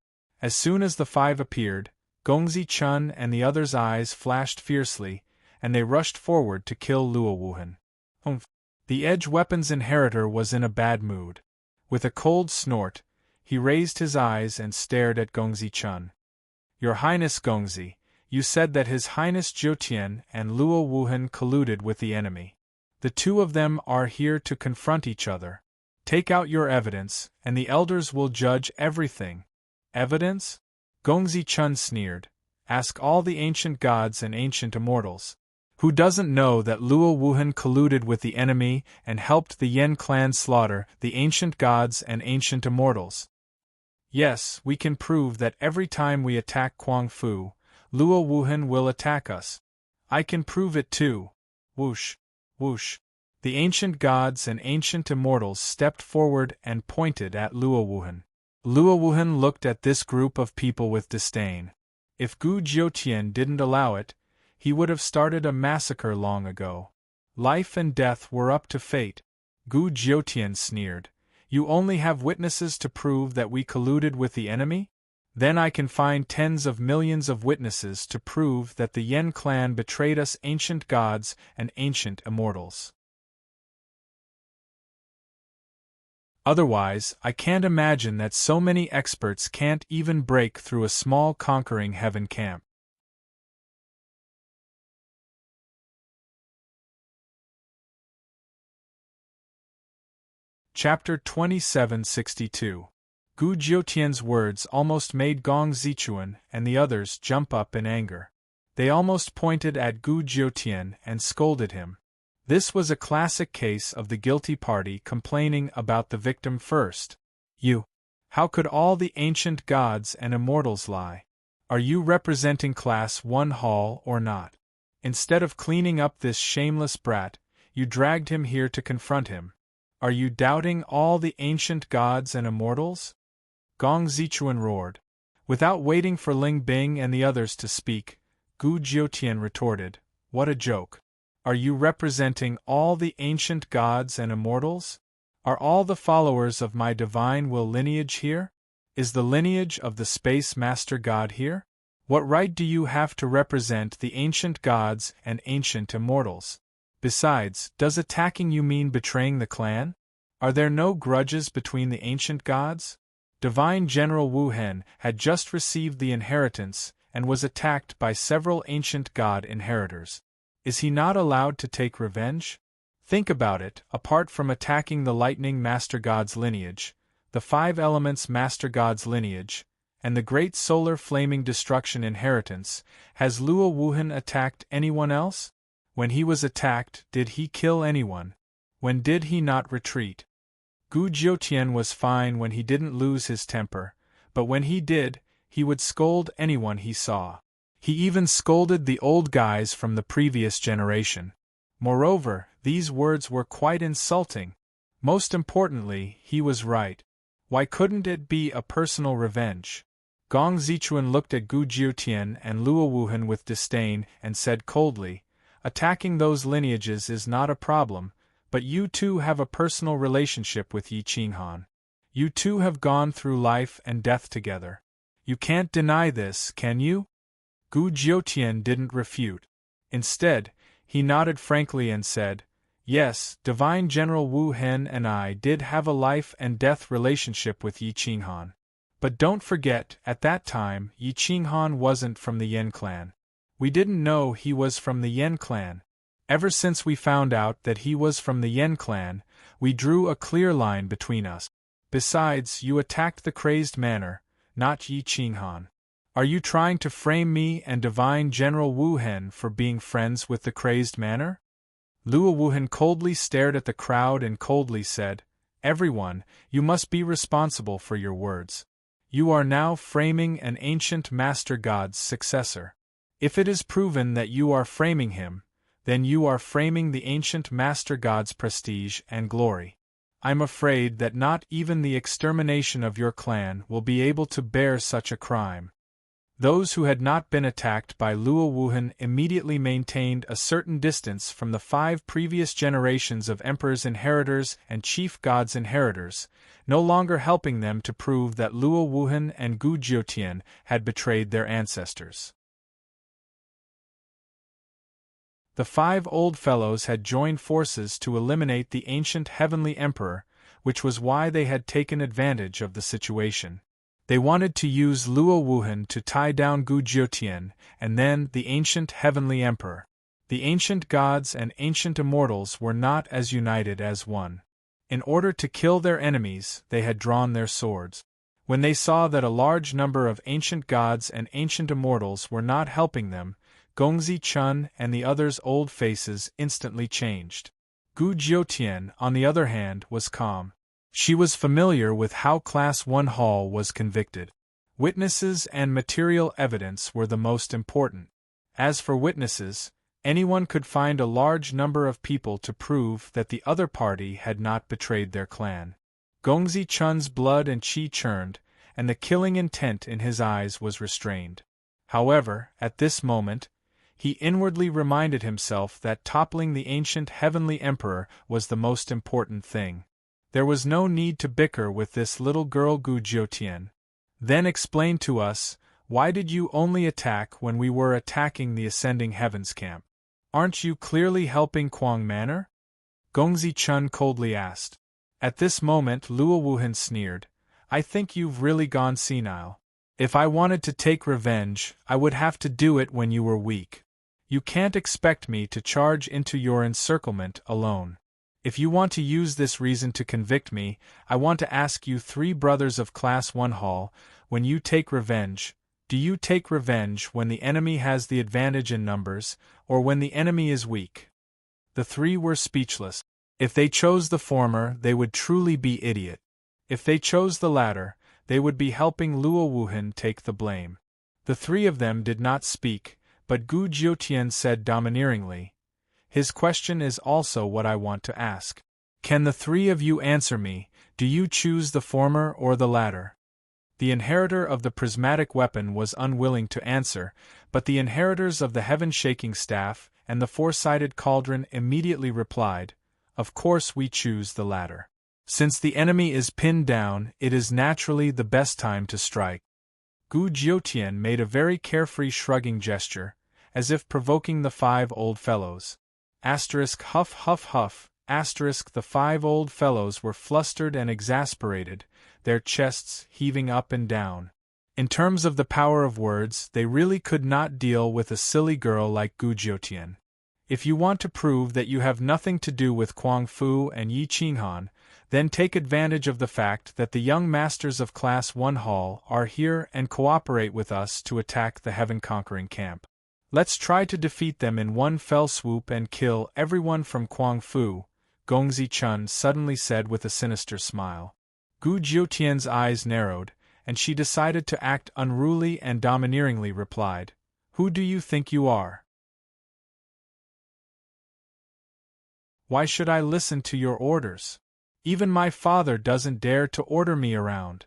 As soon as the five appeared, Gongzi Chun and the others' eyes flashed fiercely, and they rushed forward to kill Luo Wuhan. The edge weapon's inheritor was in a bad mood. With a cold snort, he raised his eyes and stared at Gongzi Chun. Your Highness Gongzi, you said that His Highness Jiutian and Luo Wuhan colluded with the enemy. The two of them are here to confront each other. Take out your evidence, and the elders will judge everything. Evidence? Gongzi Chun sneered. Ask all the ancient gods and ancient immortals. Who doesn't know that Luo Wuhan colluded with the enemy and helped the Yen clan slaughter the ancient gods and ancient immortals? Yes, we can prove that every time we attack Kuang Fu, Luo Wuhan will attack us. I can prove it too. Whoosh, whoosh. The ancient gods and ancient immortals stepped forward and pointed at Luo Wuhan. Luo Wuhan looked at this group of people with disdain. If Gu Jiutian didn't allow it, he would have started a massacre long ago. Life and death were up to fate. Gu Jiutian sneered. You only have witnesses to prove that we colluded with the enemy? Then I can find tens of millions of witnesses to prove that the Yen clan betrayed us ancient gods and ancient immortals. Otherwise, I can't imagine that so many experts can't even break through a small conquering heaven camp. Chapter 2762. Gu Jiutian's words almost made Gong Zichuan and the others jump up in anger. They almost pointed at Gu Jiutian and scolded him. This was a classic case of the guilty party complaining about the victim first. You. How could all the ancient gods and immortals lie? Are you representing Class 1 Hall or not? Instead of cleaning up this shameless brat, you dragged him here to confront him. Are you doubting all the ancient gods and immortals? Gong Zichuan roared. Without waiting for Ling Bing and the others to speak, Gu Jiutian retorted, What a joke. Are you representing all the ancient gods and immortals? Are all the followers of my divine will lineage here? Is the lineage of the Space Master God here? What right do you have to represent the ancient gods and ancient immortals? Besides, does attacking you mean betraying the clan? Are there no grudges between the ancient gods? Divine General Wu Hen had just received the inheritance and was attacked by several ancient god inheritors. Is he not allowed to take revenge? Think about it. Apart from attacking the Lightning Master God's lineage, the Five Elements Master God's lineage, and the Great Solar Flaming Destruction inheritance, has Luo Wuhan attacked anyone else? When he was attacked, did he kill anyone? When did he not retreat? Gu Jiutian was fine when he didn't lose his temper, but when he did, he would scold anyone he saw. He even scolded the old guys from the previous generation. Moreover, these words were quite insulting. Most importantly, he was right. Why couldn't it be a personal revenge? Gong Zichuan looked at Gu Jiutian and Luo Wuhan with disdain and said coldly, Attacking those lineages is not a problem, but you two have a personal relationship with Yi Qinghan. You two have gone through life and death together. You can't deny this, can you? Gu Jiutian didn't refute. Instead, he nodded frankly and said, Yes, Divine General Wu Hen and I did have a life and death relationship with Yi Qinghan. But don't forget, at that time, Yi Qinghan wasn't from the Yen clan. We didn't know he was from the Yen clan. Ever since we found out that he was from the Yen clan, we drew a clear line between us. Besides, you attacked the crazed manor, not Yi Qinghan. Are you trying to frame me and Divine General Wu Hen for being friends with the crazed manor? Luo Wuhan coldly stared at the crowd and coldly said, Everyone, you must be responsible for your words. You are now framing an ancient Master God's successor. If it is proven that you are framing him, then you are framing the ancient Master God's prestige and glory. I'm afraid that not even the extermination of your clan will be able to bear such a crime. Those who had not been attacked by Luo Wuhan immediately maintained a certain distance from the 5 previous generations of emperors' inheritors and chief gods' inheritors, no longer helping them to prove that Luo Wuhan and Gu Jiutian had betrayed their ancestors. The 5 old fellows had joined forces to eliminate the ancient heavenly emperor, which was why they had taken advantage of the situation. They wanted to use Luo Wuhan to tie down Gu Jiutian, and then the ancient heavenly emperor. The ancient gods and ancient immortals were not as united as one. In order to kill their enemies, they had drawn their swords. When they saw that a large number of ancient gods and ancient immortals were not helping them, Gongzi Chun and the others' old faces instantly changed. Gu Jiutian, on the other hand, was calm. She was familiar with how Class 1 Hall was convicted. Witnesses and material evidence were the most important. As for witnesses, anyone could find a large number of people to prove that the other party had not betrayed their clan. Gongzi Chun's blood and qi churned, and the killing intent in his eyes was restrained. However, at this moment, he inwardly reminded himself that toppling the ancient heavenly emperor was the most important thing. There was no need to bicker with this little girl Gu Jiutian. Then explain to us, why did you only attack when we were attacking the Ascending Heavens camp? Aren't you clearly helping Kuang Manor? Gongzi Chun coldly asked. At this moment Luo Wuhan sneered. I think you've really gone senile. If I wanted to take revenge, I would have to do it when you were weak. You can't expect me to charge into your encirclement alone. If you want to use this reason to convict me, I want to ask you 3 brothers of Class 1 Hall, when you take revenge, do you take revenge when the enemy has the advantage in numbers, or when the enemy is weak? The 3 were speechless. If they chose the former, they would truly be idiot. If they chose the latter, they would be helping Luo Wuhan take the blame. The 3 of them did not speak, but Gu Jiutian said domineeringly, his question is also what I want to ask. Can the 3 of you answer me, do you choose the former or the latter? The inheritor of the prismatic weapon was unwilling to answer, but the inheritors of the heaven-shaking staff and the four-sided cauldron immediately replied, of course we choose the latter. Since the enemy is pinned down, it is naturally the best time to strike. Gu Jiutian made a very carefree shrugging gesture, as if provoking the 5 old fellows. Asterisk huff huff huff, asterisk the 5 old fellows were flustered and exasperated, their chests heaving up and down. In terms of the power of words, they really could not deal with a silly girl like Gu Jiutian. If you want to prove that you have nothing to do with Kuang Fu and Yi Qinghan, then take advantage of the fact that the young masters of Class 1 Hall are here and cooperate with us to attack the heaven-conquering camp. Let's try to defeat them in one fell swoop and kill everyone from Kuang Fu, Gongzi Chun suddenly said with a sinister smile. Gu Jiutian's eyes narrowed, and she decided to act unruly and domineeringly replied, Who do you think you are? Why should I listen to your orders? Even my father doesn't dare to order me around.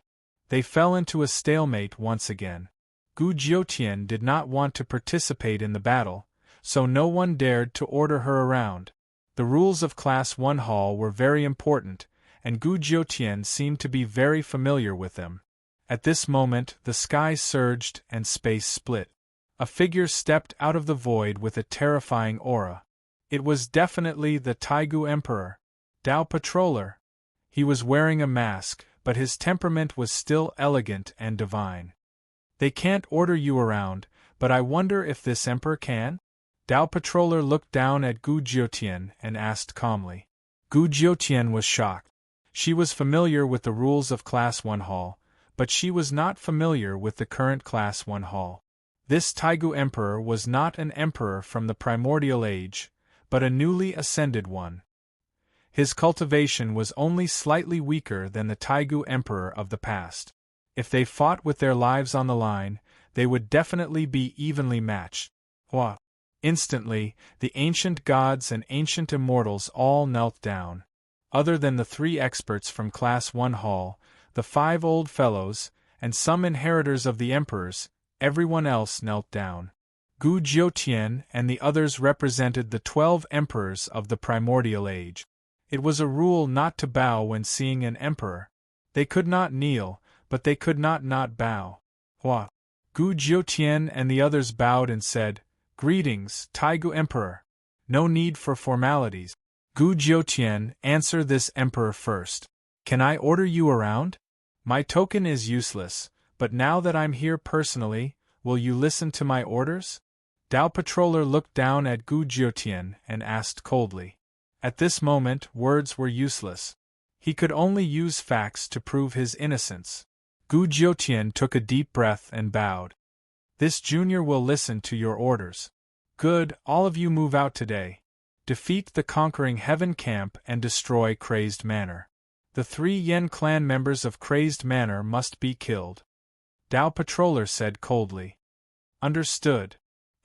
They fell into a stalemate once again. Gu Jiutian did not want to participate in the battle, so no one dared to order her around. The rules of Class 1 Hall were very important, and Gu Jiutian seemed to be very familiar with them. At this moment, the sky surged and space split. A figure stepped out of the void with a terrifying aura. It was definitely the Taigu Emperor, Dao Patroller. He was wearing a mask, but his temperament was still elegant and divine. They can't order you around, but I wonder if this emperor can? Dao Patroller looked down at Gu Jiutian and asked calmly. Gu Jiutian was shocked. She was familiar with the rules of Class 1 Hall, but she was not familiar with the current Class 1 Hall. This Taigu Emperor was not an emperor from the primordial age, but a newly ascended one. His cultivation was only slightly weaker than the Taigu Emperor of the past. If they fought with their lives on the line, they would definitely be evenly matched. What? Instantly, the ancient gods and ancient immortals all knelt down. Other than the 3 experts from Class 1 Hall, the 5 old fellows, and some inheritors of the emperors, everyone else knelt down. Gu Jiutian and the others represented the 12 emperors of the primordial age. It was a rule not to bow when seeing an emperor. They could not kneel, but they could not bow. Hua! Gu Jiutian and the others bowed and said, "Greetings, Taigu Emperor. No need for formalities." Gu Jiutian, answer this emperor first. "Can I order you around? My token is useless, but now that I'm here personally, will you listen to my orders?" Dao Patroller looked down at Gu Jiutian and asked coldly. At this moment, words were useless. He could only use facts to prove his innocence. Gu Jiutian took a deep breath and bowed. "This junior will listen to your orders." "Good, all of you move out today. Defeat the conquering Heaven Camp and destroy Crazed Manor. The 3 Yen clan members of Crazed Manor must be killed." Dao Patroller said coldly. "Understood."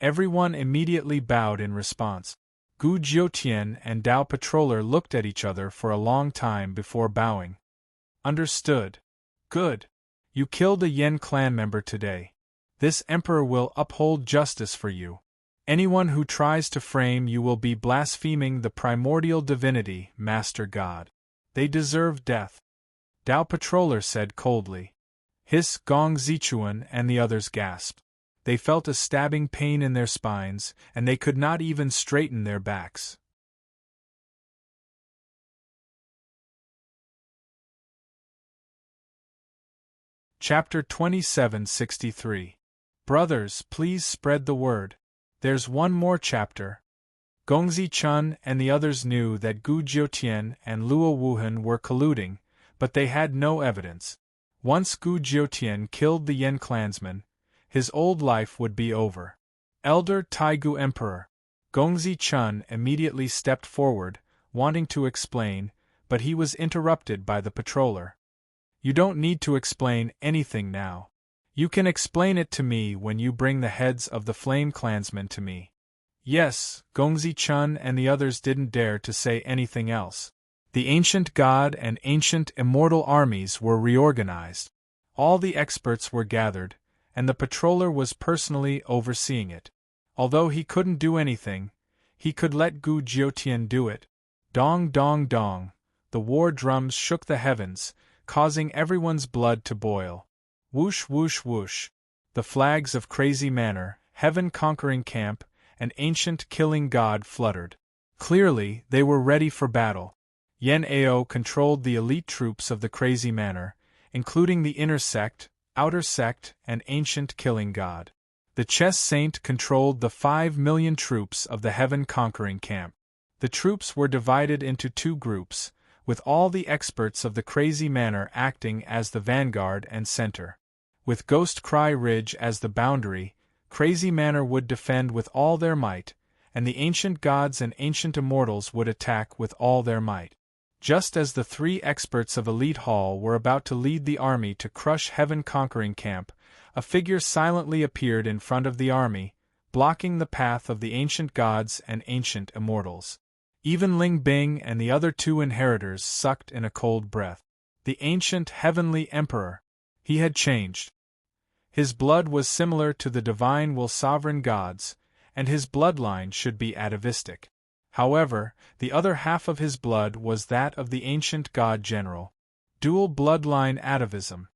Everyone immediately bowed in response. Gu Jiutian and Dao Patroller looked at each other for a long time before bowing. "Understood. Good. You killed a Yen clan member today. This emperor will uphold justice for you. Anyone who tries to frame you will be blaspheming the primordial divinity, Master God. They deserve death." Dao Patroller said coldly. Hiss, Gong Zichuan and the others gasped. They felt a stabbing pain in their spines, and they could not even straighten their backs. Chapter 2763. Brothers, please spread the word. There's one more chapter. Gongzi Chun and the others knew that Gu Jiutian and Luo Wuhan were colluding, but they had no evidence. Once Gu Jiutian killed the Yen clansman, his old life would be over. Elder Taigu Emperor. Gongzi Chun immediately stepped forward, wanting to explain, but he was interrupted by the patroller. "You don't need to explain anything now. You can explain it to me when you bring the heads of the Flame Clansmen to me." Yes, Gongzi Chun and the others didn't dare to say anything else. The ancient god and ancient immortal armies were reorganized. All the experts were gathered, and the patroller was personally overseeing it. Although he couldn't do anything, he could let Gu Jiutian do it. Dong dong dong, the war drums shook the heavens, causing everyone's blood to boil. Whoosh whoosh whoosh. The flags of Crazy Manor, Heaven-conquering camp, and ancient killing god fluttered. Clearly, they were ready for battle. Yen Ao controlled the elite troops of the Crazy Manor, including the inner sect, outer sect, and ancient killing god. The Chess Saint controlled the 5 million troops of the Heaven-conquering camp. The troops were divided into 2 groups, with all the experts of the Crazy Manor acting as the vanguard and center. With Ghost Cry Ridge as the boundary, Crazy Manor would defend with all their might, and the ancient gods and ancient immortals would attack with all their might. Just as the 3 experts of Elite Hall were about to lead the army to crush Heaven-conquering camp, a figure silently appeared in front of the army, blocking the path of the ancient gods and ancient immortals. Even Ling Bing and the other 2 inheritors sucked in a cold breath. The ancient heavenly emperor. He had changed. His blood was similar to the divine will sovereign gods, and his bloodline should be atavistic. However, the other half of his blood was that of the ancient god general. Dual bloodline atavism.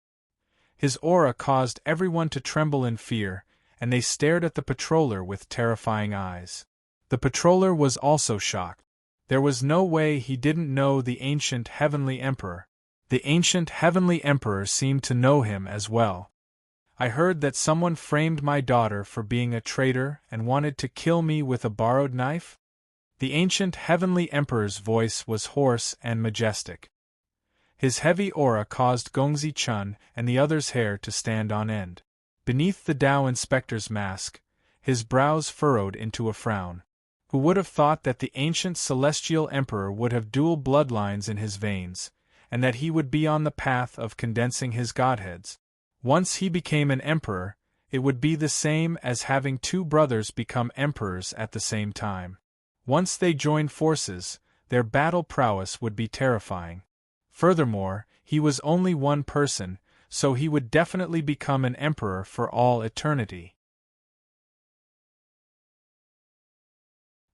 His aura caused everyone to tremble in fear, and they stared at the patroller with terrifying eyes. The patroller was also shocked. There was no way he didn't know the ancient heavenly emperor. The ancient heavenly emperor seemed to know him as well. "I heard that someone framed my daughter for being a traitor and wanted to kill me with a borrowed knife?" The ancient heavenly emperor's voice was hoarse and majestic. His heavy aura caused Gongzi Chun and the others' hair to stand on end. Beneath the Dao inspector's mask, his brows furrowed into a frown. Who would have thought that the ancient celestial emperor would have dual bloodlines in his veins, and that he would be on the path of condensing his godheads? Once he became an emperor, it would be the same as having 2 brothers become emperors at the same time. Once they joined forces, their battle prowess would be terrifying. Furthermore, he was only one person, so he would definitely become an emperor for all eternity.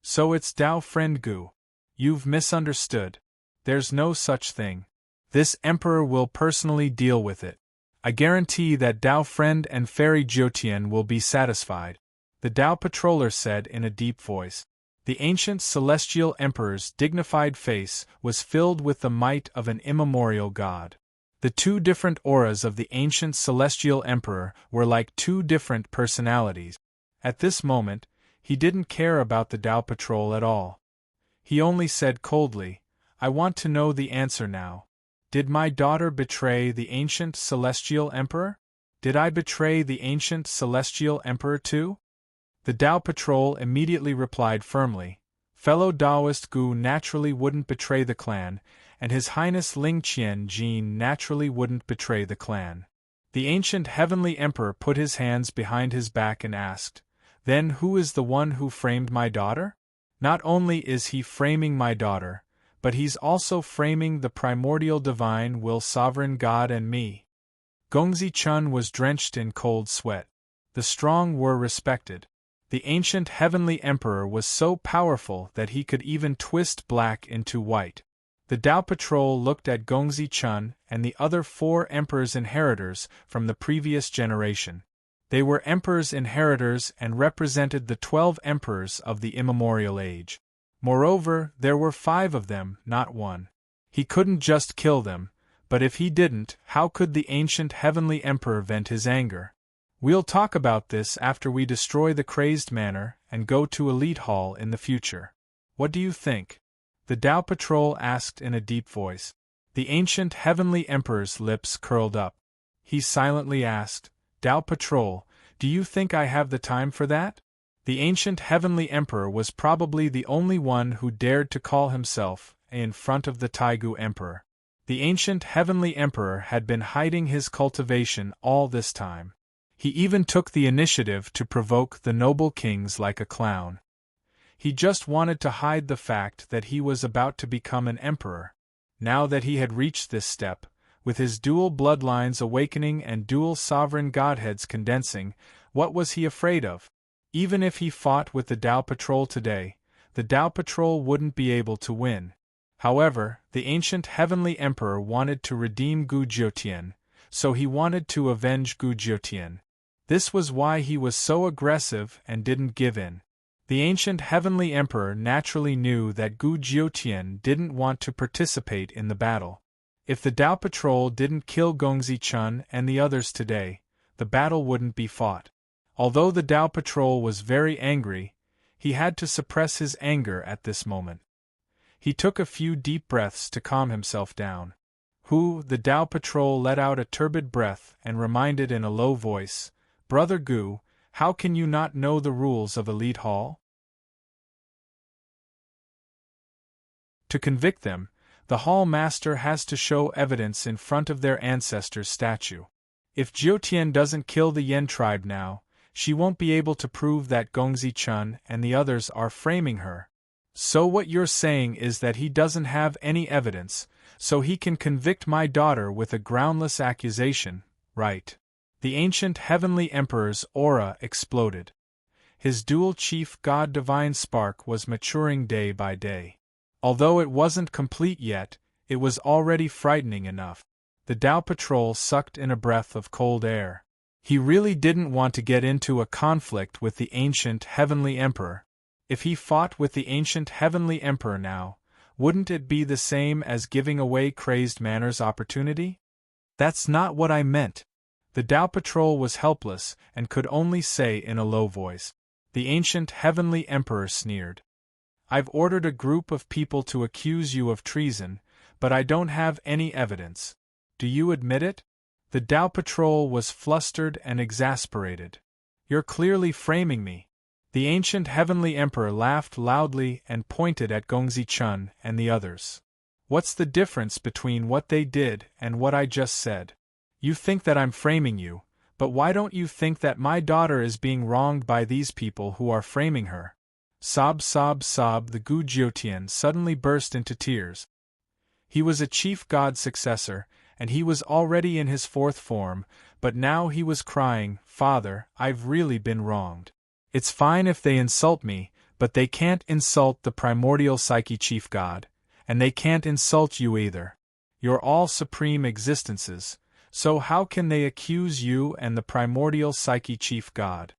So it's Tao friend Gu. You've misunderstood. There's no such thing. This emperor will personally deal with it. I guarantee that Tao friend and Fairy Jiutian will be satisfied, the Tao patroller said in a deep voice. The ancient celestial emperor's dignified face was filled with the might of an immemorial god. The two different auras of the ancient celestial emperor were like two different personalities. At this moment, he didn't care about the Tao patrol at all. He only said coldly, I want to know the answer now. Did my daughter betray the ancient celestial emperor? Did I betray the ancient celestial emperor too? The Tao patrol immediately replied firmly, fellow Taoist Gu naturally wouldn't betray the clan, and His Highness Ling Qian Jin naturally wouldn't betray the clan. The ancient heavenly emperor put his hands behind his back and asked, then who is the one who framed my daughter? Not only is he framing my daughter, but he's also framing the primordial divine will sovereign God and me. Gongzi Chun was drenched in cold sweat. The strong were respected. The ancient heavenly emperor was so powerful that he could even twist black into white. The Tao patrol looked at Gongzi Chun and the other 4 emperors' inheritors from the previous generation. They were emperors' inheritors and represented the 12 emperors of the immemorial age. Moreover, there were 5 of them, not 1. He couldn't just kill them, but if he didn't, how could the ancient heavenly emperor vent his anger? We'll talk about this after we destroy the crazed manor and go to Elite Hall in the future. What do you think? The Tao patrol asked in a deep voice. The ancient heavenly emperor's lips curled up. He silently asked, Tao patrol, do you think I have the time for that? The ancient heavenly emperor was probably the only one who dared to call himself in front of the Taigu emperor. The ancient heavenly emperor had been hiding his cultivation all this time. He even took the initiative to provoke the noble kings like a clown. He just wanted to hide the fact that he was about to become an emperor. Now that he had reached this step, with his dual bloodlines awakening and dual sovereign godheads condensing, what was he afraid of? Even if he fought with the Tao patrol today, the Tao patrol wouldn't be able to win. However, the ancient heavenly emperor wanted to redeem Gu Jiutian, so he wanted to avenge Gu Jiutian. This was why he was so aggressive and didn't give in. The ancient heavenly emperor naturally knew that Gu Jiutian didn't want to participate in the battle. If the Tao patrol didn't kill Gongzi Chun and the others today, the battle wouldn't be fought. Although the Tao patrol was very angry, he had to suppress his anger at this moment. He took a few deep breaths to calm himself down. The Tao patrol let out a turbid breath and reminded in a low voice, Brother Gu, how can you not know the rules of Elite Hall? To convict them, the Hall Master has to show evidence in front of their ancestor's statue. If Jiutian doesn't kill the Yen tribe now, she won't be able to prove that Gongzi Chun and the others are framing her. So what you're saying is that he doesn't have any evidence, so he can convict my daughter with a groundless accusation, right? The ancient heavenly emperor's aura exploded. His dual chief god divine spark was maturing day by day. Although it wasn't complete yet, it was already frightening enough. The Tao patrol sucked in a breath of cold air. He really didn't want to get into a conflict with the ancient heavenly emperor. If he fought with the ancient heavenly emperor now, wouldn't it be the same as giving away crazed manor's opportunity? That's not what I meant. The Tao patrol was helpless and could only say in a low voice. The ancient heavenly emperor sneered. I've ordered a group of people to accuse you of treason, but I don't have any evidence. Do you admit it? The Tao patrol was flustered and exasperated. You're clearly framing me. The ancient heavenly emperor laughed loudly and pointed at Gongzi Chun and the others. What's the difference between what they did and what I just said? You think that I'm framing you, but why don't you think that my daughter is being wronged by these people who are framing her? Sob, sob, sob. The Gu Jiutian suddenly burst into tears. He was a chief god successor, and he was already in his fourth form, but now he was crying, "Father, I've really been wronged. It's fine if they insult me, but they can't insult the primordial psyche chief god, and they can't insult you either. You're all supreme existences, so how can they accuse you and the primordial psyche chief god?"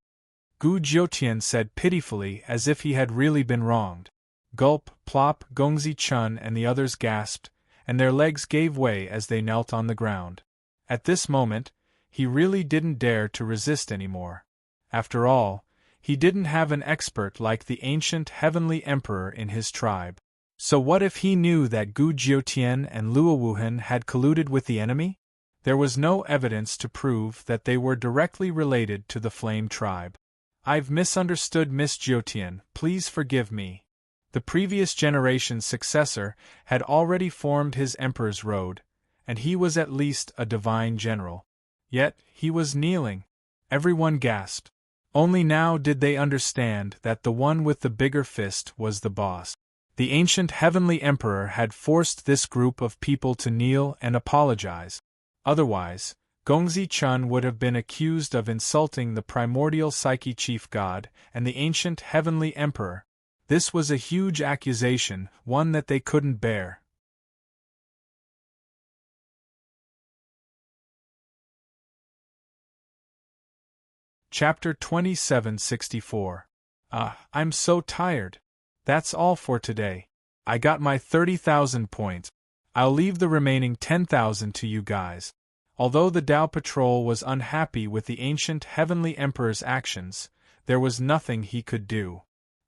Gu Jiutian said pitifully, as if he had really been wronged. Gulp, plop, Gongzi Chun and the others gasped, and their legs gave way as they knelt on the ground. At this moment, he really didn't dare to resist anymore. After all, he didn't have an expert like the ancient heavenly emperor in his tribe. So what if he knew that Gu Jiutian and Luo Wuhan had colluded with the enemy? There was no evidence to prove that they were directly related to the Flame tribe. "I've misunderstood Miss Jiutian, please forgive me." The previous generation's successor had already formed his emperor's road, and he was at least a divine general. Yet, he was kneeling. Everyone gasped. Only now did they understand that the one with the bigger fist was the boss. The ancient heavenly emperor had forced this group of people to kneel and apologize. Otherwise, Gongzi Chun would have been accused of insulting the primordial psyche chief god and the ancient heavenly emperor. This was a huge accusation, one that they couldn't bear. Chapter 2764. I'm so tired. That's all for today. I got my 30,000 points. I'll leave the remaining 10,000 to you guys. Although the Tao Patrol was unhappy with the ancient heavenly emperor's actions, there was nothing he could do.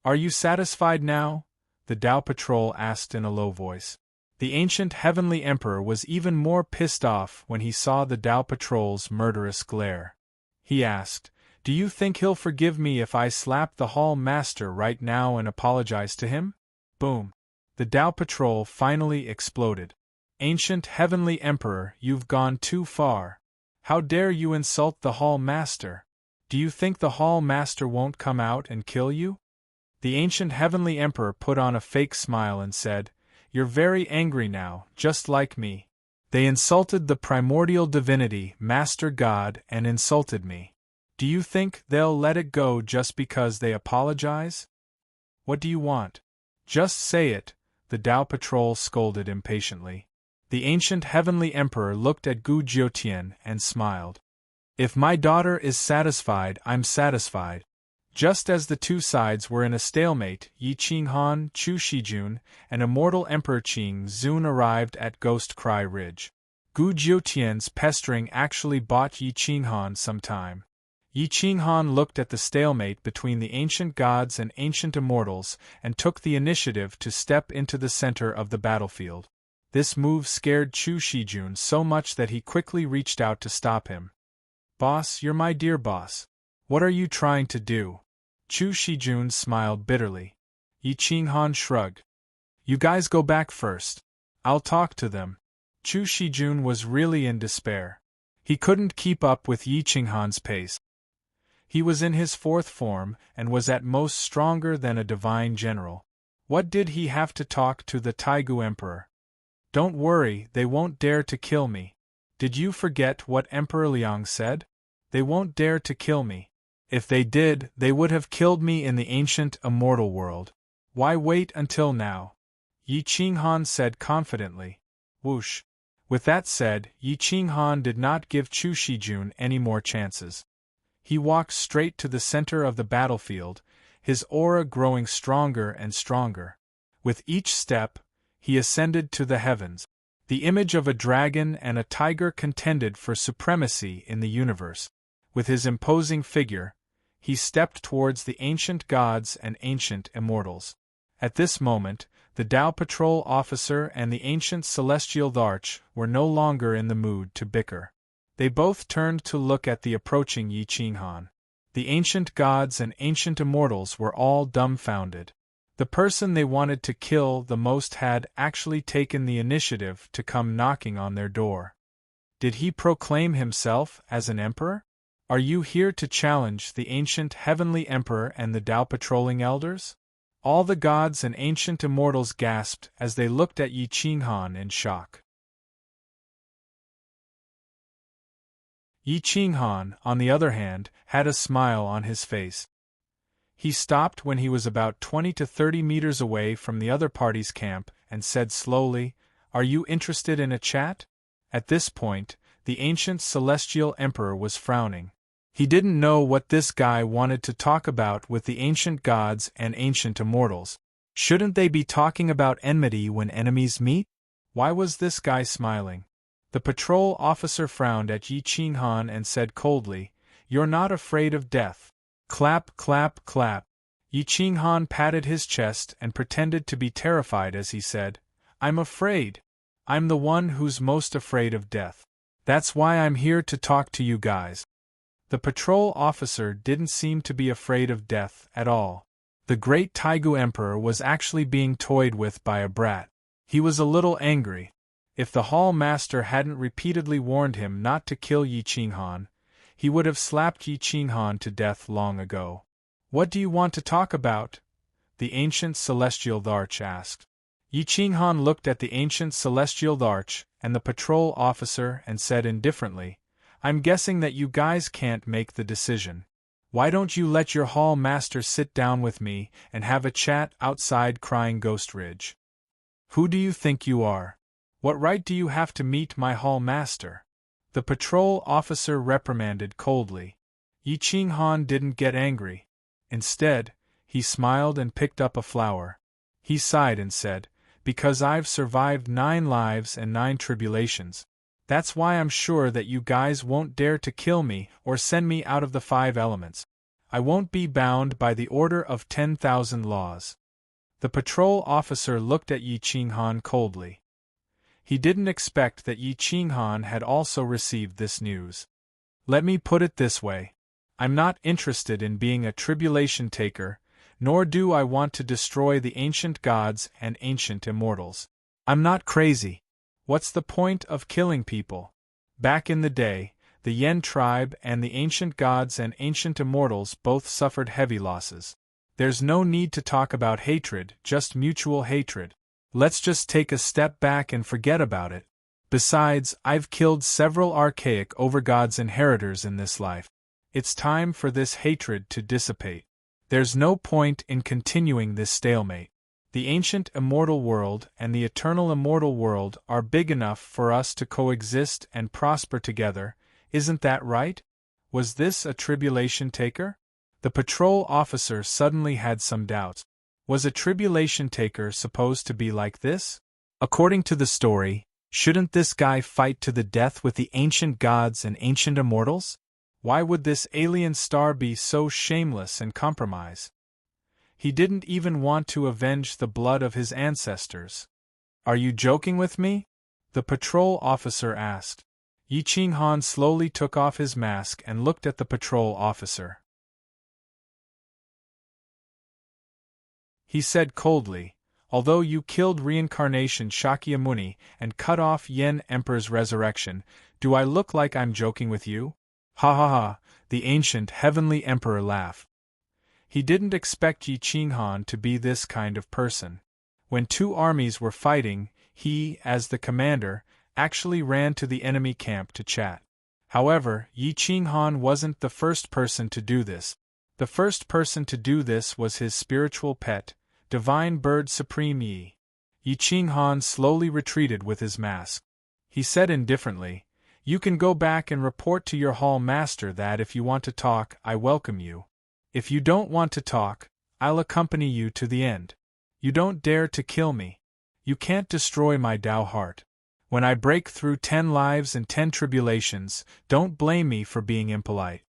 "Are you satisfied now?" the Tao Patrol asked in a low voice. The ancient heavenly emperor was even more pissed off when he saw the Tao Patrol's murderous glare. He asked, "Do you think he'll forgive me if I slap the Hall Master right now and apologize to him?" Boom! The Tao Patrol finally exploded. "Ancient Heavenly Emperor, you've gone too far. How dare you insult the Hall Master? Do you think the Hall Master won't come out and kill you?" The ancient Heavenly Emperor put on a fake smile and said, "You're very angry now, just like me. They insulted the primordial divinity, Master God, and insulted me. Do you think they'll let it go just because they apologize? What do you want? Just say it," the Tao Patrol scolded impatiently. The ancient heavenly emperor looked at Gu Jiutian and smiled. "If my daughter is satisfied, I'm satisfied." Just as the two sides were in a stalemate, Yi Qinghan, Chu Shijun, and immortal Emperor Qing Zun arrived at Ghost Cry Ridge. Gu Jiutian's pestering actually bought Yi Qinghan some time. Yi Qinghan looked at the stalemate between the ancient gods and ancient immortals and took the initiative to step into the center of the battlefield. This move scared Chu Shijun so much that he quickly reached out to stop him. "Boss, you're my dear boss. What are you trying to do?" Chu Shijun smiled bitterly. Yi Qinghan shrugged. "You guys go back first. I'll talk to them." Chu Shijun was really in despair. He couldn't keep up with Yi Qinghan's pace. He was in his fourth form and was at most stronger than a divine general. What did he have to talk to the Taigu Emperor? "Don't worry, they won't dare to kill me. Did you forget what Emperor Liang said? They won't dare to kill me. If they did, they would have killed me in the ancient immortal world. Why wait until now?" Yi Qinghan said confidently. Whoosh! With that said, Yi Qinghan did not give Chu Shijun any more chances. He walked straight to the center of the battlefield, his aura growing stronger and stronger. With each step, he ascended to the heavens. The image of a dragon and a tiger contended for supremacy in the universe. With his imposing figure, he stepped towards the ancient gods and ancient immortals. At this moment, the Tao Patrol officer and the ancient celestial Dharch were no longer in the mood to bicker. They both turned to look at the approaching Yi Qinghan. The ancient gods and ancient immortals were all dumbfounded. The person they wanted to kill the most had actually taken the initiative to come knocking on their door. Did he proclaim himself as an emperor? "Are you here to challenge the ancient heavenly emperor and the Tao patrolling elders?" All the gods and ancient immortals gasped as they looked at Yi Qinghan in shock. Yi Qinghan, on the other hand, had a smile on his face. He stopped when he was about 20 to 30 meters away from the other party's camp and said slowly, "Are you interested in a chat?" At this point, the ancient celestial emperor was frowning. He didn't know what this guy wanted to talk about with the ancient gods and ancient immortals. Shouldn't they be talking about enmity when enemies meet? Why was this guy smiling? The patrol officer frowned at Yi Qinghan and said coldly, "You're not afraid of death." Clap, clap, clap. Yi Qinghan patted his chest and pretended to be terrified as he said, "I'm afraid. I'm the one who's most afraid of death. That's why I'm here to talk to you guys." The patrol officer didn't seem to be afraid of death at all. The great Taigu Emperor was actually being toyed with by a brat. He was a little angry. If the hall master hadn't repeatedly warned him not to kill Yi Qinghan, he would have slapped Yi Qinghan to death long ago. "What do you want to talk about?" the ancient celestial Dharch asked. Yi Qinghan looked at the ancient celestial Dharch and the patrol officer and said indifferently, "I'm guessing that you guys can't make the decision. Why don't you let your hall master sit down with me and have a chat outside Crying Ghost Ridge? Who do you think you are? What right do you have to meet my hall master?" The patrol officer reprimanded coldly. Yi Qinghan didn't get angry. Instead, he smiled and picked up a flower. He sighed and said, "Because I've survived 9 lives and 9 tribulations. That's why I'm sure that you guys won't dare to kill me or send me out of the 5 elements. I won't be bound by the order of 10,000 laws." The patrol officer looked at Yi Qinghan coldly. He didn't expect that Yi Qinghan had also received this news. "Let me put it this way. I'm not interested in being a tribulation taker, nor do I want to destroy the ancient gods and ancient immortals. I'm not crazy. What's the point of killing people? Back in the day, the Yen tribe and the ancient gods and ancient immortals both suffered heavy losses. There's no need to talk about hatred, just mutual hatred. Let's just take a step back and forget about it. Besides, I've killed several archaic overgods inheritors in this life. It's time for this hatred to dissipate. There's no point in continuing this stalemate. The ancient immortal world and the eternal immortal world are big enough for us to coexist and prosper together, isn't that right?" Was this a tribulation taker? The patrol officer suddenly had some doubts. Was a tribulation taker supposed to be like this? According to the story, shouldn't this guy fight to the death with the ancient gods and ancient immortals? Why would this alien star be so shameless and compromise? He didn't even want to avenge the blood of his ancestors. "Are you joking with me?" the patrol officer asked. Yi Qinghan slowly took off his mask and looked at the patrol officer. He said coldly, "Although you killed reincarnation Shakyamuni and cut off Yen Emperor's resurrection, do I look like I'm joking with you?" "Ha ha ha," the ancient heavenly emperor laughed. He didn't expect Yi Qinghan to be this kind of person. When 2 armies were fighting, he, as the commander, actually ran to the enemy camp to chat. However, Yi Qinghan wasn't the first person to do this. The first person to do this was his spiritual pet, Divine Bird Supreme Yi. Yi Qinghan slowly retreated with his mask. He said indifferently, "You can go back and report to your hall master that if you want to talk, I welcome you. If you don't want to talk, I'll accompany you to the end. You don't dare to kill me. You can't destroy my Tao heart. When I break through 10 lives and 10 tribulations, don't blame me for being impolite."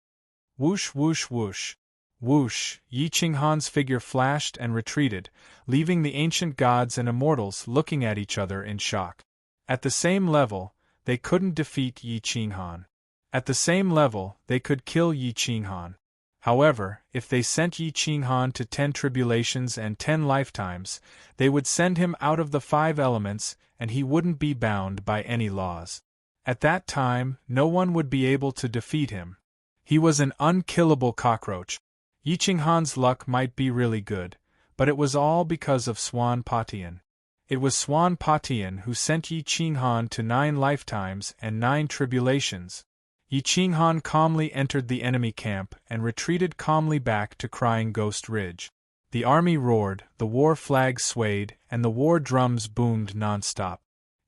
Whoosh whoosh whoosh. Whoosh, Yi Qinghan's figure flashed and retreated, leaving the ancient gods and immortals looking at each other in shock. At the same level, they couldn't defeat Yi Qinghan. At the same level, they could kill Yi Qinghan. However, if they sent Yi Qinghan to 10 tribulations and 10 lifetimes, they would send him out of the 5 elements and he wouldn't be bound by any laws. At that time, no one would be able to defeat him. He was an unkillable cockroach. Yi Qinghan's luck might be really good, but it was all because of Swan Patian. It was Swan Patian who sent Yi Qinghan to 9 lifetimes and 9 tribulations. Yi Qinghan calmly entered the enemy camp and retreated calmly back to Crying Ghost Ridge. The army roared, the war flags swayed, and the war drums boomed non-stop.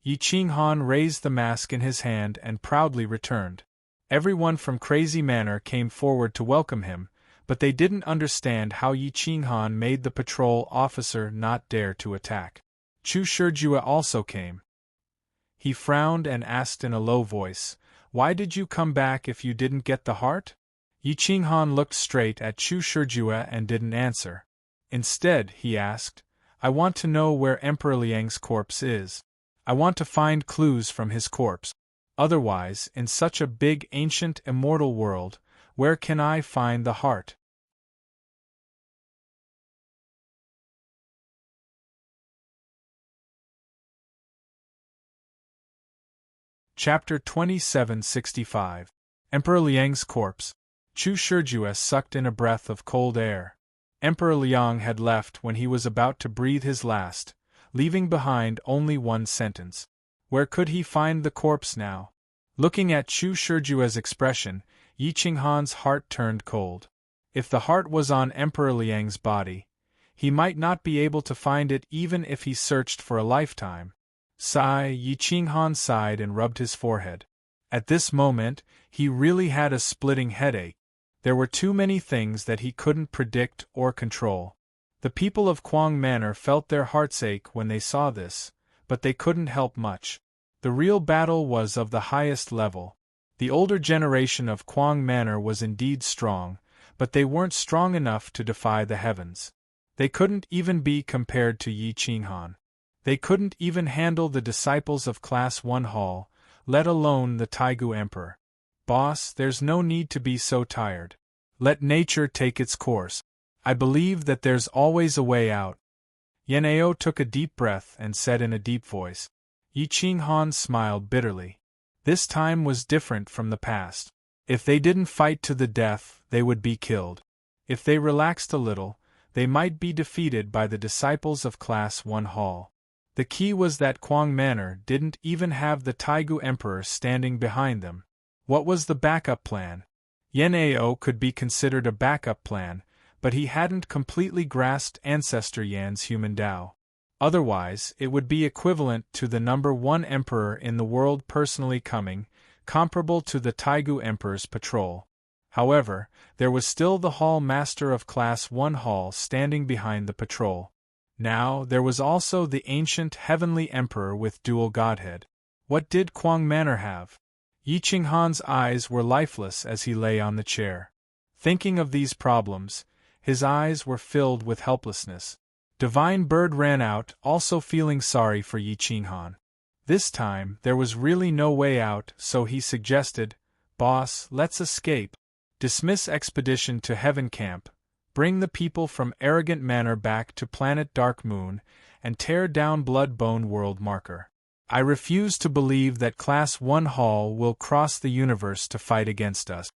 Yi Qinghan raised the mask in his hand and proudly returned. Everyone from Crazy Manor came forward to welcome him, but they didn't understand how Yi Qinghan made the patrol officer not dare to attack. Chu Shijue also came. He frowned and asked in a low voice, "Why did you come back if you didn't get the heart?" Yi Qinghan looked straight at Chu Shijue and didn't answer. Instead, he asked, "I want to know where Emperor Liang's corpse is. I want to find clues from his corpse. Otherwise, in such a big ancient immortal world, where can I find the heart?" Chapter 2765. Emperor Liang's Corpse. Chu Shijue sucked in a breath of cold air. Emperor Liang had left when he was about to breathe his last, leaving behind only one sentence. Where could he find the corpse now? Looking at Chu Shijue's expression, Yi Qinghan's heart turned cold. If the heart was on Emperor Liang's body, he might not be able to find it even if he searched for a lifetime. Yi Qinghan sighed and rubbed his forehead. At this moment, he really had a splitting headache. There were too many things that he couldn't predict or control. The people of Quang Manor felt their hearts ache when they saw this, but they couldn't help much. The real battle was of the highest level. The older generation of Quang Manor was indeed strong, but they weren't strong enough to defy the heavens. They couldn't even be compared to Yi Qinghan. They couldn't even handle the disciples of Class 1 Hall, let alone the Taigu Emperor. "Boss, there's no need to be so tired. Let nature take its course. I believe that there's always a way out." Yan Ao took a deep breath and said in a deep voice. Yi Qinghan smiled bitterly. This time was different from the past. If they didn't fight to the death, they would be killed. If they relaxed a little, they might be defeated by the disciples of Class 1 Hall. The key was that Quang Manor didn't even have the Taigu Emperor standing behind them. What was the backup plan? Yan Ao could be considered a backup plan, but he hadn't completely grasped Ancestor Yan's human Tao. Otherwise, it would be equivalent to the number 1 emperor in the world personally coming, comparable to the Taigu Emperor's patrol. However, there was still the Hall Master of Class 1 Hall standing behind the patrol. Now, there was also the ancient heavenly emperor with dual godhead. What did Quang Manor have? Yi Qinghan's eyes were lifeless as he lay on the chair. Thinking of these problems, his eyes were filled with helplessness. Divine Bird ran out, also feeling sorry for Yi Qinghan. This time, there was really no way out, so he suggested, "Boss, let's escape. Dismiss expedition to Heaven Camp. Bring the people from Arrogant Manor back to Planet Dark Moon, and tear down Blood Bone World Marker. I refuse to believe that Class 1 Hall will cross the universe to fight against us."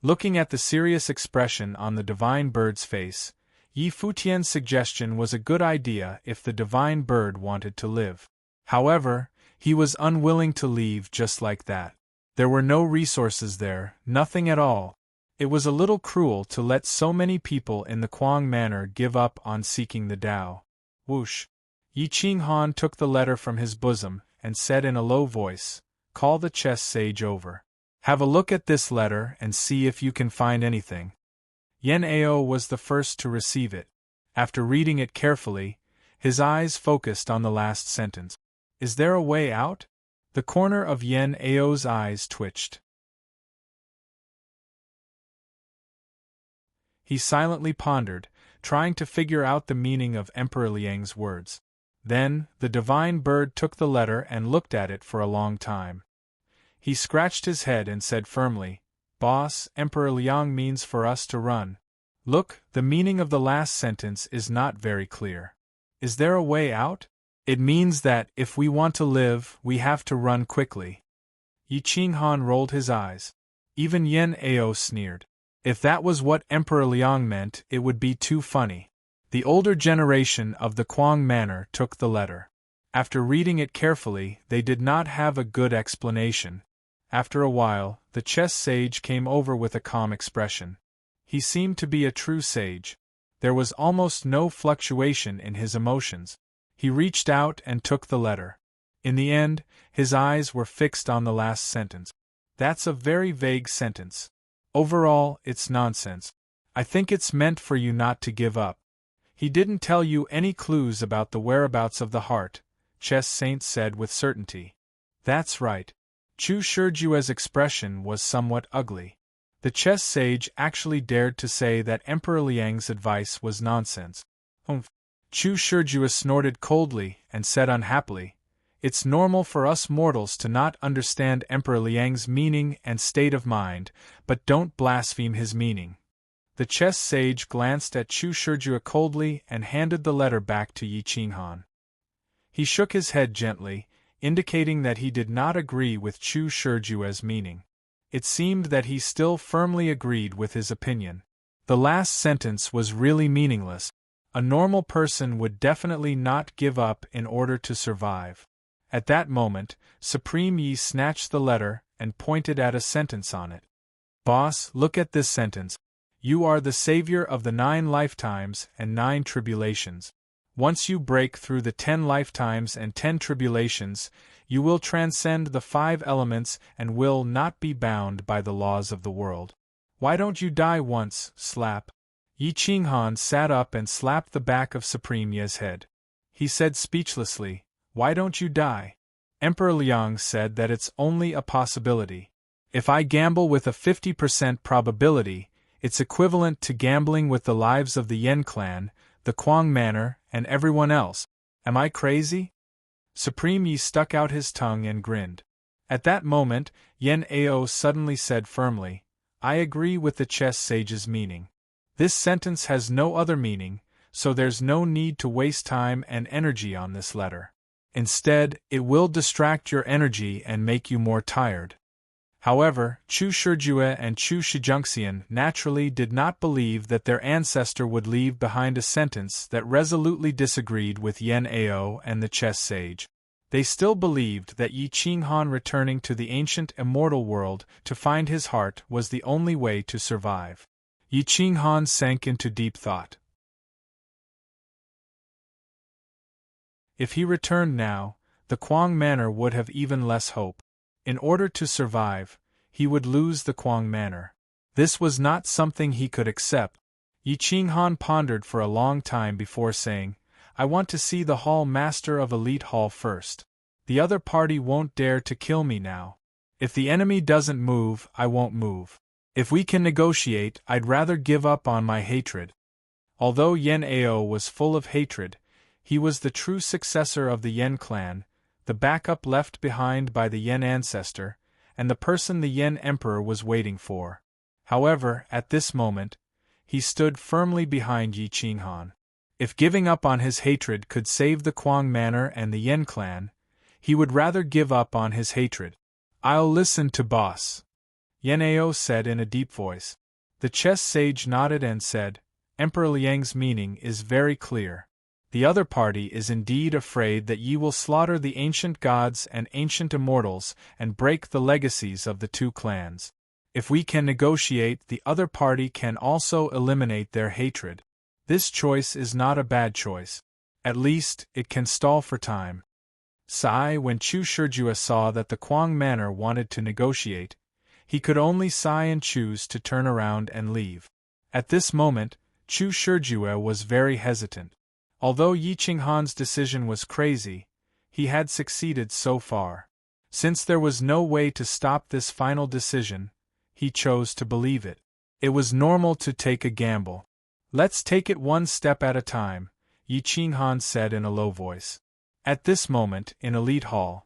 Looking at the serious expression on the Divine Bird's face, Yi Futian's suggestion was a good idea if the Divine Bird wanted to live. However, he was unwilling to leave just like that. There were no resources there, nothing at all. It was a little cruel to let so many people in the Quang Manor give up on seeking the Tao. Whoosh! Yi Qinghan took the letter from his bosom and said in a low voice, "Call the chess sage over. Have a look at this letter and see if you can find anything." Yan Ao was the first to receive it. After reading it carefully, his eyes focused on the last sentence. "Is there a way out?" The corner of Yan Ao's eyes twitched. He silently pondered, trying to figure out the meaning of Emperor Liang's words. Then, the Divine Bird took the letter and looked at it for a long time. He scratched his head and said firmly, "Boss, Emperor Liang means for us to run. Look, the meaning of the last sentence is not very clear. Is there a way out? It means that, if we want to live, we have to run quickly." Yi Qinghan rolled his eyes. Even Yan Ao sneered. If that was what Emperor Liang meant, it would be too funny. The older generation of the Quang Manor took the letter. After reading it carefully, they did not have a good explanation. After a while, the chess sage came over with a calm expression. He seemed to be a true sage. There was almost no fluctuation in his emotions. He reached out and took the letter. In the end, his eyes were fixed on the last sentence. That's a very vague sentence. Overall, it's nonsense. I think it's meant for you not to give up. He didn't tell you any clues about the whereabouts of the heart, Chess Saint said with certainty. That's right. Chu Shijue's expression was somewhat ugly. The chess sage actually dared to say that Emperor Liang's advice was nonsense. Chu Shijue snorted coldly and said unhappily, "It's normal for us mortals to not understand Emperor Liang's meaning and state of mind, but don't blaspheme his meaning." The chess sage glanced at Chu Shijue coldly and handed the letter back to Yi Qinghan. He shook his head gently, indicating that he did not agree with Chu Shijue's meaning. It seemed that he still firmly agreed with his opinion. The last sentence was really meaningless. A normal person would definitely not give up in order to survive. At that moment, Supreme Yi snatched the letter and pointed at a sentence on it. "Boss, look at this sentence. You are the savior of the 9 lifetimes and 9 tribulations. Once you break through the 10 lifetimes and 10 tribulations, you will transcend the 5 elements and will not be bound by the laws of the world. Why don't you die once, slap?" Yi Qinghan sat up and slapped the back of Supreme Yi's head. He said speechlessly, "Why don't you die?" Emperor Liang said that it's only a possibility. If I gamble with a 50% probability, it's equivalent to gambling with the lives of the Yen clan, the Kuang Manor, and everyone else. Am I crazy? Supreme Yi stuck out his tongue and grinned. At that moment, Yen Ao suddenly said firmly, "I agree with the chess sage's meaning. This sentence has no other meaning, so there's no need to waste time and energy on this letter. Instead, it will distract your energy and make you more tired." However, Chu Shijue and Chu Shijungxian naturally did not believe that their ancestor would leave behind a sentence that resolutely disagreed with Yen Ao and the chess sage. They still believed that Yi Qinghan returning to the ancient immortal world to find his heart was the only way to survive. Yi Qinghan sank into deep thought. If he returned now, the Kuang Manor would have even less hope. In order to survive, he would lose the Kuang Manor. This was not something he could accept. Yi Qinghan pondered for a long time before saying, "I want to see the Hall Master of Elite Hall first. The other party won't dare to kill me now. If the enemy doesn't move, I won't move. If we can negotiate, I'd rather give up on my hatred." Although Yen Ao was full of hatred, he was the true successor of the Yen clan, the backup left behind by the Yen ancestor, and the person the Yen emperor was waiting for. However, at this moment, he stood firmly behind Yi Qinghan. If giving up on his hatred could save the Kuang Manor and the Yen clan, he would rather give up on his hatred. "I'll listen to boss," Yen Ao said in a deep voice. The chess sage nodded and said, "Emperor Liang's meaning is very clear. The other party is indeed afraid that ye will slaughter the ancient gods and ancient immortals and break the legacies of the 2 clans. If we can negotiate, the other party can also eliminate their hatred. This choice is not a bad choice. At least, it can stall for time." When Chu Shijue saw that the Kuang Manor wanted to negotiate, he could only sigh and choose to turn around and leave. At this moment, Chu Shijue was very hesitant. Although Yi Qinghan's decision was crazy, he had succeeded so far. Since there was no way to stop this final decision, he chose to believe it. It was normal to take a gamble. "Let's take it one step at a time," Yi Qinghan said in a low voice. At this moment, in Elite Hall,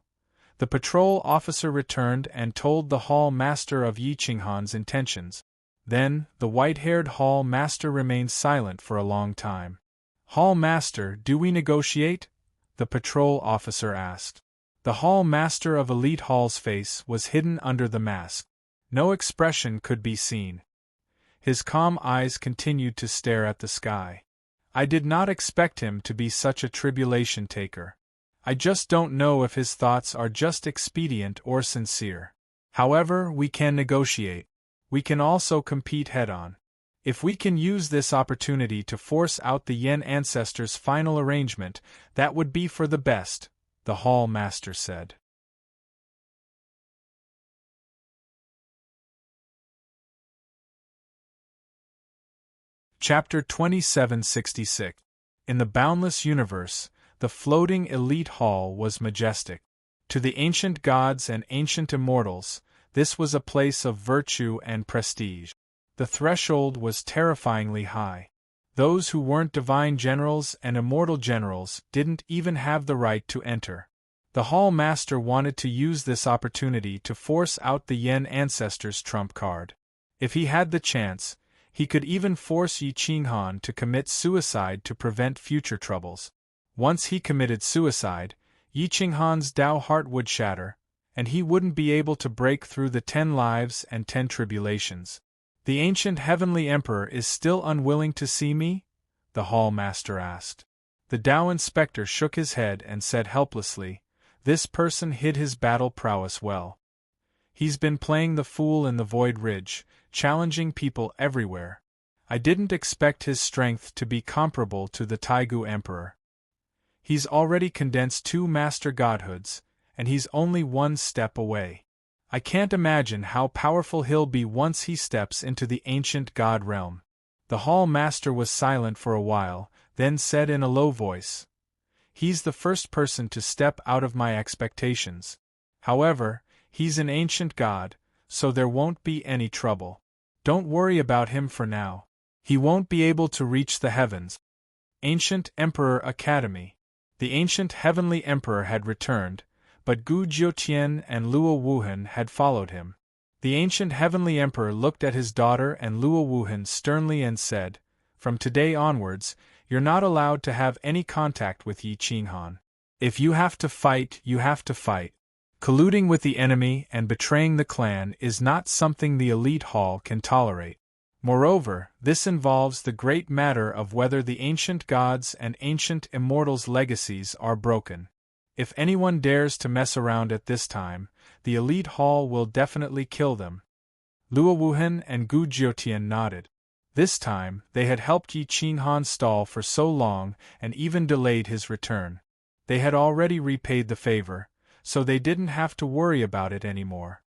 the patrol officer returned and told the hall master of Yi Qinghan's intentions. Then, the white-haired hall master remained silent for a long time. "Hall Master, do we negotiate?" the patrol officer asked. The Hall Master of Elite Hall's face was hidden under the mask. No expression could be seen. His calm eyes continued to stare at the sky. "I did not expect him to be such a tribulation taker. I just don't know if his thoughts are just expedient or sincere." However, we can negotiate. We can also compete head-on. If we can use this opportunity to force out the Yen ancestors' final arrangement, that would be for the best, the Hall Master said. Chapter 2766. In the boundless universe, the floating elite hall was majestic. To the ancient gods and ancient immortals, this was a place of virtue and prestige. The threshold was terrifyingly high. Those who weren't divine generals and immortal generals didn't even have the right to enter. The Hall Master wanted to use this opportunity to force out the Yen ancestors' trump card. If he had the chance, he could even force Yi Qinghan to commit suicide to prevent future troubles. Once he committed suicide, Yi Qinghan's Tao heart would shatter, and he wouldn't be able to break through the 10 lives and 10 tribulations. The ancient heavenly emperor is still unwilling to see me? The Hall Master asked. The Tao inspector shook his head and said helplessly, this person hid his battle prowess well. He's been playing the fool in the Void Ridge, challenging people everywhere. I didn't expect his strength to be comparable to the Taigu Emperor. He's already condensed 2 master godhoods, and he's only 1 step away. I can't imagine how powerful he'll be once he steps into the ancient god realm. The Hall Master was silent for a while, then said in a low voice, he's the first person to step out of my expectations. However, he's an ancient god, so there won't be any trouble. Don't worry about him for now. He won't be able to reach the heavens. Ancient Emperor Academy. The ancient heavenly emperor had returned, but Gu Jiutian and Luo Wuhan had followed him. The ancient heavenly emperor looked at his daughter and Luo Wuhan sternly and said, from today onwards, you're not allowed to have any contact with Yi Qinghan. If you have to fight, you have to fight. Colluding with the enemy and betraying the clan is not something the elite hall can tolerate. Moreover, this involves the great matter of whether the ancient gods and ancient immortals' legacies are broken. If anyone dares to mess around at this time, the elite hall will definitely kill them. Luo Wuhan and Gu Jiutian nodded. This time, they had helped Yi Qinghan stall for so long and even delayed his return. They had already repaid the favor, so they didn't have to worry about it anymore.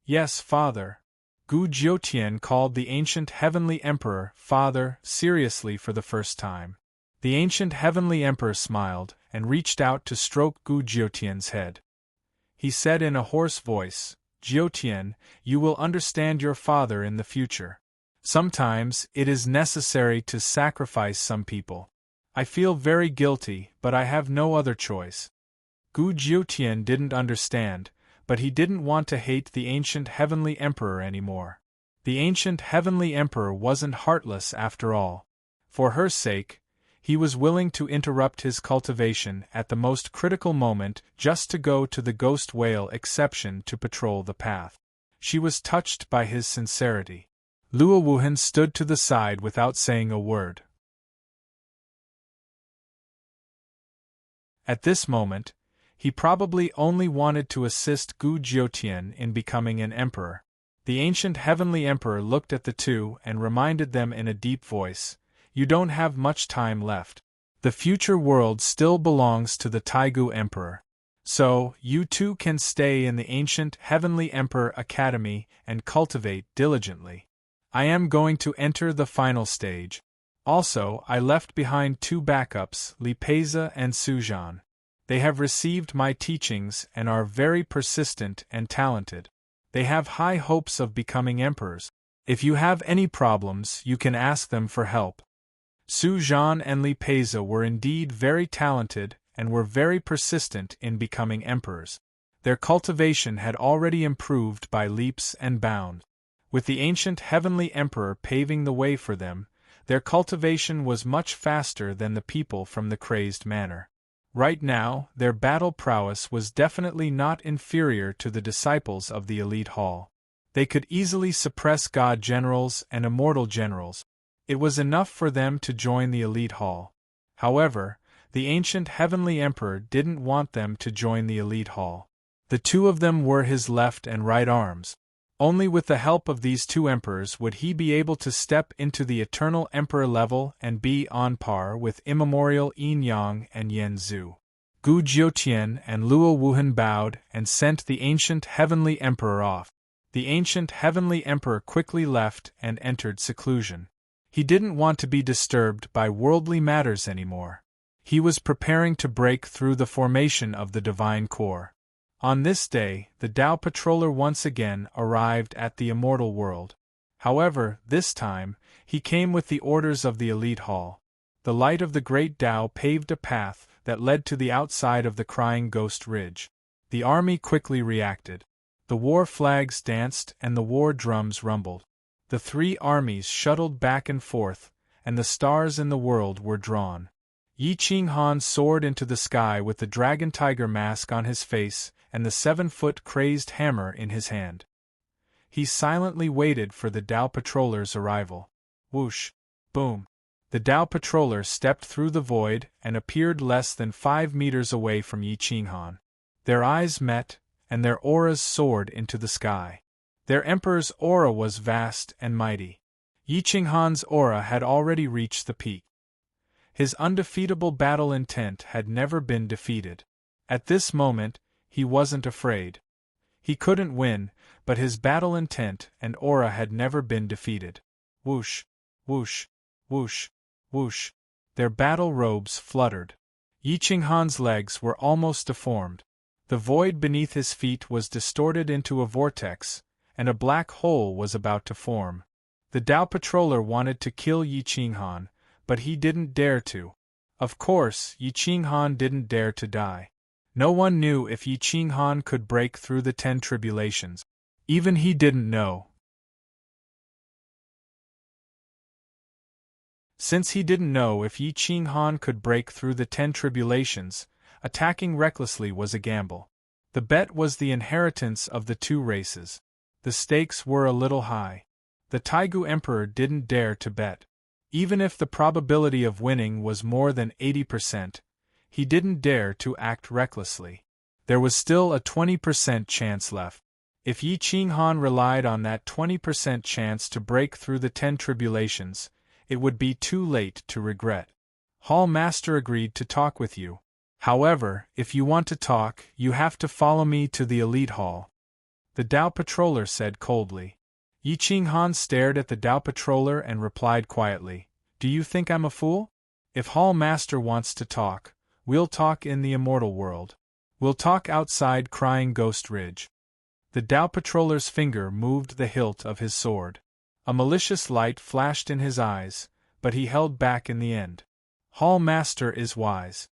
Yes, father. Gu Jiutian called the ancient heavenly emperor father seriously for the first time. The ancient heavenly emperor smiled and reached out to stroke Gu Jiutian's head. He said in a hoarse voice, Jiutian, you will understand your father in the future. Sometimes it is necessary to sacrifice some people. I feel very guilty, but I have no other choice. Gu Jiutian didn't understand, but he didn't want to hate the ancient heavenly emperor anymore. The ancient heavenly emperor wasn't heartless after all. For her sake, he was willing to interrupt his cultivation at the most critical moment just to go to the ghost whale exception to patrol the path. She was touched by his sincerity. Luo Wuhan stood to the side without saying a word. At this moment, he probably only wanted to assist Gu Jiutian in becoming an emperor. The ancient heavenly emperor looked at the two and reminded them in a deep voice, you don't have much time left. The future world still belongs to the Taigu Emperor. So, you two can stay in the ancient heavenly emperor academy and cultivate diligently. I am going to enter the final stage. Also, I left behind 2 backups, Li Peiza and Su Zhan. They have received my teachings and are very persistent and talented. They have high hopes of becoming emperors. If you have any problems, you can ask them for help. Su Zhan and Li Peiza were indeed very talented and were very persistent in becoming emperors. Their cultivation had already improved by leaps and bounds. With the ancient heavenly emperor paving the way for them, their cultivation was much faster than the people from the crazed manor. Right now, their battle prowess was definitely not inferior to the disciples of the elite hall. They could easily suppress god generals and immortal generals. It was enough for them to join the elite hall. However, the ancient heavenly emperor didn't want them to join the elite hall. The two of them were his left and right arms. Only with the help of these two emperors would he be able to step into the eternal emperor level and be on par with immemorial Yin Yang and Yen Zhu. Gu Jiutian and Luo Wuhan bowed and sent the ancient heavenly emperor off. The ancient heavenly emperor quickly left and entered seclusion. He didn't want to be disturbed by worldly matters anymore. He was preparing to break through the formation of the divine core. On this day, the Tao Patroller once again arrived at the immortal world. However, this time, he came with the orders of the elite hall. The light of the great Tao paved a path that led to the outside of the Crying Ghost Ridge. The army quickly reacted. The war flags danced and the war drums rumbled. The three armies shuttled back and forth, and the stars in the world were drawn. Yi Qinghan soared into the sky with the dragon tiger mask on his face and the 7-foot crazed hammer in his hand. He silently waited for the Tao Patroller's arrival. Whoosh! Boom! The Tao Patroller stepped through the void and appeared less than 5 meters away from Yi Qinghan. Their eyes met, and their auras soared into the sky. Their emperor's aura was vast and mighty. Yi Qinghan's aura had already reached the peak. His undefeatable battle intent had never been defeated. At this moment, he wasn't afraid. He couldn't win, but his battle intent and aura had never been defeated. Whoosh! Whoosh! Whoosh! Whoosh! Their battle robes fluttered. Yi Qinghan's legs were almost deformed. The void beneath his feet was distorted into a vortex, and a black hole was about to form. The Tao Patroller wanted to kill Yi Qinghan, but he didn't dare to. Of course, Yi Qinghan didn't dare to die. No one knew if Yi Qinghan could break through the 10 tribulations. Even he didn't know. Since he didn't know if Yi Qinghan could break through the 10 tribulations, attacking recklessly was a gamble. The bet was the inheritance of the two races. The stakes were a little high. The Taigu Emperor didn't dare to bet. Even if the probability of winning was more than 80%, he didn't dare to act recklessly. There was still a 20% chance left. If Yi Qinghan relied on that 20% chance to break through the 10 tribulations, it would be too late to regret. Hall Master agreed to talk with you. However, if you want to talk, you have to follow me to the elite hall. The Tao Patroller said coldly. Yi Qinghan stared at the Tao Patroller and replied quietly, "Do you think I'm a fool? If Hall Master wants to talk, we'll talk in the immortal world. We'll talk outside Crying Ghost Ridge." The Tao Patroller's finger moved the hilt of his sword. A malicious light flashed in his eyes, but he held back in the end. Hall Master is wise.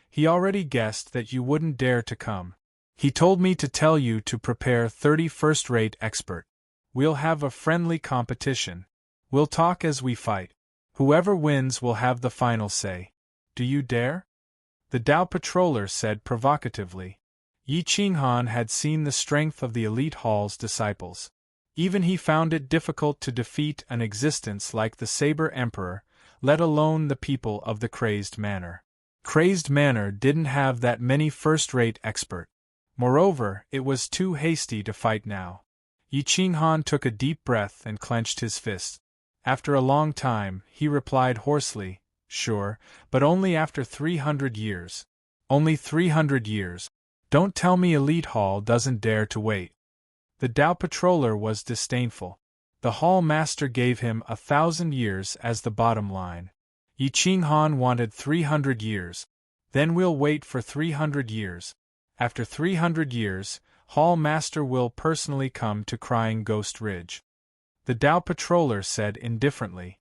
He already guessed that you wouldn't dare to come. He told me to tell you to prepare 30 first-rate expert. We'll have a friendly competition. We'll talk as we fight. Whoever wins will have the final say. Do you dare? The Tao Patroller said provocatively. Yi Qinghan had seen the strength of the elite hall's disciples. Even he found it difficult to defeat an existence like the Saber Emperor, let alone the people of the Crazed Manor. Crazed Manor didn't have that many first-rate expert. Moreover, it was too hasty to fight now. Yi Qinghan took a deep breath and clenched his fist. After a long time, he replied hoarsely, "Sure, but only after 300 years. Only 300 years. Don't tell me Elite Hall doesn't dare to wait." The Tao Patroller was disdainful. The Hall Master gave him 1,000 years as the bottom line. Yi Qinghan wanted 300 years. Then we'll wait for 300 years. After 300 years, Hall Master will personally come to Crying Ghost Ridge. The Tao Patroller said indifferently.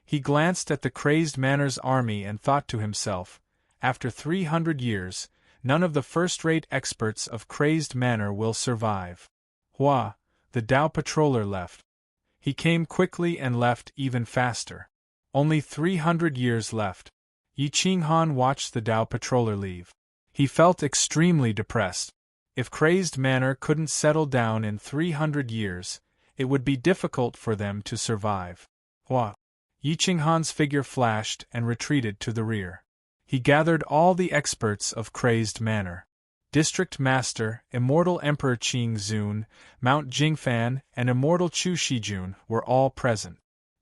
He glanced at the Crazed Manor's army and thought to himself, after 300 years, none of the first-rate experts of Crazed Manor will survive. Hua, the Tao Patroller left. He came quickly and left even faster. Only 300 years left. Yi Qinghan watched the Tao Patroller leave. He felt extremely depressed. If Crazed Manor couldn't settle down in 300 years, it would be difficult for them to survive. Hua! Yi Qinghan's figure flashed and retreated to the rear. He gathered all the experts of Crazed Manor. District Master, Immortal Emperor Qing Zun, Mount Jingfan, and Immortal Chu Shijun were all present.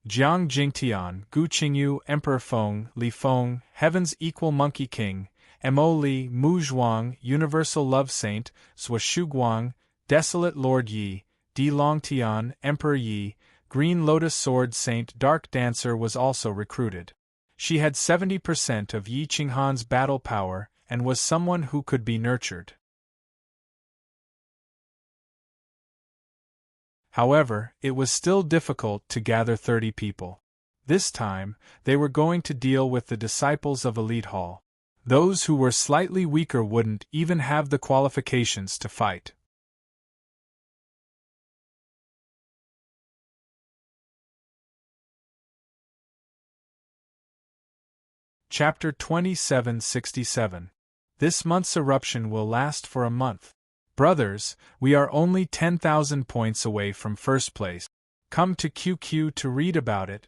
Jiang Jingtian, Gu Qingyu, Emperor Feng, Li Feng, Heaven's Equal Monkey King, Mo Li, Mu Zhuang, Universal Love Saint, Zhua Shuguang, Desolate Lord Yi, Di Longtian, Emperor Yi, Green Lotus Sword Saint Dark Dancer was also recruited. She had 70% of Yi Qinghan's battle power, and was someone who could be nurtured. However, it was still difficult to gather 30 people. This time, they were going to deal with the disciples of Elite Hall. Those who were slightly weaker wouldn't even have the qualifications to fight. Chapter 2767. This month's eruption will last for a month. Brothers, we are only 10,000 points away from first place. Come to QQ to read about it.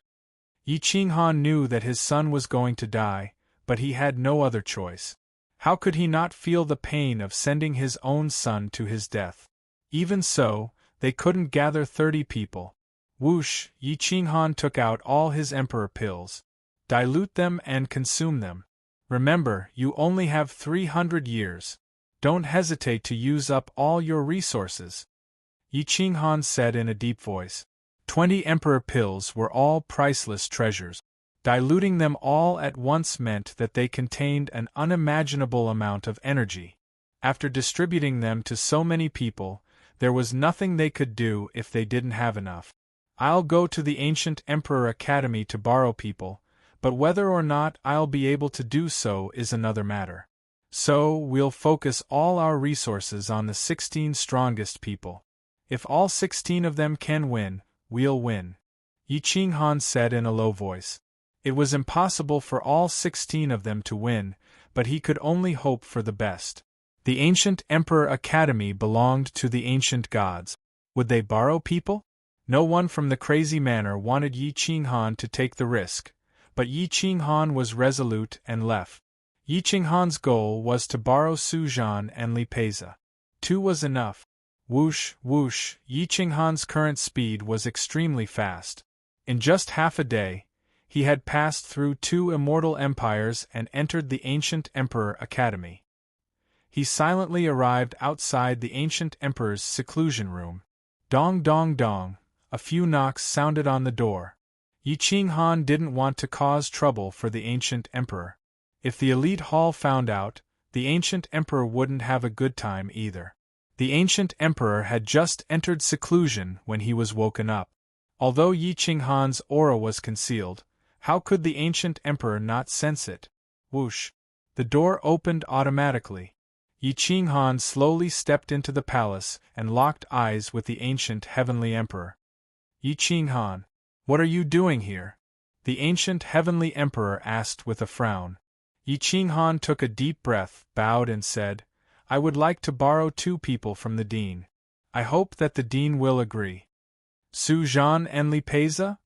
Yi Qinghan knew that his son was going to die, but he had no other choice. How could he not feel the pain of sending his own son to his death? Even so, they couldn't gather 30 people. Whoosh, Yi Qinghan took out all his emperor pills. Dilute them and consume them. Remember, you only have 300 years. Don't hesitate to use up all your resources. Yi Qinghan said in a deep voice. 20 emperor pills were all priceless treasures. Diluting them all at once meant that they contained an unimaginable amount of energy. After distributing them to so many people, there was nothing they could do if they didn't have enough. I'll go to the Ancient Emperor Academy to borrow people, but whether or not I'll be able to do so is another matter. So, we'll focus all our resources on the 16 strongest people. If all 16 of them can win, we'll win. Yi Qinghan said in a low voice. It was impossible for all 16 of them to win, but he could only hope for the best. The Ancient Emperor Academy belonged to the ancient gods. Would they borrow people? No one from the Crazy Manor wanted Yi Qinghan to take the risk, but Yi Qinghan was resolute and left. Yi Qinghan's goal was to borrow Su Zhan and Li Peiza. 2 was enough. Whoosh, whoosh, Yi Qinghan's current speed was extremely fast. In just half a day, he had passed through 2 immortal empires and entered the Ancient Emperor Academy. He silently arrived outside the Ancient Emperor's seclusion room. Dong dong dong, a few knocks sounded on the door. Yi Qinghan didn't want to cause trouble for the Ancient Emperor. If the Elite Hall found out, the Ancient Emperor wouldn't have a good time either. The Ancient Emperor had just entered seclusion when he was woken up. Although Yi Qinghan's aura was concealed, how could the Ancient Emperor not sense it? Whoosh! The door opened automatically. Yi Qinghan slowly stepped into the palace and locked eyes with the Ancient Heavenly Emperor. Yi Qinghan, what are you doing here? The Ancient Heavenly Emperor asked with a frown. Yi Qinghan took a deep breath, bowed and said, I would like to borrow 2 people from the Dean. I hope that the Dean will agree. Su Zhan and Li Peiza?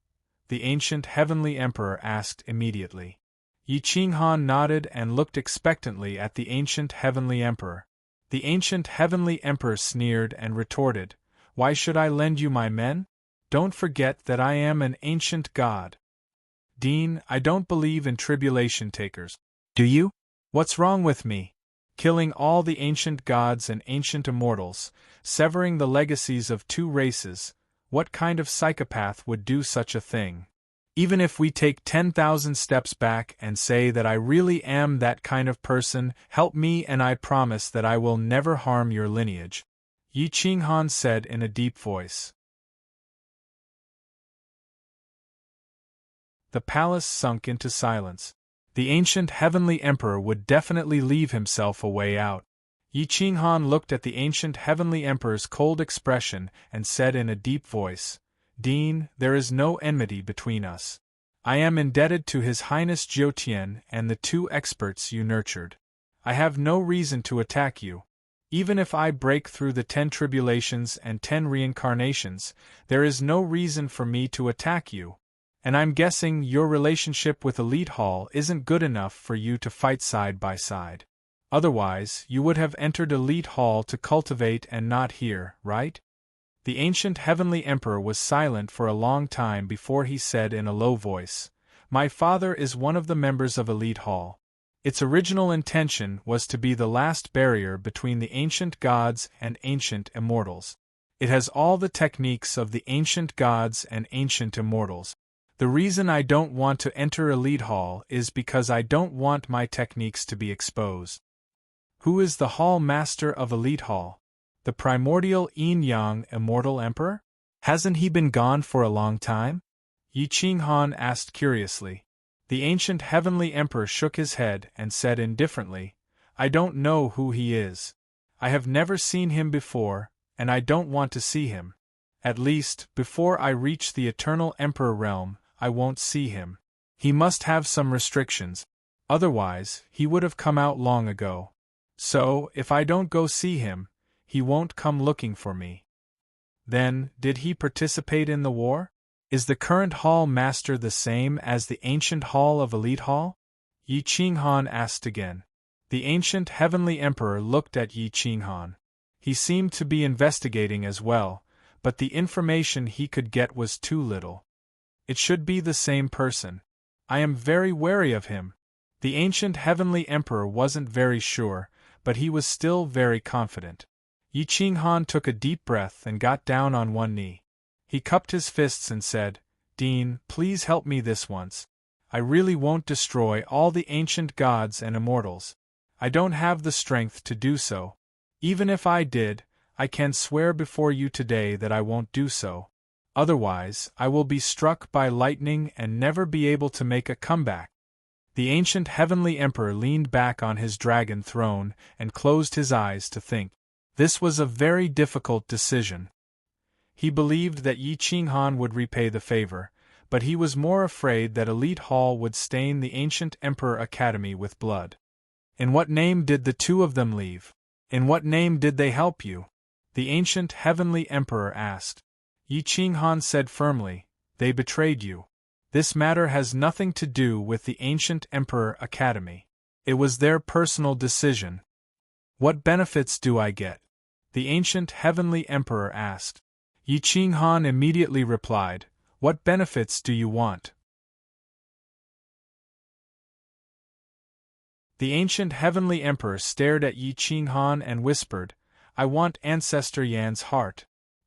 The Ancient Heavenly Emperor asked immediately. Yi Qinghan nodded and looked expectantly at the Ancient Heavenly Emperor. The Ancient Heavenly Emperor sneered and retorted, Why should I lend you my men? Don't forget that I am an ancient god. Dean, I don't believe in tribulation takers. Do you? What's wrong with me? Killing all the ancient gods and ancient immortals, severing the legacies of 2 races, what kind of psychopath would do such a thing? Even if we take 10,000 steps back and say that I really am that kind of person, help me and I promise that I will never harm your lineage. Yi Qinghan said in a deep voice. The palace sunk into silence. The Ancient Heavenly Emperor would definitely leave himself a way out. Yi Qinghan looked at the Ancient Heavenly Emperor's cold expression and said in a deep voice, Dean, there is no enmity between us. I am indebted to His Highness Jiutian and the 2 experts you nurtured. I have no reason to attack you. Even if I break through the 10 tribulations and 10 reincarnations, there is no reason for me to attack you. And I'm guessing your relationship with Elite Hall isn't good enough for you to fight side by side. Otherwise, you would have entered Elite Hall to cultivate and not here, right? The ancient heavenly emperor was silent for a long time before he said in a low voice, "My father is one of the members of Elite Hall. Its original intention was to be the last barrier between the ancient gods and ancient immortals. It has all the techniques of the ancient gods and ancient immortals. The reason I don't want to enter Elite Hall is because I don't want my techniques to be exposed." Who is the Hall Master of Elite Hall? The primordial yin-yang immortal emperor? Hasn't he been gone for a long time? Yi Qinghan asked curiously. The ancient heavenly emperor shook his head and said indifferently, "I don't know who he is. I have never seen him before, and I don't want to see him. At least, before I reach the eternal emperor realm, I won't see him. He must have some restrictions. Otherwise, he would have come out long ago. So, if I don't go see him, he won't come looking for me." Then, did he participate in the war? Is the current Hall Master the same as the ancient Hall of Elite Hall? Yi Qinghan asked again. The ancient heavenly emperor looked at Yi Qinghan. He seemed to be investigating as well, but the information he could get was too little. It should be the same person. I am very wary of him. The ancient heavenly emperor wasn't very sure, but he was still very confident. Yi Qinghan took a deep breath and got down on one knee. He cupped his fists and said, "Dean, please help me this once. I really won't destroy all the ancient gods and immortals. I don't have the strength to do so. Even if I did, I can swear before you today that I won't do so. Otherwise, I will be struck by lightning and never be able to make a comeback." The ancient heavenly emperor leaned back on his dragon throne and closed his eyes to think. This was a very difficult decision. He believed that Yi Qinghan would repay the favor, but he was more afraid that Elite Hall would stain the ancient Emperor Academy with blood. In what name did the two of them leave? In what name did they help you? The ancient heavenly emperor asked. Yi Qinghan said firmly, "They betrayed you. This matter has nothing to do with the ancient Emperor Academy. It was their personal decision." "What benefits do I get?" the ancient heavenly emperor asked. Yi Qinghan immediately replied, "What benefits do you want?" The ancient heavenly emperor stared at Yi Qinghan and whispered, "I want Ancestor Yan's heart."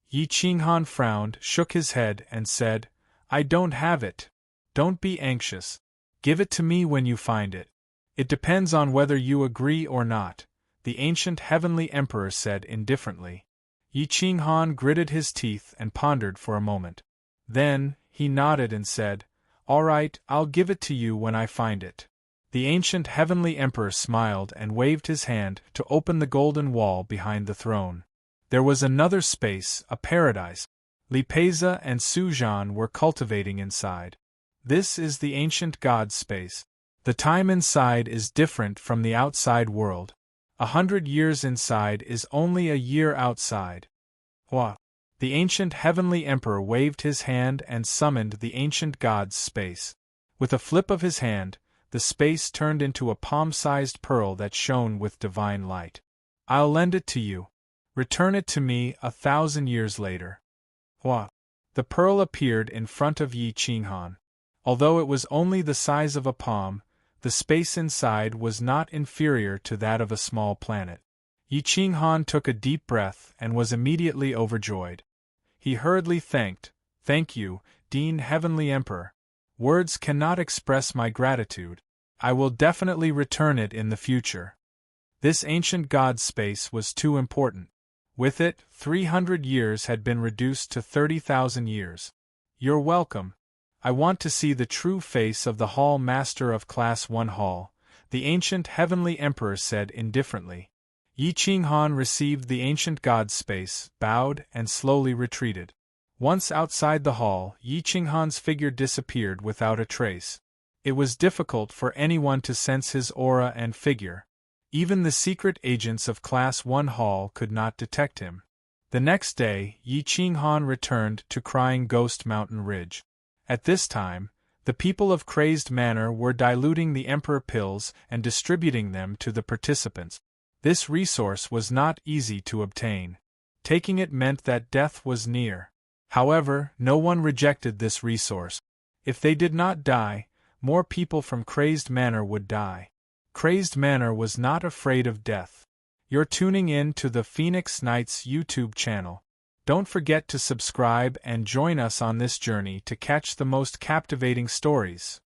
Yi Qinghan frowned, shook his head, and said, "I don't have it. Don't be anxious. Give it to me when you find it. It depends on whether you agree or not," the ancient heavenly emperor said indifferently. Yi Qinghan gritted his teeth and pondered for a moment. Then, he nodded and said, "All right, I'll give it to you when I find it." The ancient heavenly emperor smiled and waved his hand to open the golden wall behind the throne. There was another space, a paradise. Li Peiza and Suzhan were cultivating inside. This is the ancient god's space. The time inside is different from the outside world. 100 years inside is only a year outside. Hua! The ancient heavenly emperor waved his hand and summoned the ancient god's space. With a flip of his hand, the space turned into a palm-sized pearl that shone with divine light. "I'll lend it to you. Return it to me 1,000 years later." Hua! The pearl appeared in front of Yi Qinghan. Although it was only the size of a palm, the space inside was not inferior to that of a small planet. Yi Qinghan took a deep breath and was immediately overjoyed. He hurriedly thanked, "Thank you, Dean Heavenly Emperor. Words cannot express my gratitude. I will definitely return it in the future." This ancient god space was too important. With it, 300 years had been reduced to 30,000 years. "You're welcome. I want to see the true face of the Hall Master of Class 1 Hall," the ancient heavenly emperor said indifferently. Yi Qinghan received the ancient god space, bowed, and slowly retreated. Once outside the hall, Yi Qinghan's figure disappeared without a trace. It was difficult for anyone to sense his aura and figure. Even the secret agents of Class 1 Hall could not detect him. The next day, Yi Qinghan returned to Crying Ghost Mountain Ridge. At this time, The people of Crazed Manor were diluting the Emperor pills and distributing them to the participants. This resource was not easy to obtain. Taking it meant that death was near. However, no one rejected this resource. If they did not die, more people from Crazed Manor would die. Crazed Manor was not afraid of death. You're tuning in to the Phoenix Knights YouTube channel. Don't forget to subscribe and join us on this journey to catch the most captivating stories.